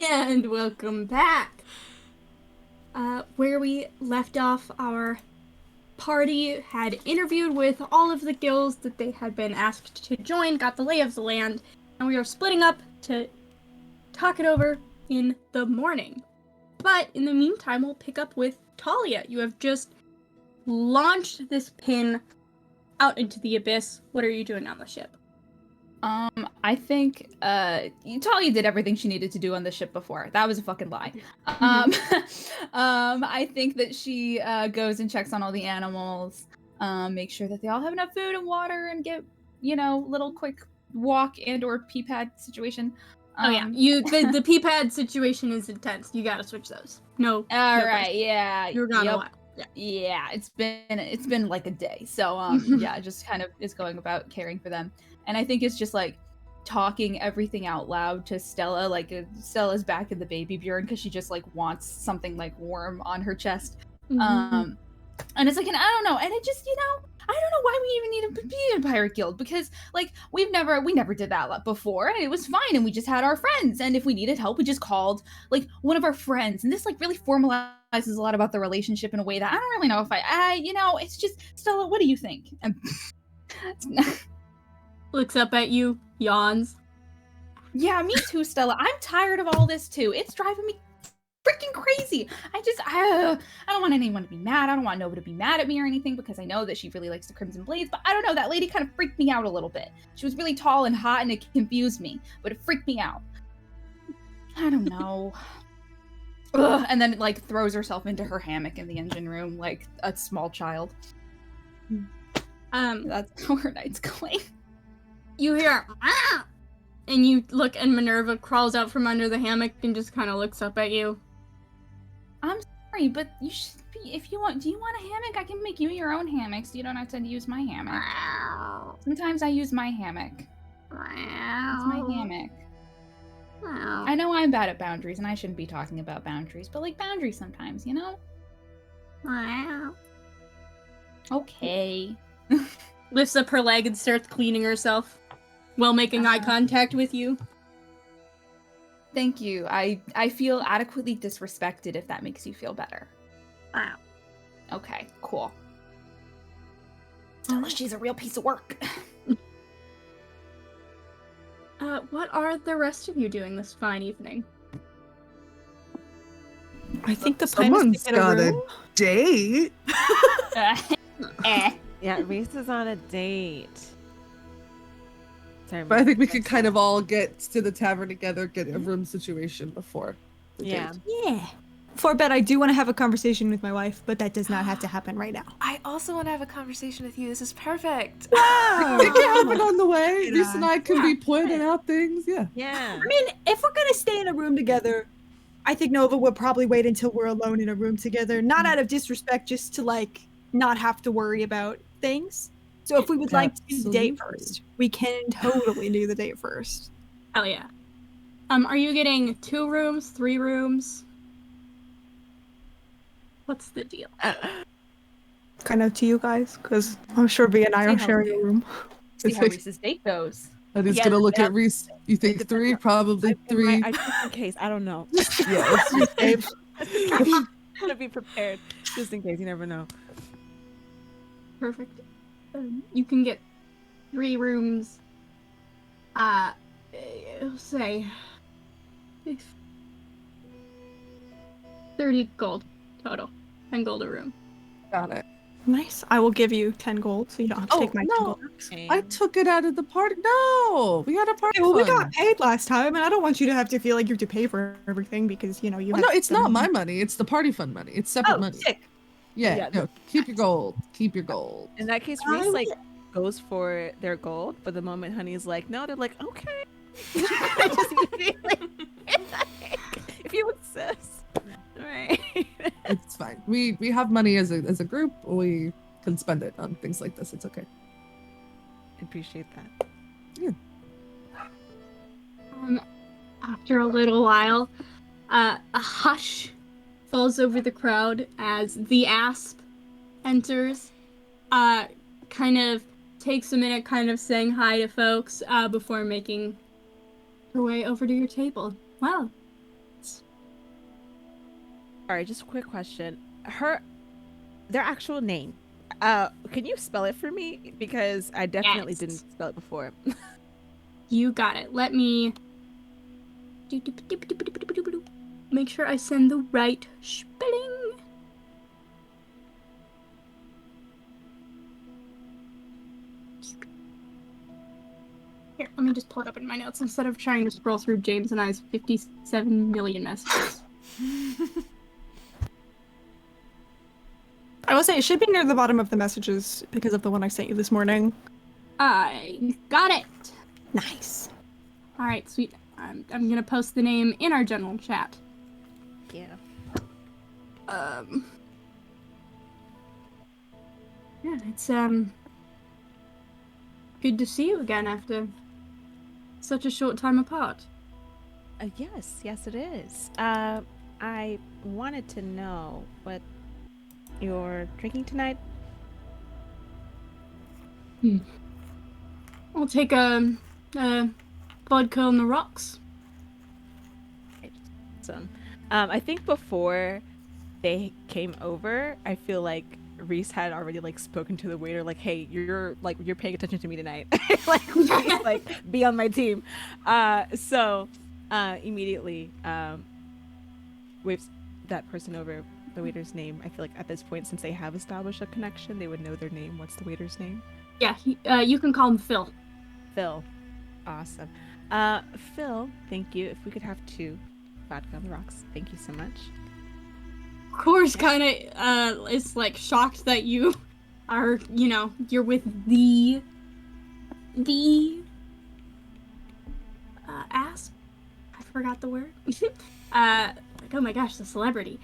And welcome back. Where we left off, our party had interviewed with all of the guilds that they had been asked to join, got the lay of the land, and we are splitting up to talk it over in the morning. But in the meantime, we'll pick up with Talia. You have just launched this pin out into the abyss. What are you doing on the ship? I think Talia did everything she needed to do on the ship before. That was a fucking lie. I think that she goes and checks on all the animals, make sure that they all have enough food and water, and get, little quick walk and or pee pad situation. The pee pad situation is intense. You gotta switch those. No. Right. Yeah. You're gone a while. Yeah. It's been like a day. So yeah, just kind of is going about caring for them. And I think it's just like talking everything out loud to Stella. Like Stella's back in the baby Bjorn because she just like wants something like warm on her chest. And it's like, and I don't know. And it just, I don't know why we even need to be in Pirate Guild, because like we never did that before, and it was fine, and we just had our friends, and if we needed help, we just called like one of our friends, and this like really formalizes a lot about the relationship in a way that I don't really know if it's just, Stella, what do you think? And looks up at you, yawns. Yeah, me too, Stella. I'm tired of all this too. It's driving me freaking crazy. I don't want anyone to be mad. I don't want Nova to be mad at me or anything, because I know that she really likes the Crimson Blades, but I don't know, that lady kind of freaked me out a little bit. She was really tall and hot, and it confused me, but it freaked me out. I don't know. Ugh. And then it like throws herself into her hammock in the engine room like a small child. That's how her night's going. You hear, ah! And you look, and Minerva crawls out from under the hammock and just kind of looks up at you. I'm sorry, but you should be, if you want, do you want a hammock? I can make you your own hammock, so you don't have to use my hammock. Sometimes I use my hammock. It's my hammock. I know I'm bad at boundaries, and I shouldn't be talking about boundaries, but like boundaries sometimes, Okay. Lifts up her leg and starts cleaning herself while making eye contact with you. Thank you. I feel adequately disrespected, if that makes you feel better. Wow. Okay, cool. Stella, she's a real piece of work. What are the rest of you doing this fine evening? I think the plan Someone's is to get got a a room. date. Yeah, Reese is on a date. Sorry, But I think we could kind of all get to the tavern together, get a room situation before. the yeah. date. Yeah. Before bed, I do want to have a conversation with my wife, but that does not have to happen right now. I also want to have a conversation with you. This is perfect. Wow. It can happen on the way. Right Reese on. and I can be pointing out things. Yeah. Yeah. I mean, if we're gonna stay in a room together, I think Nova would probably wait until we're alone in a room together. Not out of disrespect, just to like not have to worry about things. So if we would like to do the date Absolutely. first, we can totally do the date first. Hell yeah. Are you getting 2 rooms, 3 rooms? What's the deal? Kind of to you guys, because I'm sure V and I are See how- sharing a room. See how Reese's date goes. And he's Yeah, gonna look yeah. at Reese. You think It 3? depends. Probably 3. I just in case. I don't know. Yeah, let's be safe. I'm gonna be prepared just in case. You never know. Perfect. You can get 3 rooms. I'll say 30 gold total. 10 gold a room. Got it. Nice. I will give you 10 gold, so you don't have to Oh, take my 10 no. gold. I took it out of the party. No, we had a party. Okay, well, we fund. got paid last time, and I don't want you to have to feel like you have to pay for everything because, you know, you Well, have no, it's some- not my money. It's the party fund money. It's separate Oh, money. sick. Yeah, Yeah, no, keep your gold. Keep your gold. In that case, Reese like goes for their gold, but the moment Honey's like, no, they're like, okay. I just need to be like, if you insist. Right. It's fine. We have money as a group. We can spend it on things like this. It's okay. Appreciate that. After a little while, a hush falls over the crowd as the Asp enters. Kind of takes a minute, kind of saying hi to folks before making her way over to your table. Well, Sorry, just a quick question. Their actual name. Can you spell it for me? Because I definitely Yes. didn't spell it before. You got it. Let me make sure I send the right spelling. Here, let me just pull it up in my notes instead of trying to scroll through James and I's 57 million messages. I will say it should be near the bottom of the messages because of the one I sent you this morning. I got it. Nice. All right, sweet. I'm gonna post the name in our general chat. Yeah. Yeah, it's good to see you again after such a short time apart. Yes, it is. I wanted to know what you're drinking tonight. I'll take a vodka on the rocks. Awesome. I think before they came over, I feel like Reese had already like spoken to the waiter, like, "Hey, you're paying attention to me tonight. like, be on my team." So immediately waves that person over the waiter's name. I feel like at this point, since they have established a connection, they would know their name. What's the waiter's name? Yeah, you can call him Phil. Phil. Awesome. Phil, thank you. If we could have 2 vodka on the rocks, thank you so much. Of course, kind of is like shocked that you are, you're with the ass. I forgot the word. Like, oh my gosh, the celebrity.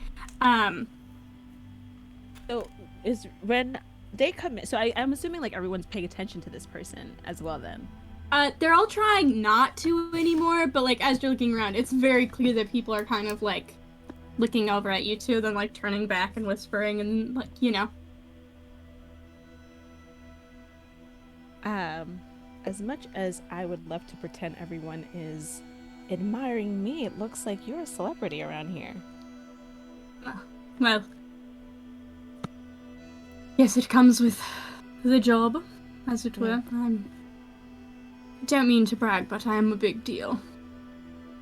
So is when they come in, so I'm assuming like everyone's paying attention to this person as well then. They're all trying not to anymore, but like as you're looking around, it's very clear that people are kind of like looking over at you two, then like turning back and whispering and like, As much as I would love to pretend everyone is admiring me, it looks like you're a celebrity around here. Well, yes, it comes with the job, as it were. I don't mean to brag, but I am a big deal.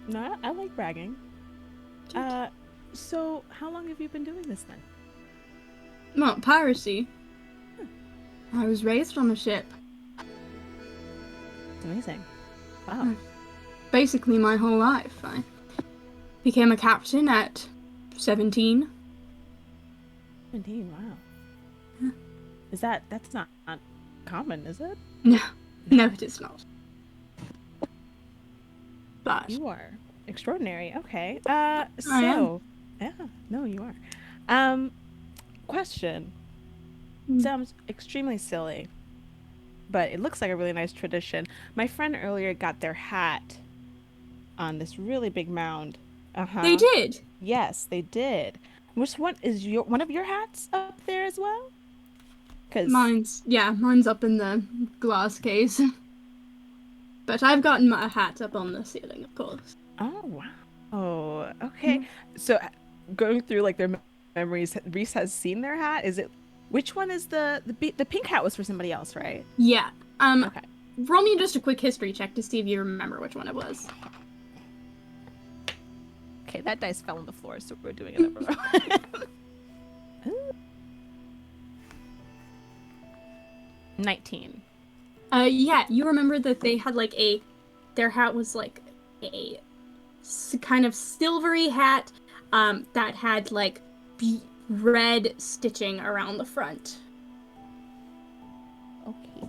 No, I like bragging. So how long have you been doing this then? Well, piracy. I was raised on a ship. It's amazing. Wow. Basically my whole life. I became a captain at 17. 17, wow. Yeah. That's not common, is it? No, it is not. But You are extraordinary. Okay. I So yeah, no, you are. Question. Sounds extremely silly, but it looks like a really nice tradition. My friend earlier got their hat on this really big mound. They did. Yes, they did. Which one is one of your hats up there as well? Mine's up in the glass case. But I've gotten my hat up on the ceiling, of course. Oh wow. Oh, okay. So going through like their memories, Reese has seen their hat. Is it which one is the pink hat was for somebody else, right? Yeah. Okay. Roll me just a quick history check to see if you remember which one it was. Okay, that dice fell on the floor, so we're doing another roll. 19. Yeah, you remember that they had like their hat was like a kind of silvery hat, that had like red stitching around the front. Okay.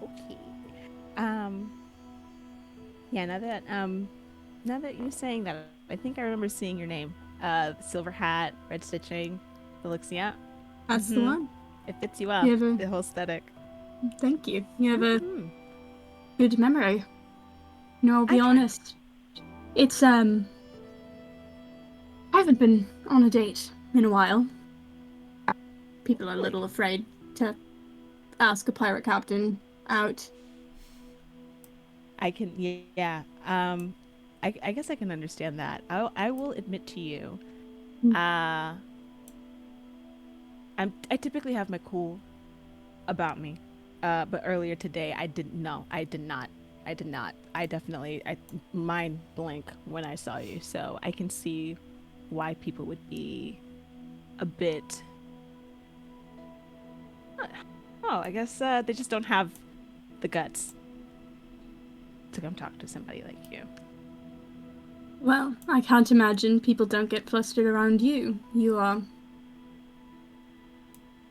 Yeah, now that you're saying that, I think I remember seeing your name. Silver hat, red stitching. It looks, yeah. That's the one. It fits you well. The whole aesthetic. Thank you. You have a good memory. No, I'll be honest. It's, I haven't been on a date in a while. People are a little afraid to ask a pirate captain out. I can, yeah. I guess I can understand that. I will admit to you, I typically have my cool about me, but earlier today I didn't. No, I did not. I did not. I definitely mind blank when I saw you, so I can see why people would be a bit. Oh, I guess they just don't have the guts to come talk to somebody like you. Well, I can't imagine people don't get flustered around you. You are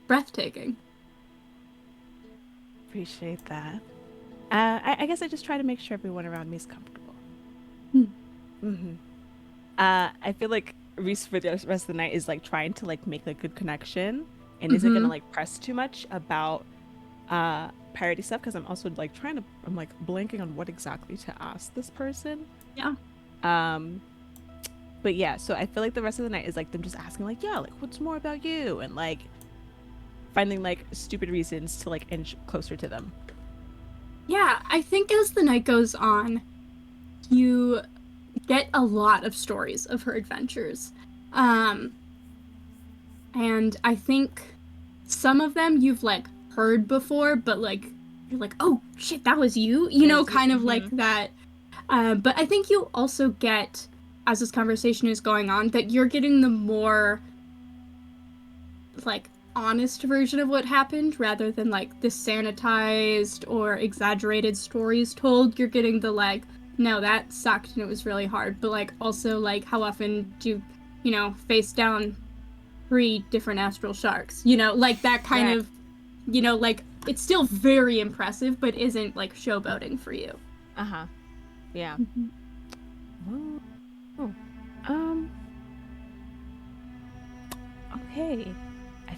breathtaking. Appreciate that. I guess I just try to make sure everyone around me is comfortable. Mm-hmm. I feel like Reese for the rest of the night is like trying to like make a good connection and isn't gonna like press too much about parody stuff because I'm also like I'm like blanking on what exactly to ask this person. Yeah. But yeah, so I feel like the rest of the night is like them just asking like, yeah, like what's more about you, and like finding like stupid reasons to like inch closer to them. Yeah, I think as the night goes on, you get a lot of stories of her adventures. And I think some of them you've like heard before, but like you're like, oh shit, that was you, you know, kind of like that. But I think you also get, as this conversation is going on, that you're getting the more like honest version of what happened rather than like the sanitized or exaggerated stories told. You're getting the like, no, that sucked and it was really hard, but like also like how often do you know face down 3 different astral sharks, you know, like that kind of, you know, like it's still very impressive but isn't like showboating for you. Yeah. Okay. I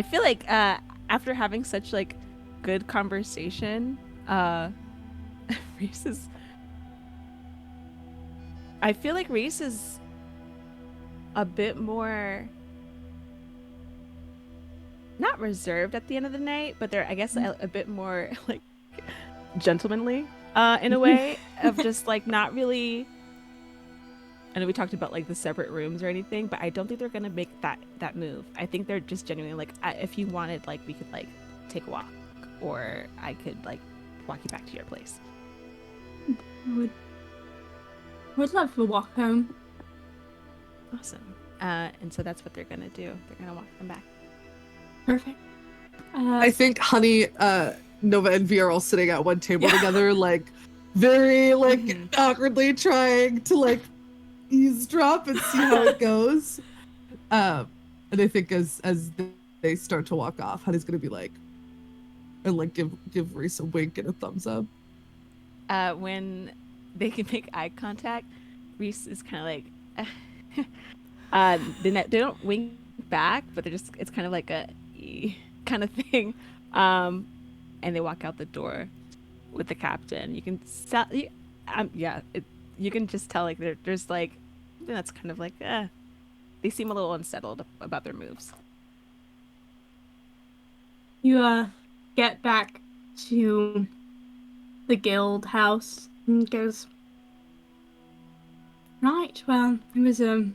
feel like after having such like good conversation, Reese is I feel like Reese is a bit more not reserved at the end of the night, but they're I guess a bit more like gentlemanly in a way of just like not really. I know we talked about like the separate rooms or anything, but I don't think they're gonna make that move. I think they're just genuinely like, if you wanted, like we could like take a walk, or I could like walk you back to your place. I would love to walk home. Awesome. And so that's what they're gonna do. They're gonna walk them back. Perfect. I think Honey, Nova, and V are all sitting at one table together, like very like awkwardly trying to like eavesdrop and see how it goes. And I think as they start to walk off, Honey's gonna be like, and like give Reese a wink and a thumbs up. When they can make eye contact, Reese is kind of like, they don't wink back, but they're just, it's kind of like a kind of thing. And they walk out the door with the captain. You can you can just tell like there's like, that's kind of like, they seem a little unsettled about their moves. You get back to the guild house and goes, right, well, it was a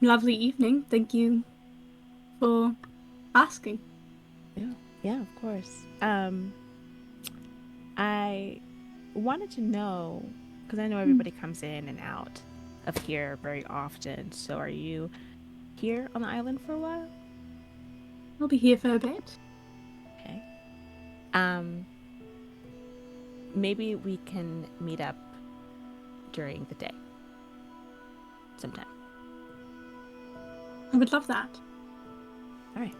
lovely evening. Thank you for asking. Yeah, of course. I wanted to know, because I know everybody comes in and out of here very often, so are you here on the island for a while? I'll be here for a bit. Okay. Maybe we can meet up during the day sometime. I would love that. All right.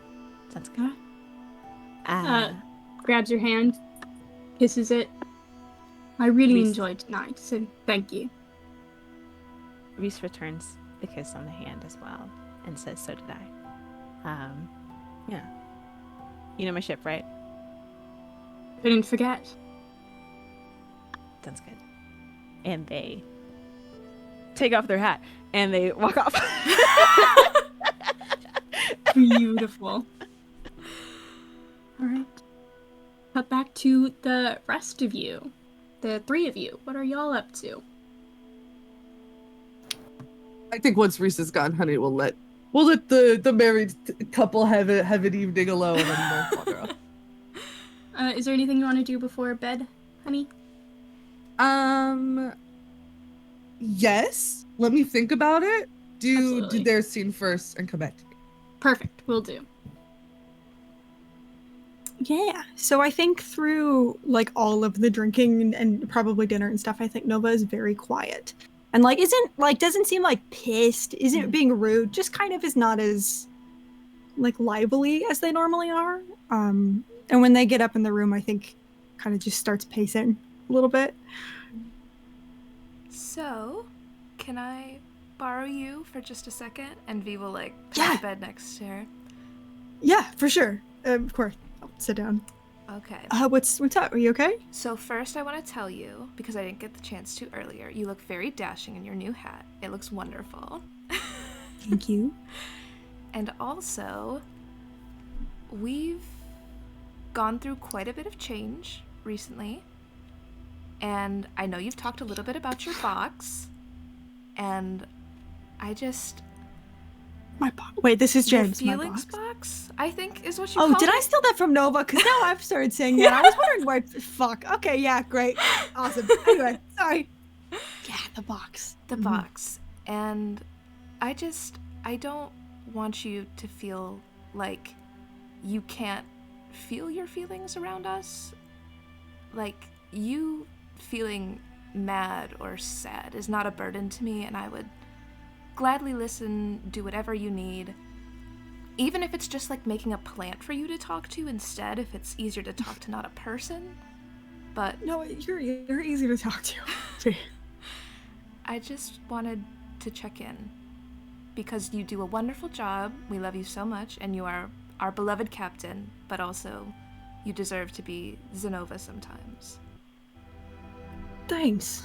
Sounds good. Grabs your hand, kisses it. I really enjoyed tonight, so thank you. Reese returns the kiss on the hand as well and says, so did I. Yeah. You know my ship, right? Couldn't forget. Sounds good. And they take off their hat and they walk off. Beautiful. All right. Cut back to the rest of you. The 3 of you. What are y'all up to? I think once Reese is gone, Honey will let We'll let the married couple have an evening alone and we'll wander off. Is there anything you want to do before bed, honey? Yes. Let me think about it. Do Absolutely. their scene first and come back to me. Perfect. Will do. Yeah. So I think through like all of the drinking and probably dinner and stuff, I think Nova is very quiet. And like doesn't seem like pissed, isn't being rude, just kind of is not as like lively as they normally are. And when they get up in the room, I think kind of just starts pacing a little bit. So, can I borrow you for just a second? And V will like put Yeah. the bed next to her. Yeah, for sure. Of course. I'll sit down. Okay. What's up? Are you okay? So first I want to tell you, because I didn't get the chance to earlier, you look very dashing in your new hat. It looks wonderful. Thank you. And also, we've gone through quite a bit of change recently. And I know you've talked a little bit about your box. And I just... Wait, this is Your James. My feelings box. box, I think, is what you Oh, call did it. I steal that from Nova? Because now I've started saying that. I was wondering why. Fuck. Okay, yeah, great. Awesome. Anyway, sorry. Yeah, the box. The box. And I don't want you to feel like you can't feel your feelings around us. Like, you feeling mad or sad is not a burden to me, and I would gladly listen, do whatever you need. Even if it's just like making a plant for you to talk to instead, if it's easier to talk to not a person. But No, you're easy to talk to. I just wanted to check in because you do a wonderful job. We love you so much, and you are our beloved captain, but also you deserve to be Zenova sometimes. Thanks.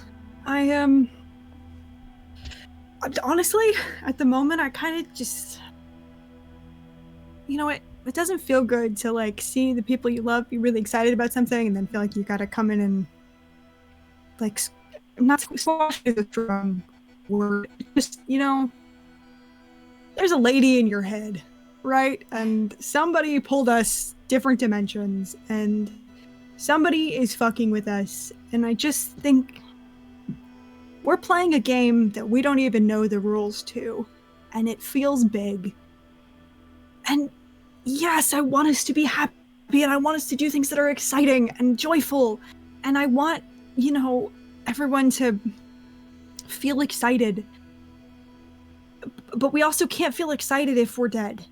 Honestly, at the moment, I kind of just, you know, it doesn't feel good to like see the people you love be really excited about something and then feel like you gotta come in and like not squash is a strong word. Just, you know, there's a lady in your head, right? And somebody pulled us different dimensions and somebody is fucking with us. And I just think we're playing a game that we don't even know the rules to. And it feels big. And yes, I want us to be happy and I want us to do things that are exciting and joyful. And I want, you know, everyone to feel excited. But we also can't feel excited if we're dead.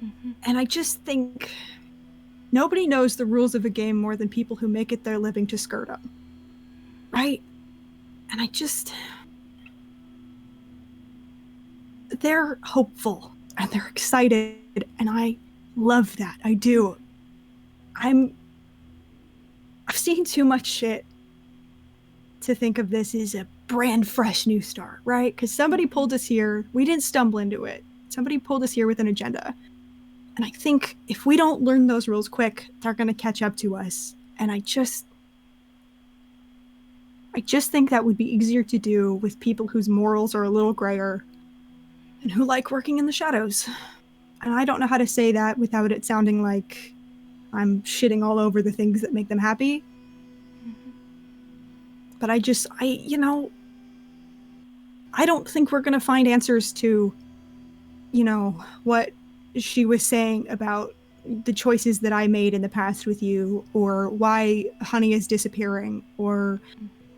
Mm-hmm. And I just think nobody knows the rules of a game more than people who make it their living to skirt them. Right? And I just... They're hopeful and they're excited and I love that. I do. I've seen too much shit to think of this as a brand fresh new start, right? Because somebody pulled us here. We didn't stumble into it. Somebody pulled us here with an agenda. And I think if we don't learn those rules quick, they're going to catch up to us. And I just think that would be easier to do with people whose morals are a little grayer and who like working in the shadows. And I don't know how to say that without it sounding like I'm shitting all over the things that make them happy. But I don't think we're going to find answers to, you know, what she was saying about the choices that I made in the past with you, or why Honey is disappearing, or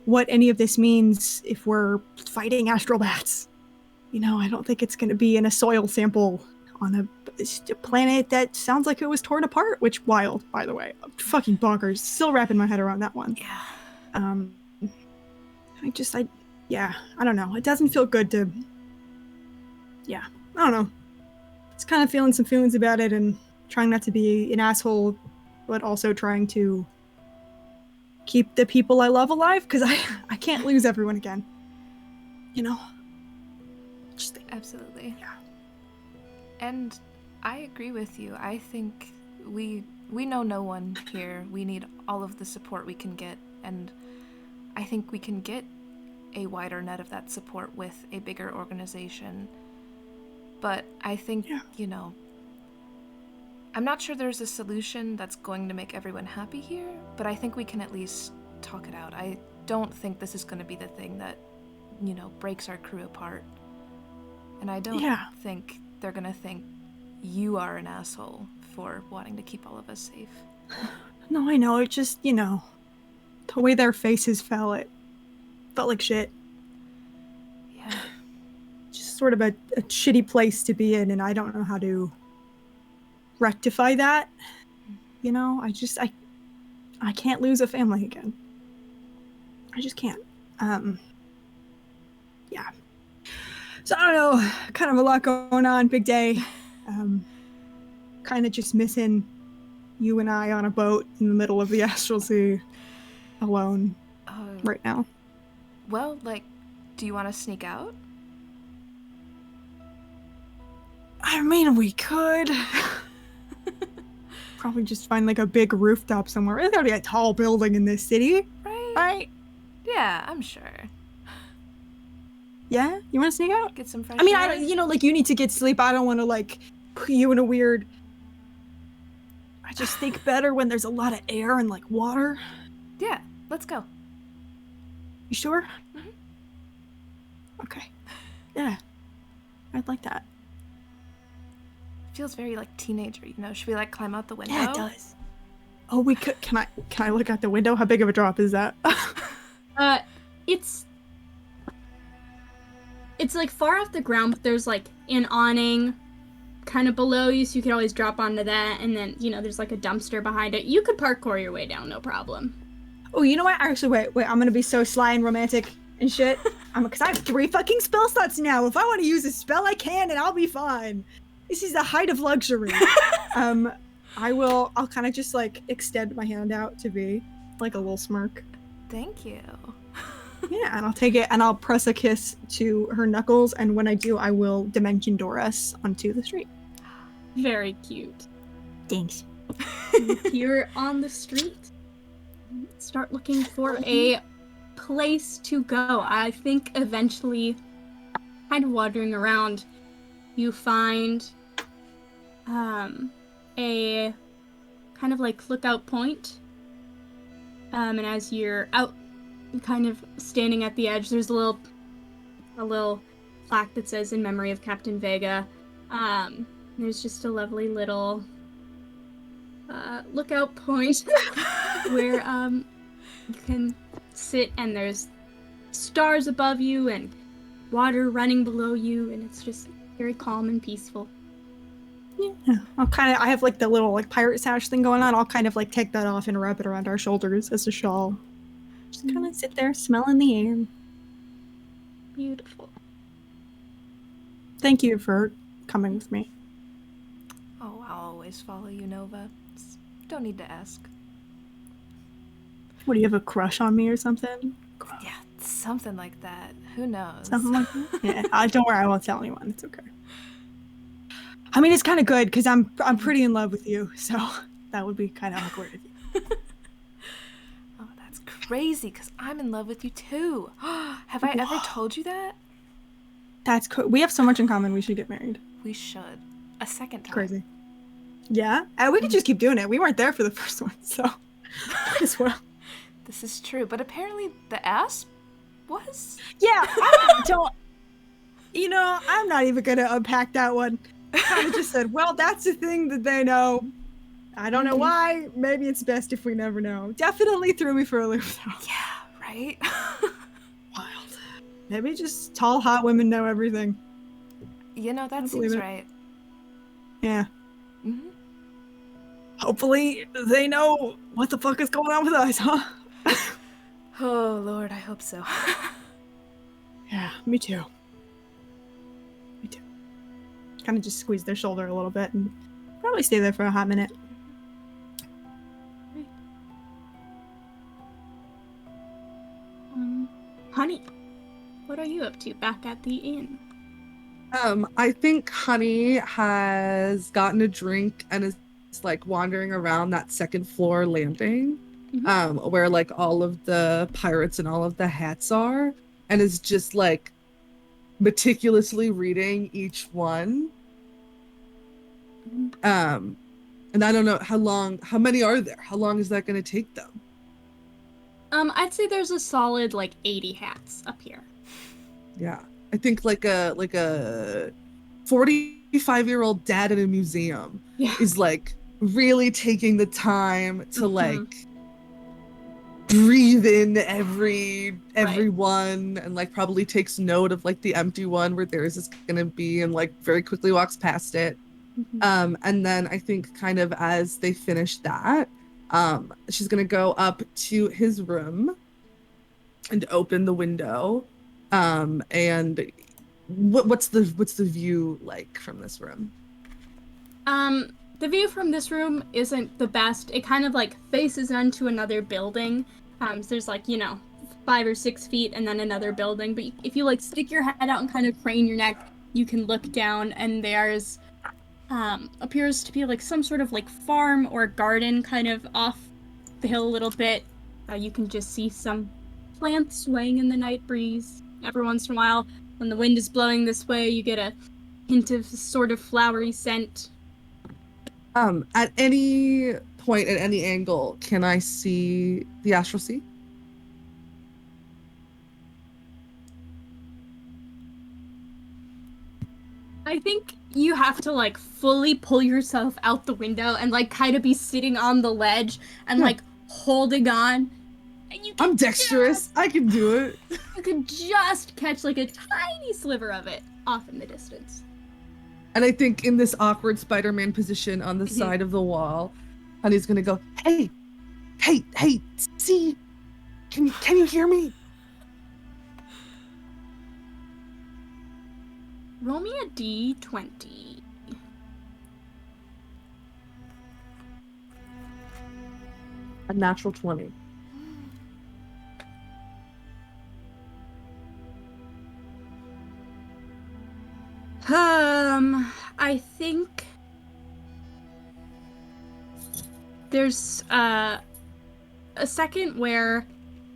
what any of this means if we're fighting astral bats. You know, I don't think it's going to be in a soil sample on a planet that sounds like it was torn apart, which wild, by the way. Fucking bonkers. Still wrapping my head around that one. Yeah. I don't know. It doesn't feel good to, I don't know. It's kind of feeling some feelings about it and trying not to be an asshole, but also trying to keep the people I love alive, because I can't lose everyone again. You know? Absolutely. Yeah. And I agree with you. I think we know no one here. We need all of the support we can get, and I think we can get a wider net of that support with a bigger organization. But I think, I'm not sure there's a solution that's going to make everyone happy here, but I think we can at least talk it out. I don't think this is going to be the thing that, breaks our crew apart. And I don't think they're going to think you are an asshole for wanting to keep all of us safe. No, I know. It just, the way their faces fell, it felt like shit. Yeah. Just sort of a shitty place to be in, and I don't know how to rectify that. I can't lose a family again. I just can't. Yeah. So I don't know, kind of a lot going on, big day. Kind of just missing you and I on a boat in the middle of the Astral Sea alone right now. Well, do you want to sneak out? I mean, we could. Probably just find a big rooftop somewhere. There's gotta be a tall building in this city. Right? Yeah, I'm sure. Yeah? You want to sneak out? Get some fresh air? I you need to get sleep. I don't want to, put you in a weird... I just think better when there's a lot of air and, water. Yeah, let's go. You sure? Mm-hmm. Okay. Yeah. I'd like that. Feels very, teenager, Should we, climb out the window? Yeah, it does. Oh, we could... Can I look out the window? How big of a drop is that? It's far off the ground, but there's an awning kind of below you, so you could always drop onto that, and then there's a dumpster behind it. You could parkour your way down, no problem. Oh, you know what? Actually, wait, I'm gonna be so sly and romantic and shit. Because I have 3 fucking spell slots now. If I want to use a spell, I can, and I'll be fine. This is the height of luxury. I'll kind of just extend my hand out to be a little smirk. Thank you. Yeah, and I'll take it and I'll press a kiss to her knuckles, and when I do, I will dimension door us onto the street. Very cute. Thanks. Here on the street, start looking for a place to go. I think eventually, kind of wandering around, you find a kind of lookout point. And as you're out kind of standing at the edge, there's a little plaque that says in memory of Captain Vega. There's just a lovely little lookout point where you can sit, and there's stars above you and water running below you, and it's just very calm and peaceful. Yeah, I have the little pirate sash thing going on. I'll kind of take that off and wrap it around our shoulders as a shawl. Just kind of sit there, smelling the air. Beautiful. Thank you for coming with me. Oh, I'll always follow you, Nova. Don't need to ask. What, do you have a crush on me or something? Yeah, something like that. Who knows? Something like that? Yeah, don't worry, I won't tell anyone. It's okay. I mean, it's kind of good because I'm pretty in love with you, so that would be kind of awkward if you... Oh, that's crazy, because I'm in love with you too. Have I ever told you that? That's cool. We have so much in common. We should get married. We should. A second time. Crazy. Yeah? We could just keep doing it. We weren't there for the first one, so as well. This is true, but apparently the ass was? Yeah, I don't... I'm not even going to unpack that one. I kind of just said, well, that's the thing that they know. I don't know why. Maybe it's best if we never know. Definitely threw me for a loop, though. Yeah, right? Wild. Maybe just tall, hot women know everything. That seems right. Yeah. Mm-hmm. Hopefully they know what the fuck is going on with us, huh? Oh, Lord, I hope so. Yeah, me too. Me too. Kind of just squeeze their shoulder a little bit and probably stay there for a hot minute. Honey, what are you up to back at the inn? I think Honey has gotten a drink and is wandering around that second floor landing, where all of the pirates and all of the hats are, and is just meticulously reading each one. And I don't know how many are there? How long is that going to take them? I'd say there's a solid like 80 hats up here. Yeah. I think like a 45-year-old dad in a museum is like really taking the time to like breathe in everyone and like probably takes note of like the empty one where theirs is gonna be and like very quickly walks past it. And then I think kind of as they finish that, she's gonna go up to his room and open the window. And what's the view like from this room? The view from this room isn't the best. It kind of like faces onto another building. So there's like, 5 or 6 feet and then another building. But if you like stick your head out and kind of crane your neck, you can look down and there's appears to be like some sort of like farm or garden kind of off the hill a little bit. You can just see some plants swaying in the night breeze. Every once in a while, when the wind is blowing this way, you get a hint of sort of flowery scent. At any point, at any angle, can I see the Astral Sea? I think you have to like fully pull yourself out the window and like kind of be sitting on the ledge and like holding on. And I'm dexterous. I can do it. You can just catch like a tiny sliver of it off in the distance. And I think in this awkward Spider-Man position on the side of the wall, Honey's gonna go, hey, see, can you hear me? Roll me a d20. A natural 20. I think there's a second where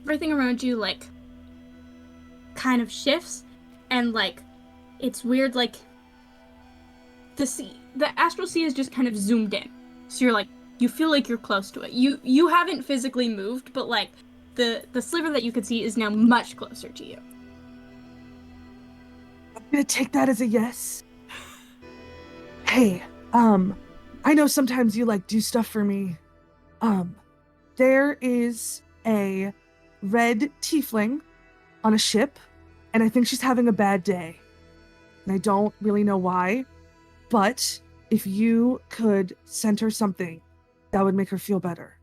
everything around you like kind of shifts and like it's weird, like the Astral Sea is just kind of zoomed in. So you're like, you feel like you're close to it. You haven't physically moved, but like the sliver that you could see is now much closer to you. I'm gonna take that as a yes. Hey, I know sometimes you like do stuff for me. There is a red tiefling on a ship, and I think she's having a bad day. And I don't really know why, but if you could send her something that would make her feel better,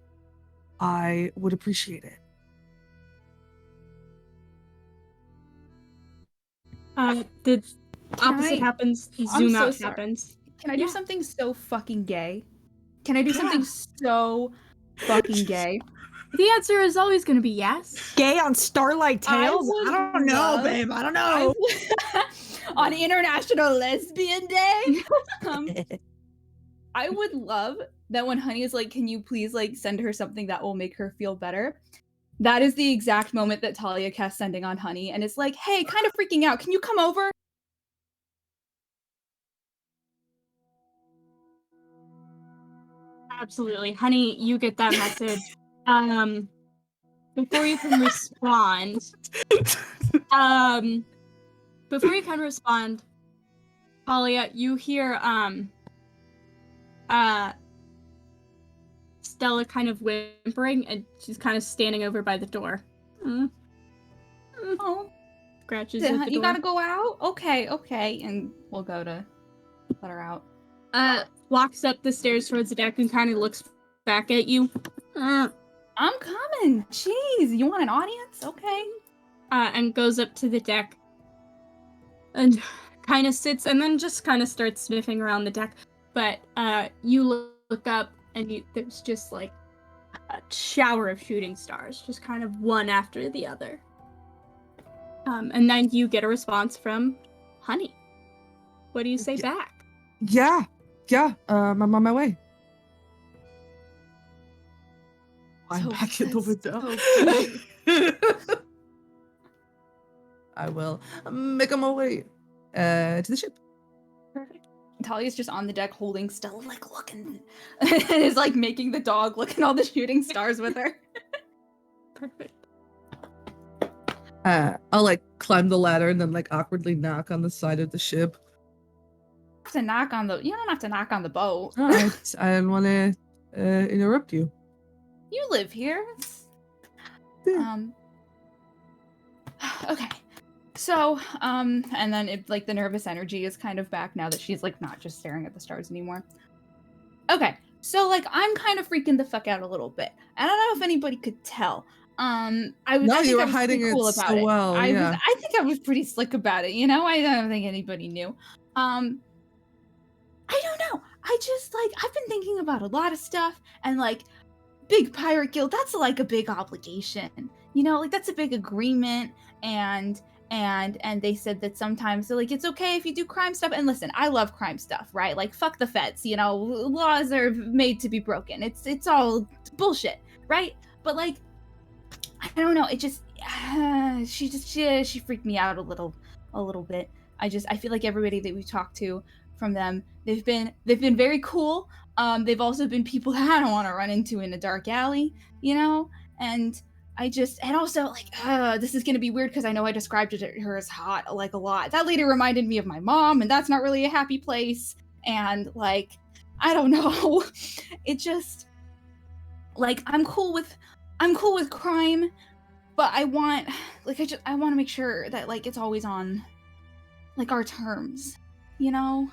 I would appreciate it. The opposite happens, zoom out happens. Can I do something so fucking gay? Can I do something so fucking gay? The answer is always going to be yes. Gay on Starlight Tales? I don't know, babe. I don't know. On International Lesbian Day, I would love that when Honey is like, can you please like send her something that will make her feel better? That is the exact moment that Talia casts sending on Honey, and it's like, hey, kind of freaking out. Can you come over? Absolutely. Honey, you get that message. Before you can respond, Talia, you hear, Stella kind of whimpering, and she's kind of standing over by the door. Oh. Scratches at the door. You gotta go out? Okay. And we'll go to let her out. Walks up the stairs towards the deck and kind of looks back at you. I'm coming. Jeez, you want an audience? Okay. And goes up to the deck and kind of sits and then just kind of starts sniffing around the deck. But you look up and there's just like a shower of shooting stars, just kind of one after the other. And then you get a response from Honey. What do you say back? Yeah, I'm on my way. I'm back in the window. I will make my way. to the ship. Perfect. Talia's just on the deck holding still, like looking, and is like making the dog look at all the shooting stars with her. Perfect. I'll like climb the ladder and then like awkwardly knock on the side of the ship. You don't have to knock on the boat. I didn't want to interrupt you. You live here. Yeah. Okay. So, and then it, like the nervous energy is kind of back now that she's like not just staring at the stars anymore. Okay. So like I'm kind of freaking the fuck out a little bit. I don't know if anybody could tell. I think you were I was hiding pretty it cool so about it. well. I Yeah. think I was pretty slick about it, you know? I don't think anybody knew. I don't know. I just like I've been thinking about a lot of stuff and like big pirate guild, that's like a big obligation. You know, like that's a big agreement and they said that sometimes like it's okay if you do crime stuff. And listen, I love crime stuff, right? Like fuck the feds, you know, laws are made to be broken. It's all bullshit, right? But like I don't know, it just she freaked me out a little bit. I feel like everybody that we talked to from them, they've been very cool. They've also been people that I don't want to run into in a dark alley, you know? And also like, this is gonna be weird because I know I described her as hot like a lot. That lady reminded me of my mom, and that's not really a happy place. And like, I don't know. It just like I'm cool with crime, but I want to make sure that like it's always on like our terms, you know?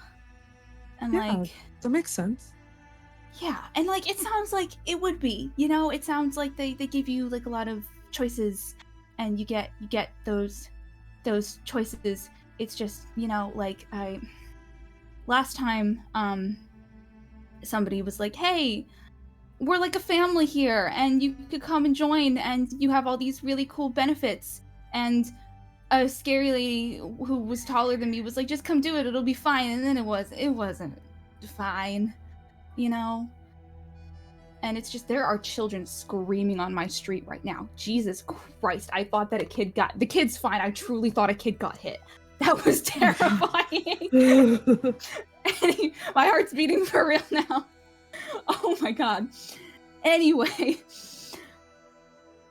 And Yeah, like that makes sense. yeah, and like it sounds like it would be, you know, it sounds like they give you like a lot of choices and you get those choices. It's just, you know, like last time somebody was like, "Hey, we're like a family here and you could come and join and you have all these really cool benefits." And a scary lady who was taller than me was like, "Just come do it, it'll be fine." And then it wasn't fine, you know? And it's just, there are children screaming on my street right now. Jesus Christ, I thought that the kid's fine. I truly thought a kid got hit. That was terrifying. My heart's beating for real now. Oh my god. Anyway,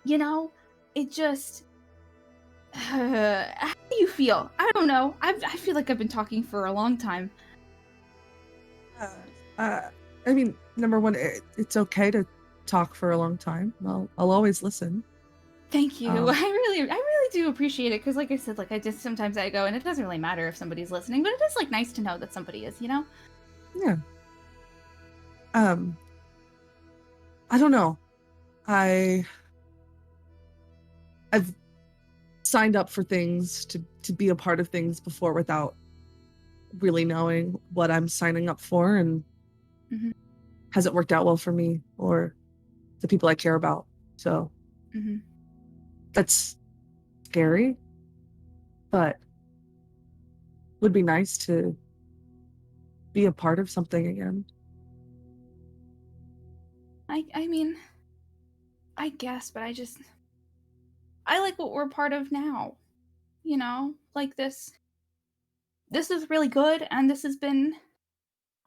you know, it just, how do you feel? I don't know. I feel like I've been talking for a long time. I mean, number one, it's okay to talk for a long time. I'll always listen. Thank you. I really do appreciate it because, like I said, like sometimes I go and it doesn't really matter if somebody's listening, but it is like nice to know that somebody is, you know? Yeah. I don't know. I've signed up for things to be a part of things before without really knowing what I'm signing up for, and hasn't worked out well for me or the people I care about. So that's scary, but would be nice to be a part of something again. I mean, I guess, but I like what we're part of now. You know, like this is really good, and this has been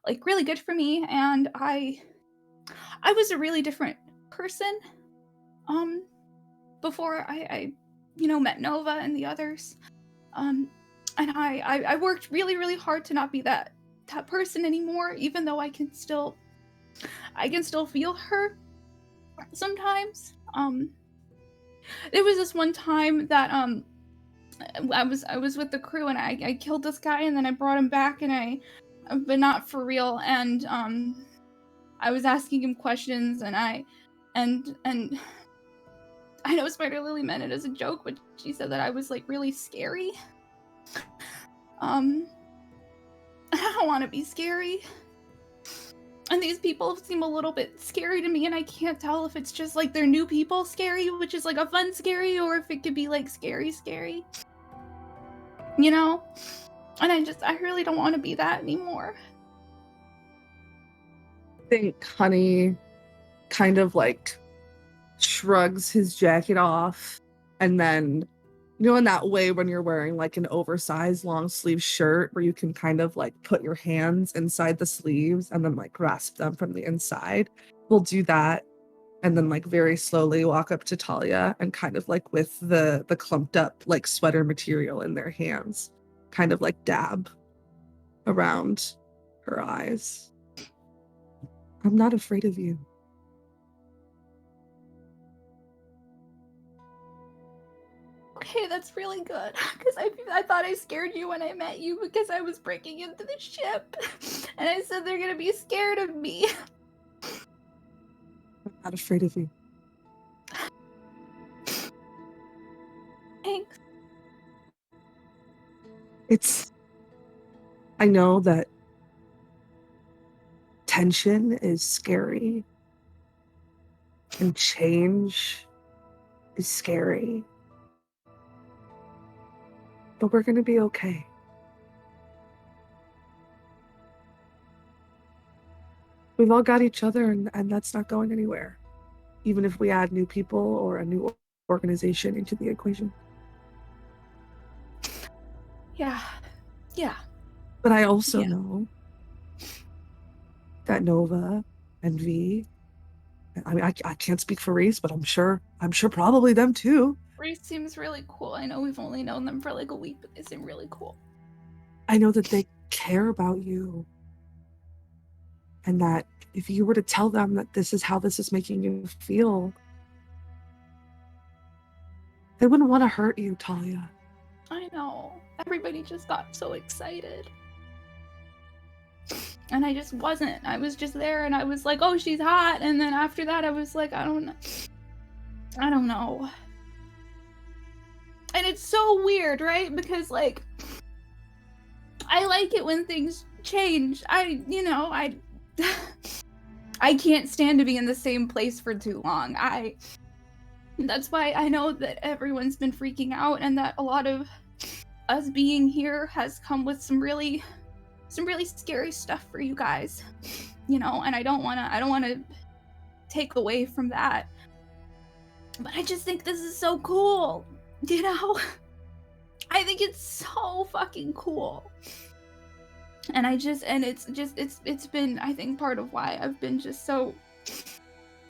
like really good for me, and I was a really different person before I you know, met Nova and the others. And I worked really, really hard to not be that person anymore, even though I can still feel her sometimes. There was this one time that I was with the crew and I killed this guy and then I brought him back but not for real, and I was asking him questions and I know Spider Lily meant it as a joke, but she said that I was like really scary. I don't want to be scary. And these people seem a little bit scary to me, and I can't tell if it's just like they're new people scary, which is like a fun scary, or if it could be like scary. You know? And I really don't want to be that anymore. I think Honey kind of like shrugs his jacket off and then You know, in that way when you're wearing like an oversized long sleeve shirt where you can kind of like put your hands inside the sleeves and then like grasp them from the inside. We'll do that and then like very slowly walk up to Talia and kind of like with the clumped up like sweater material in their hands, kind of like dab around her eyes. I'm not afraid of you. Okay, that's really good. Because I thought I scared you when I met you because I was breaking into the ship. And I said they're gonna be scared of me. I'm not afraid of you. Thanks. I know that tension is scary and change is scary. But we're going to be okay. We've all got each other, and that's not going anywhere, even if we add new people or a new organization into the equation. Yeah. Yeah. But I also know that Nova and V, I mean, I can't speak for Reese, but I'm sure probably them too. Reese seems really cool. I know we've only known them for like a week, but they seem really cool. I know that they care about you. And that if you were to tell them that this is how this is making you feel, they wouldn't want to hurt you, Talia. I know. Everybody just got so excited. And I just wasn't. I was just there and I was like, oh, she's hot. And then after that, I was like, I don't know. And it's so weird, right? Because, like, I like it when things change. I can't stand to be in the same place for too long. That's why I know that everyone's been freaking out and that a lot of us being here has come with some really scary stuff for you guys. And I don't want to take away from that. But I just think this is so cool. I think it's so fucking cool. And it's been, I think, part of why I've been just so,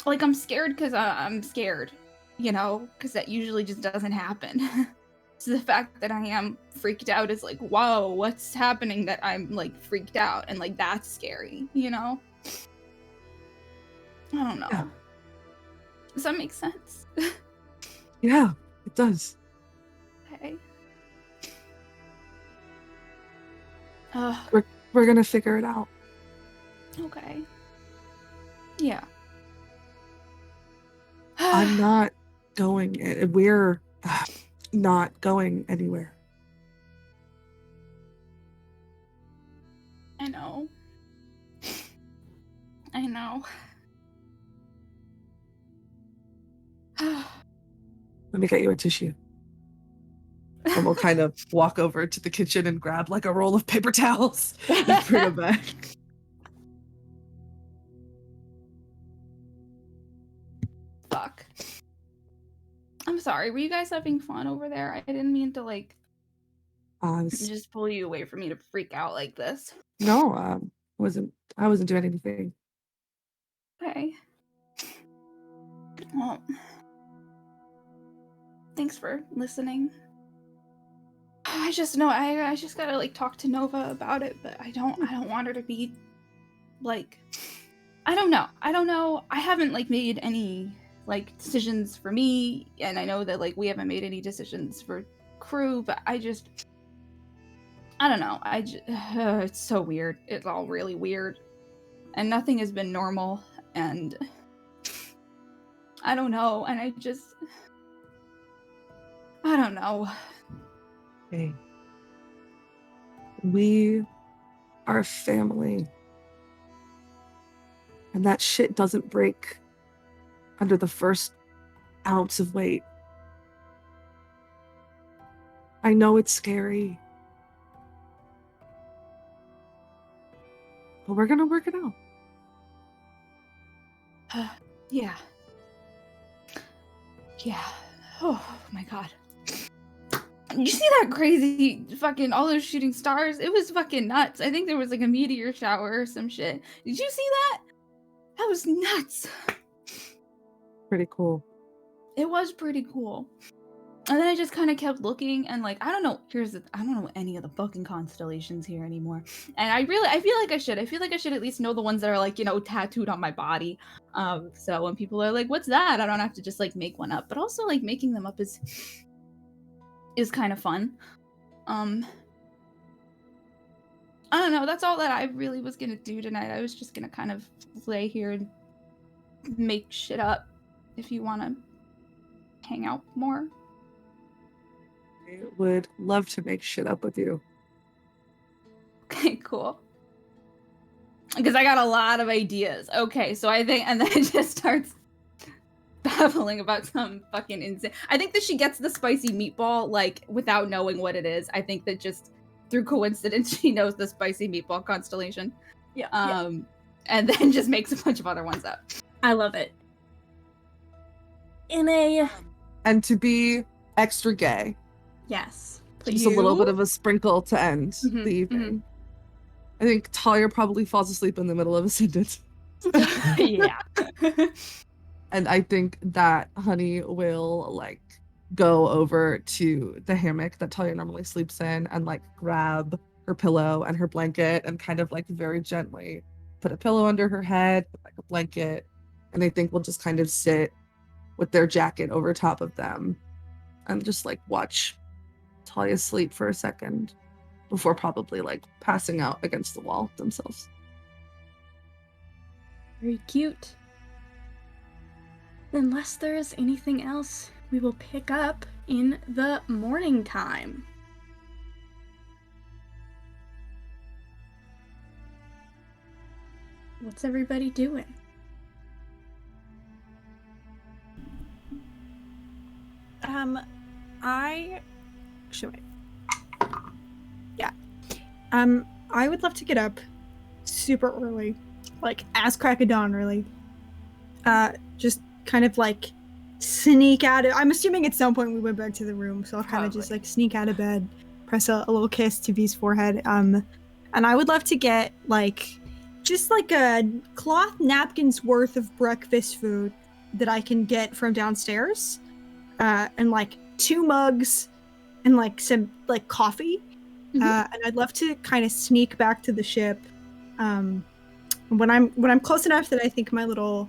like, I'm scared because I'm scared, because that usually just doesn't happen. So the fact that I am freaked out is like, whoa, what's happening that I'm, like, freaked out? And, like, that's scary, I don't know. Yeah. Does that make sense? Yeah, it does. Okay. We're gonna figure it out. Okay. Yeah. I'm not going. We're not going anywhere. I know. I know. Let me get you a tissue. And we'll kind of walk over to the kitchen and grab like a roll of paper towels and bring them back. Fuck. I'm sorry. Were you guys having fun over there? I didn't mean to, like, just pull you away from me to freak out like this. No, I wasn't doing anything. Okay. Well, thanks for listening. I just know I just gotta, like, talk to Nova about it, but I don't want her to be, like, I don't know. I haven't, like, made any, like, decisions for me, and I know that, like, we haven't made any decisions for crew, but I don't know. It's so weird. It's all really weird. And nothing has been normal, and I don't know, and I don't know. Hey. We are a family. And that shit doesn't break under the first ounce of weight. I know it's scary. But we're gonna work it out. Yeah. Yeah. Oh my god. you see that crazy fucking all those shooting stars? It was fucking nuts. I think there was like a meteor shower or some shit. Did you see that? That was nuts. Pretty cool. It was pretty cool. And then I just kind of kept looking and like, I don't know any of the fucking constellations here anymore. And I feel like I should at least know the ones that are like, you know, tattooed on my body. So when people are like, what's that? I don't have to just like make one up. But also like making them up is kind of fun. I don't know, that's all that I really was gonna do tonight. I was just gonna kind of lay here and make shit up if you wanna hang out more. I would love to make shit up with you. Okay, cool. Because I got a lot of ideas. Okay, so I think, and then it just starts babbling about some fucking insane. I think that she gets the spicy meatball, like, without knowing what it is. I think that just through coincidence, she knows the spicy meatball constellation. Yeah. And then just makes a bunch of other ones up. I love it. And to be extra gay, Yes. just a little bit of a sprinkle to end Mhm, the evening. I think Talia probably falls asleep in the middle of a sentence. Yeah. And I think that Honey will like go over to the hammock that Talia normally sleeps in and like grab her pillow and her blanket and kind of like very gently put a pillow under her head, like a blanket. And I think we'll just kind of sit with their jacket over top of them and just like watch Talia sleep for a second before probably like passing out against the wall themselves. Very cute. Unless there is anything else, we will pick up in the morning time. What's everybody doing? I would love to get up super early, like ass crack of dawn really. Just kind of like sneak out of, I'm assuming at some point we went back to the room, so I'll kind of just like sneak out of bed, press a little kiss to V's forehead. And I would love to get like just like a cloth napkin's worth of breakfast food that I can get from downstairs, and like 2 mugs and like some like coffee. And I'd love to kind of sneak back to the ship. When I'm close enough that I think my little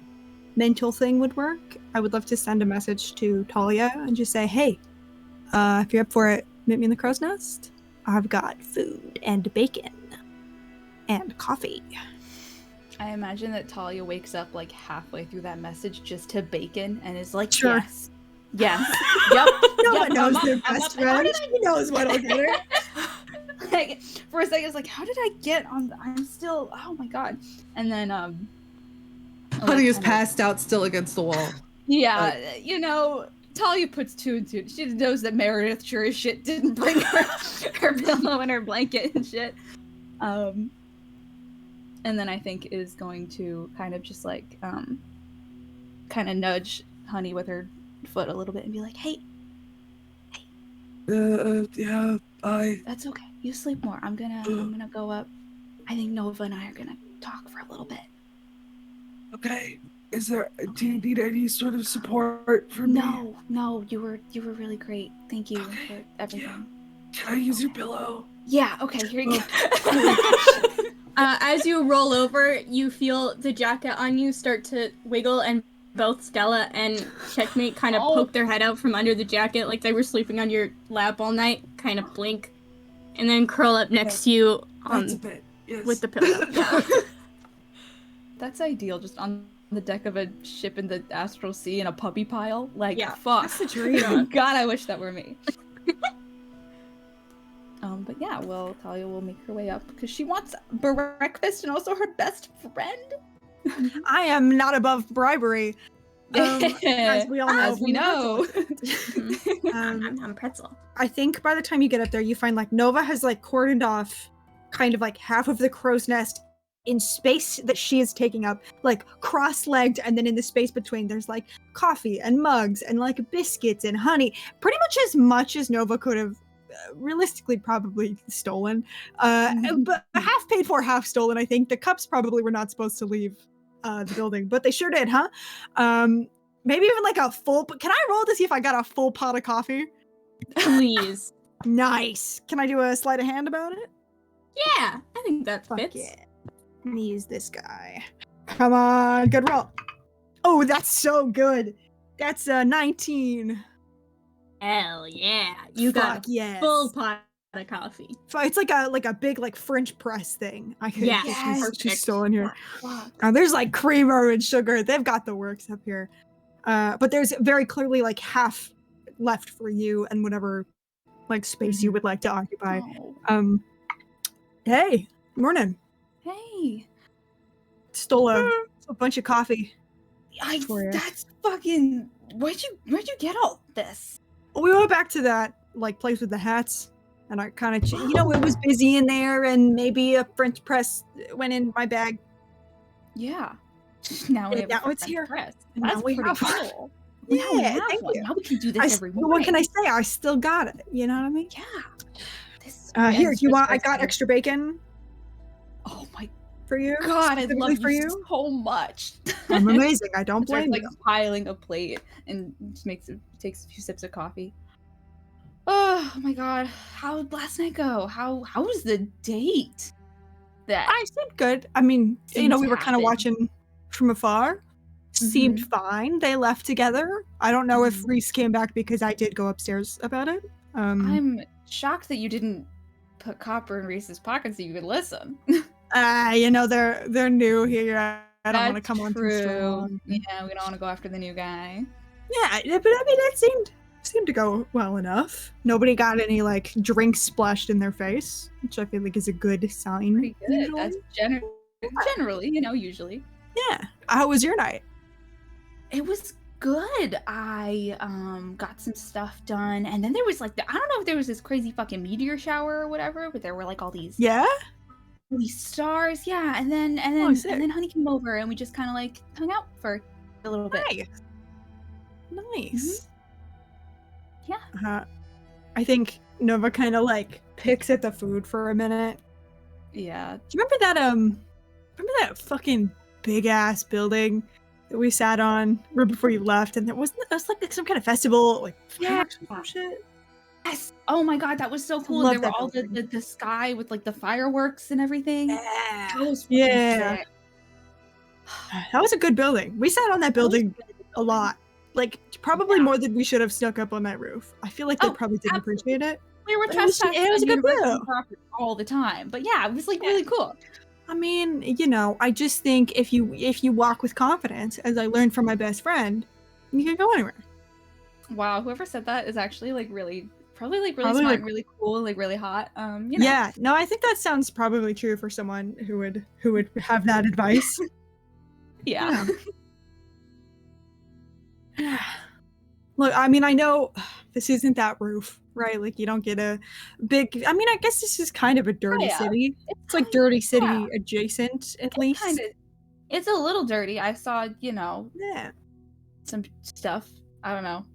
mental thing would work, I would love to send a message to Talia and just say, hey, if you're up for it, meet me in the crow's nest. I've got food and bacon and coffee. I imagine that Talia wakes up like halfway through that message just to bacon and is like, Sure. yes. Yes. Yep. No yep, one knows I'm their up, I'm best up. How friend. did He knows what'll get her. Like, for a second, it's like, how did I get on? I'm still, oh my god. And then, Honey is passed out still against the wall. Yeah, you know, Talia puts 2 and 2. She knows that Meredith sure as shit didn't bring her pillow and her blanket and shit. And then I think is going to kind of just like, kind of nudge Honey with her foot a little bit and be like, hey. Yeah, That's okay. You sleep more. I'm gonna go up. I think Nova and I are gonna talk for a little bit. Okay. Do you need any sort of support from me? No, you were really great. Thank you for everything. Yeah. Can I use your pillow? Yeah, okay, here you go. As you roll over, you feel the jacket on you start to wiggle, and both Stella and Checkmate kind of poke their head out from under the jacket like they were sleeping on your lap all night, kind of blink, and then curl up next to you That's a bit, yes. with the pillow. Yeah. That's ideal, just on the deck of a ship in the Astral Sea in a puppy pile. Like, Yeah, fuck. that's the dream. God, I wish that were me. But yeah, well, Talia will make her way up because she wants breakfast and also her best friend. I am not above bribery. As we all know. As we know. I'm pretzel. I think by the time you get up there, you find like Nova has like cordoned off kind of like half of the crow's nest in space that she is taking up, like cross-legged, and then in the space between there's like coffee and mugs and like biscuits and honey, pretty much as Nova could have realistically probably stolen. But half paid for, half stolen, I think. The cups probably were not supposed to leave the building, but they sure did, huh? Maybe even like a full, can I roll to see if I got a full pot of coffee? Please. Nice. Can I do a sleight of hand about it? Yeah, I think that Fuck fits. yeah. I'm gonna use this guy. Come on, good roll. Oh, that's so good. That's 19. Hell yeah. You Fuck got a yes. full pot of coffee. It's like a big like French press thing. I could Yes. she's still in here. Fuck. There's like creamer and sugar. They've got the works up here. But there's very clearly like half left for you and whatever like space you would like to occupy. Oh. Hey, morning. Hey. Stole a bunch of coffee. For you. That's fucking. Where'd you get all this? We went back to that like place with the hats, and I kind of, it was busy in there, and maybe a French press went in my bag. Yeah. Now we have now a it's here. press. And That's now we pretty have one. cool. Now we have thank one. you. Now we can do this every morning. What can I say? I still got it. You know what I mean? Yeah. This Here, do you want? I espresso- got extra bacon Oh my for you. god, I specifically love for you you. so much. I'm amazing. I don't Starts blame like you. piling a plate and just takes a few sips of coffee. Oh my god, how did last night go? How was the date? That I seemed good. I mean, Seemed we to were kind of happen. watching from afar. Seemed fine. They left together. I don't know if Reese came back because I did go upstairs about it. I'm shocked that you didn't put copper in Reese's pocket so you could listen. They're new here. I don't want to That's come on too true. strong. Yeah, we don't want to go after the new guy. Yeah, but I mean, it seemed to go well enough. Nobody got any like drinks splashed in their face, which I feel like is a good sign. Pretty good. usually. That's generally, usually. Yeah. How was your night? It was good. I got some stuff done, and then there was like I don't know if there was this crazy fucking meteor shower or whatever, but there were like all these Yeah. stars. Yeah, and then sick. and then Honey came over, and we just kind of like hung out for a little bit. Nice. Yeah. I think Nova kind of like picks at the food for a minute. Yeah. Do you remember that fucking big ass building that we sat on right before you left? And it was like some kind of festival, like Yeah. fireworks or some shit. Yes. Oh my god, that was so cool. love There were that all building. the sky with like the fireworks and everything. Yeah. That was fucking Yeah. sick. That was a good building. We sat on that building a lot. Like probably more than we should have snuck up on that roof. I feel like they Oh, probably didn't appreciate it. We were But it was trespassing a on good university move. property all the time. But yeah, it was like really cool. I mean, I just think if you walk with confidence, as I learned from my best friend, you can go anywhere. Wow, whoever said that is actually like really probably really Probably, smart, like- and really cool, like really hot. Yeah, no, I think that sounds probably true for someone who would have that advice. Yeah. Look, I mean, I know this isn't that roof, right? Like, you don't get a big. I mean, I guess this is kind of a dirty yeah. city. It's like dirty city yeah. adjacent, at least. Kind of. It's a little dirty. I saw, Yeah. some stuff. I don't know.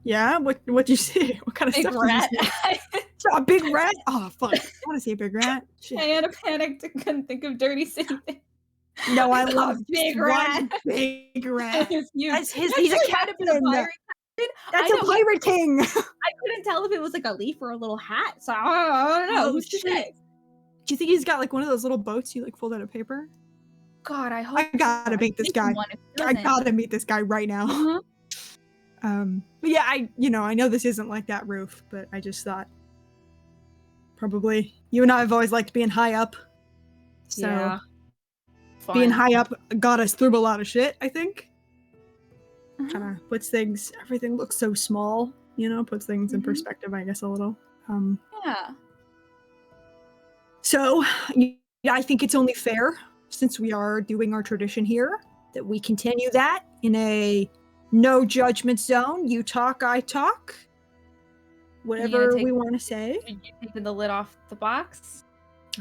Yeah. What'd you see? What kind of Big stuff? rat. Did you see? Saw a big rat. Oh fuck! I want to see a big rat. Shit. I had a panic. Couldn't think of dirty city things. No, I saw love a big just rat. one big rat. It was huge. That's his. That He's a should have been a captain. pirate captain. That's I a know, pirate king. I couldn't tell if it was like a leaf or a little hat. So I don't know. Oh, Who's to shit. say? Do you think he's got like one of those little boats you like fold out of paper? God, I hope. I gotta so. meet this Think guy. one if he I doesn't. gotta meet this guy right now. Uh-huh. But yeah, I know this isn't like that roof, but I just thought probably you and I have always liked being high up. So Yeah. being Fun. high up got us through a lot of shit, I think. Uh-huh. Kind of puts everything looks so small, puts things in Mhm. perspective, I guess, a little. Yeah. So yeah, I think it's only fair, since we are doing our tradition here, that we continue that in a no judgment zone. You talk, I talk. Whatever take- we want to say. You taking the lid off the box?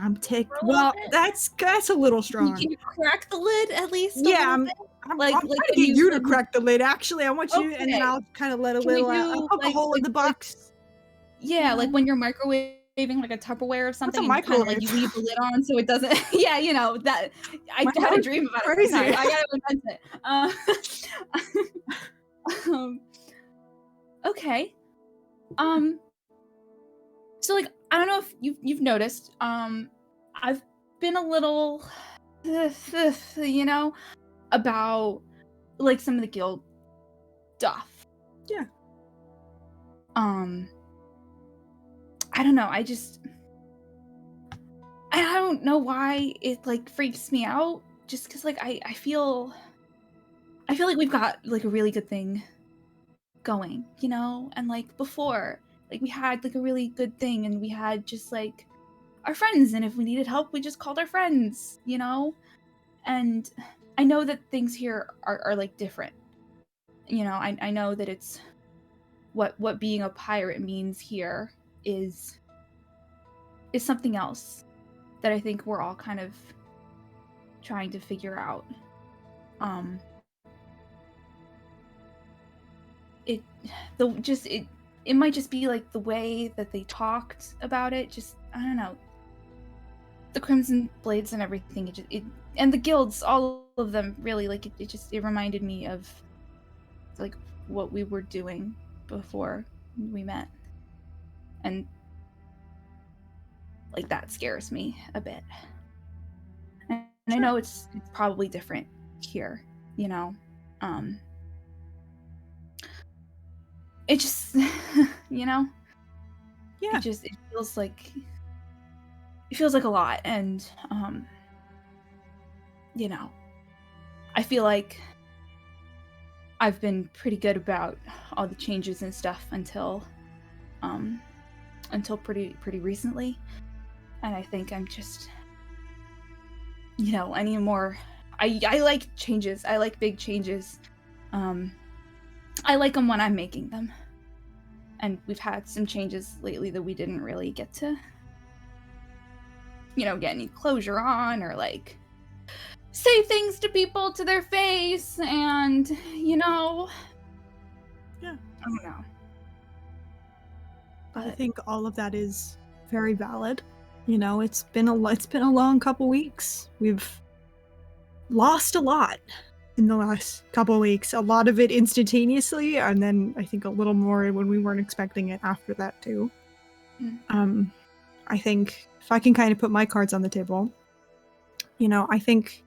I'm taking. For a little Well, bit? that's a little strong. Can you crack the lid at least? Yeah, a little bit? I'm like- trying like to when get you you to said- crack the lid. Actually, I want you, and then Okay. I'll kind of let a Can we little. I'll do, poke a like- hole in the like- box. Yeah, like when you're microwaving like a Tupperware or something, and you kind of like you microwave? leave the lid on so it doesn't. Yeah, you know that. I My had a heart's dream about it. crazy. Sorry, I gotta invent it. Okay. So like I don't know if you've noticed. I've been a little, you know, about like some of the guild stuff. Yeah. I don't know. I don't know why it like freaks me out. Just because like I feel like we've got like a really good thing going, you know, and like before, like we had like a really good thing, and we had just like our friends, and if we needed help, we just called our friends, you know. And I know that things here are like different. You know, I know that it's what being a pirate means here is something else that I think we're all kind of trying to figure out. It might just be like the way that they talked about it. Just I don't know. The Crimson Blades and everything. And the guilds, all of them, really like it reminded me of like what we were doing before we met, and like that scares me a bit. And I know it's probably different here, you know. It just you know, Yeah. it feels like a lot. And you know, I feel like I've been pretty good about all the changes and stuff until pretty recently. And I think I'm just, you know, I need more. I like changes. I like big changes. I like them when I'm making them. And we've had some changes lately that we didn't really get to, you know, get any closure on, or like say things to people to their face, and you know, Yeah. I don't know. I But think all of that is very valid. You know, it's been a long couple weeks. We've lost a lot in the last couple weeks. A lot of it instantaneously, and then I think a little more when we weren't expecting it after that too. I think if I can kind of put my cards on the table, you know, I think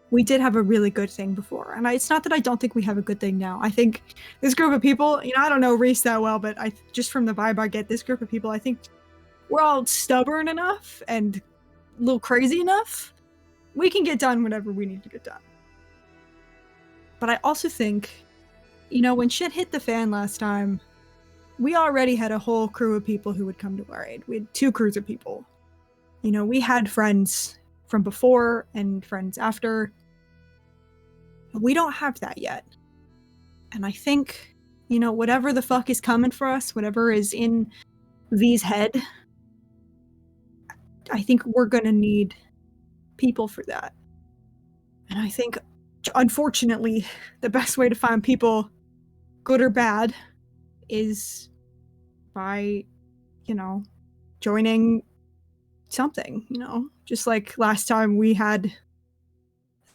we did have a really good thing before. And it's not that I don't think we have a good thing now. I think this group of people, you know, I don't know Reese that well, but I just from the vibe I get, this group of people, I think we're all stubborn enough and a little crazy enough. We can get done whatever we need to get done. But I also think, you know, when shit hit the fan last time, we already had a whole crew of people who would come to our aid. We had 2 crews of people. You know, we had friends from before and friends after. We don't have that yet. And I think, you know, whatever the fuck is coming for us, whatever is in V's head, I think we're gonna need people for that. And I think, unfortunately, the best way to find people, good or bad, is by, you know, joining something, you know? Just like last time we had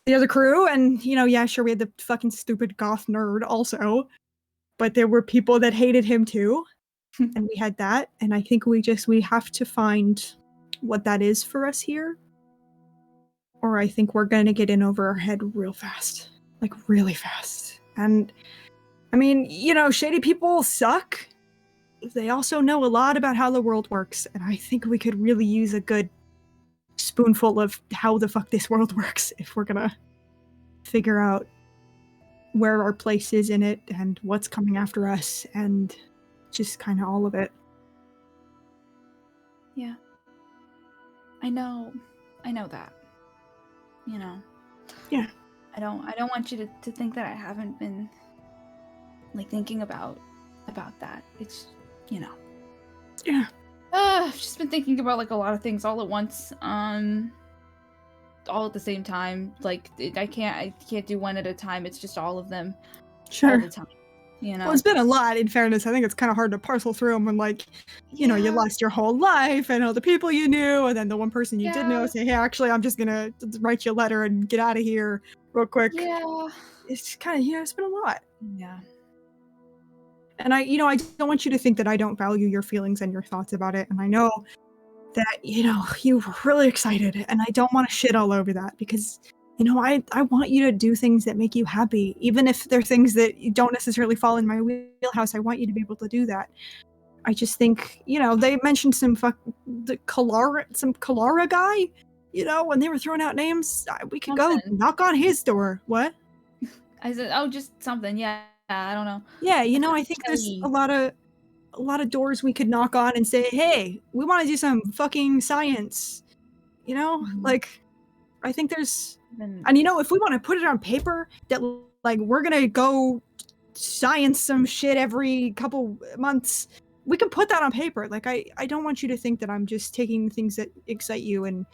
the other crew, and, you know, yeah, sure, we had the fucking stupid goth nerd also, but there were people that hated him too, and we had that, and I think we have to find what that is for us here, or I think we're gonna get in over our head real fast. Like, really fast. And, I mean, you know, shady people suck. They also know a lot about how the world works, and I think we could really use a good spoonful of how the fuck this world works if we're gonna figure out where our place is in it and what's coming after us and just kind of all of it. yeah, I know that. You know. Yeah. I don't want you to think that I haven't been like thinking about that. It's, you know. Yeah. I've just been thinking about like a lot of things all at once. All at the same time. Like I can't do one at a time. It's just all of them all Sure. the time. You know. Well, it's been a lot, in fairness. I think it's kind of hard to parcel through them when, like, you know, you lost your whole life and all the people you knew, and then the one person you did know say, hey, actually, I'm just gonna write you a letter and get out of here real quick. Yeah. It's kind of, it's been a lot. Yeah. And I don't want you to think that I don't value your feelings and your thoughts about it. And I know that, you were really excited, and I don't want to shit all over that because, I want you to do things that make you happy, even if they're things that don't necessarily fall in my wheelhouse. I want you to be able to do that. I just think, they mentioned some Kalara guy, when they were throwing out names. We could go knock on his door. What? I said, just something. Yeah, I don't know. Yeah, I think there's a lot of doors we could knock on and say, hey, we want to do some fucking science. Like, I think there's, and if we want to put it on paper that, like, we're gonna go science some shit every couple months, we can put that on paper. Like, I don't want you to think that I'm just taking things that excite you and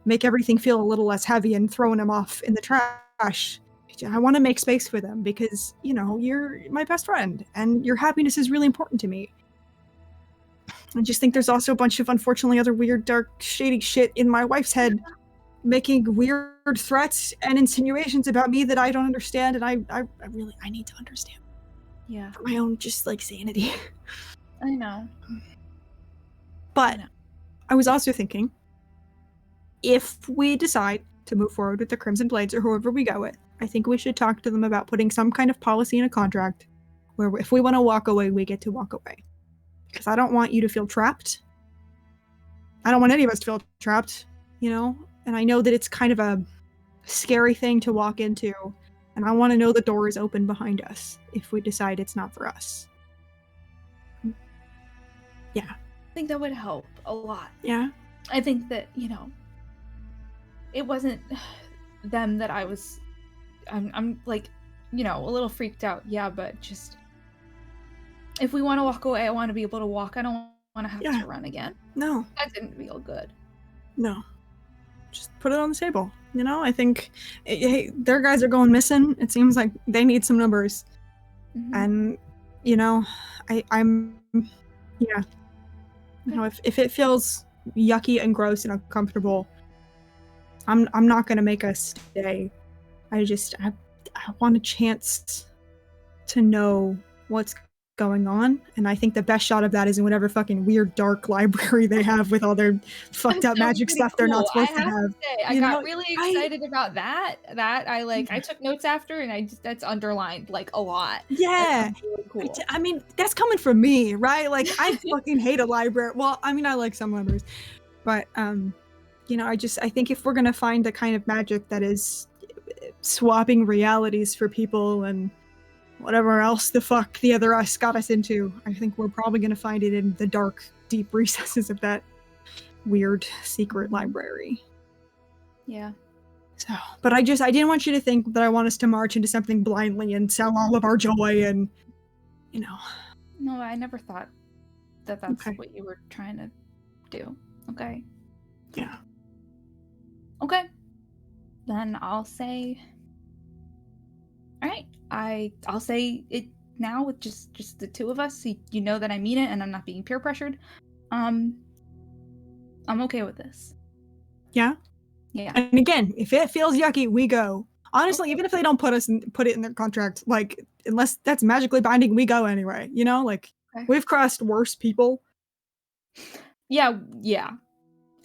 make everything feel a little less heavy and throwing them off in the trash. I want to make space for them because, you're my best friend and your happiness is really important to me. I just think there's also a bunch of, unfortunately, other weird, dark, shady shit in my wife's head, making weird threats and insinuations about me that I don't understand, and I need to understand. Yeah. For my own, just, like, sanity. I know. But I was also thinking, if we decide to move forward with the Crimson Blades or whoever we go with, I think we should talk to them about putting some kind of policy in a contract where if we want to walk away, we get to walk away. Because I don't want you to feel trapped. I don't want any of us to feel trapped, And I know that it's kind of a scary thing to walk into. And I want to know the door is open behind us if we decide it's not for us. Yeah. I think that would help a lot. Yeah. I think that, it wasn't them that I'm like, a little freaked out. Yeah, but just, if we want to walk away, I want to be able to walk. I don't want to have to run again. No. That didn't feel good. No. Just put it on the table. I think their guys are going missing. It seems like they need some numbers. Mm-hmm. And, if it feels yucky and gross and uncomfortable, I'm not going to make us stay. I want a chance to know what's going on, and I think the best shot of that is in whatever fucking weird dark library they have with all their fucked up magic stuff they're not supposed to have. I got really excited about that. I took notes after, and that's underlined like a lot. Yeah, really cool. I mean, that's coming from me, right? Like, I fucking hate a library. Well, I mean, I like some libraries, but I think if we're gonna find the kind of magic that is swapping realities for people and whatever else the fuck the other us got us into, I think we're probably going to find it in the dark, deep recesses of that weird secret library. Yeah. So, but I didn't want you to think that I want us to march into something blindly and sell all of our joy and, No, I never thought that that's what you were trying to do. Okay. Yeah. Okay. Then I'll say... Alright, I'll say it now with just the two of us, so you know that I mean it and I'm not being peer pressured. I'm okay with this. Yeah? Yeah. And again, if it feels yucky, we go. Honestly, even if they don't put it in their contract, like, unless that's magically binding, we go anyway. We've crossed worse people. Yeah.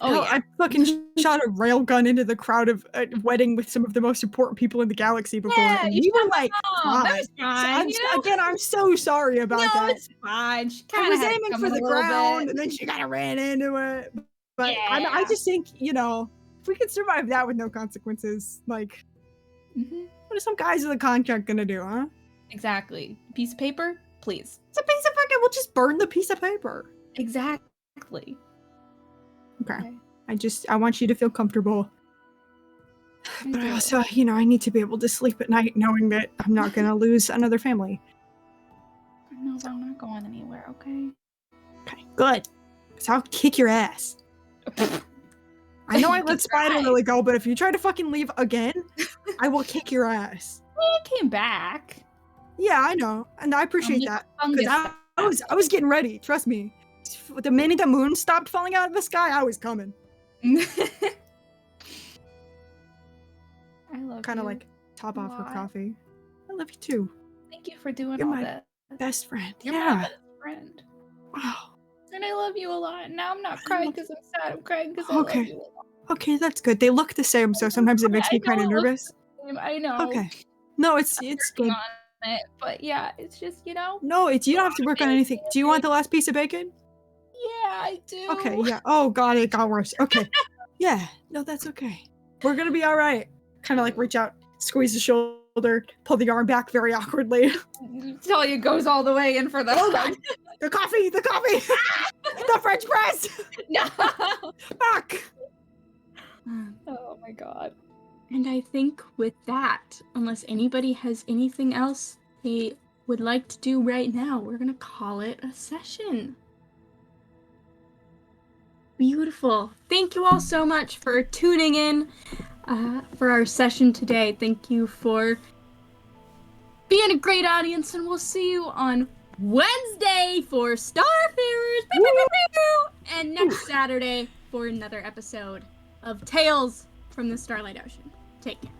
Oh, hell, yeah. I fucking shot a railgun into the crowd of a wedding with some of the most important people in the galaxy before. Yeah, and you we were shot like, my mom. That was fine, Again, I'm so sorry about that. No, it's fine. I was aiming for the ground, and then she kind of ran into it. But yeah. I just think, if we could survive that with no consequences, like, what are some guys in the contract gonna do, huh? Exactly. Piece of paper, please. It's a piece of fucking. We'll just burn the piece of paper. Exactly. Okay. I want you to feel comfortable. But I also, I need to be able to sleep at night knowing that I'm not going to lose another family. No, I'm not going anywhere, okay? Okay, good. Because I'll kick your ass. I know I let Spider Lily go, but if you try to fucking leave again, I will kick your ass. Well, I came back. Yeah, I know, and I appreciate Only that fungus because I was getting ready. Trust me. The minute the moon stopped falling out of the sky, I was coming. I love Kind of you. like top off her Why? coffee. I love you too. Thank you for doing You're all my that. best friend. You're my Yeah. best friend. Wow. And I love you a lot. Now I'm not crying because I'm sad. I'm crying because I Okay. love you a lot. Okay, that's good. They look the same, so sometimes it makes I me kind of know it looks nervous. the same, I know. Okay. No, it's Working good. on it, but yeah, it's just, you know. No, you don't have to work on anything. Do you want the last piece of bacon? Yeah, I do. Okay, yeah. Oh god, it got worse. Okay. Yeah. No, that's okay. We're gonna be all right. Kind of like reach out, squeeze the shoulder, pull the arm back very awkwardly. Talia goes all the way in for the Oh god. The coffee! The French press! No. Fuck! Oh my god. And I think with that, unless anybody has anything else they would like to do right now, we're gonna call it a session. Beautiful. Thank you all so much for tuning in for our session today. Thank you for being a great audience, and we'll see you on Wednesday for Starfarers, and next Saturday for another episode of Tales from the Starlight Ocean. Take care.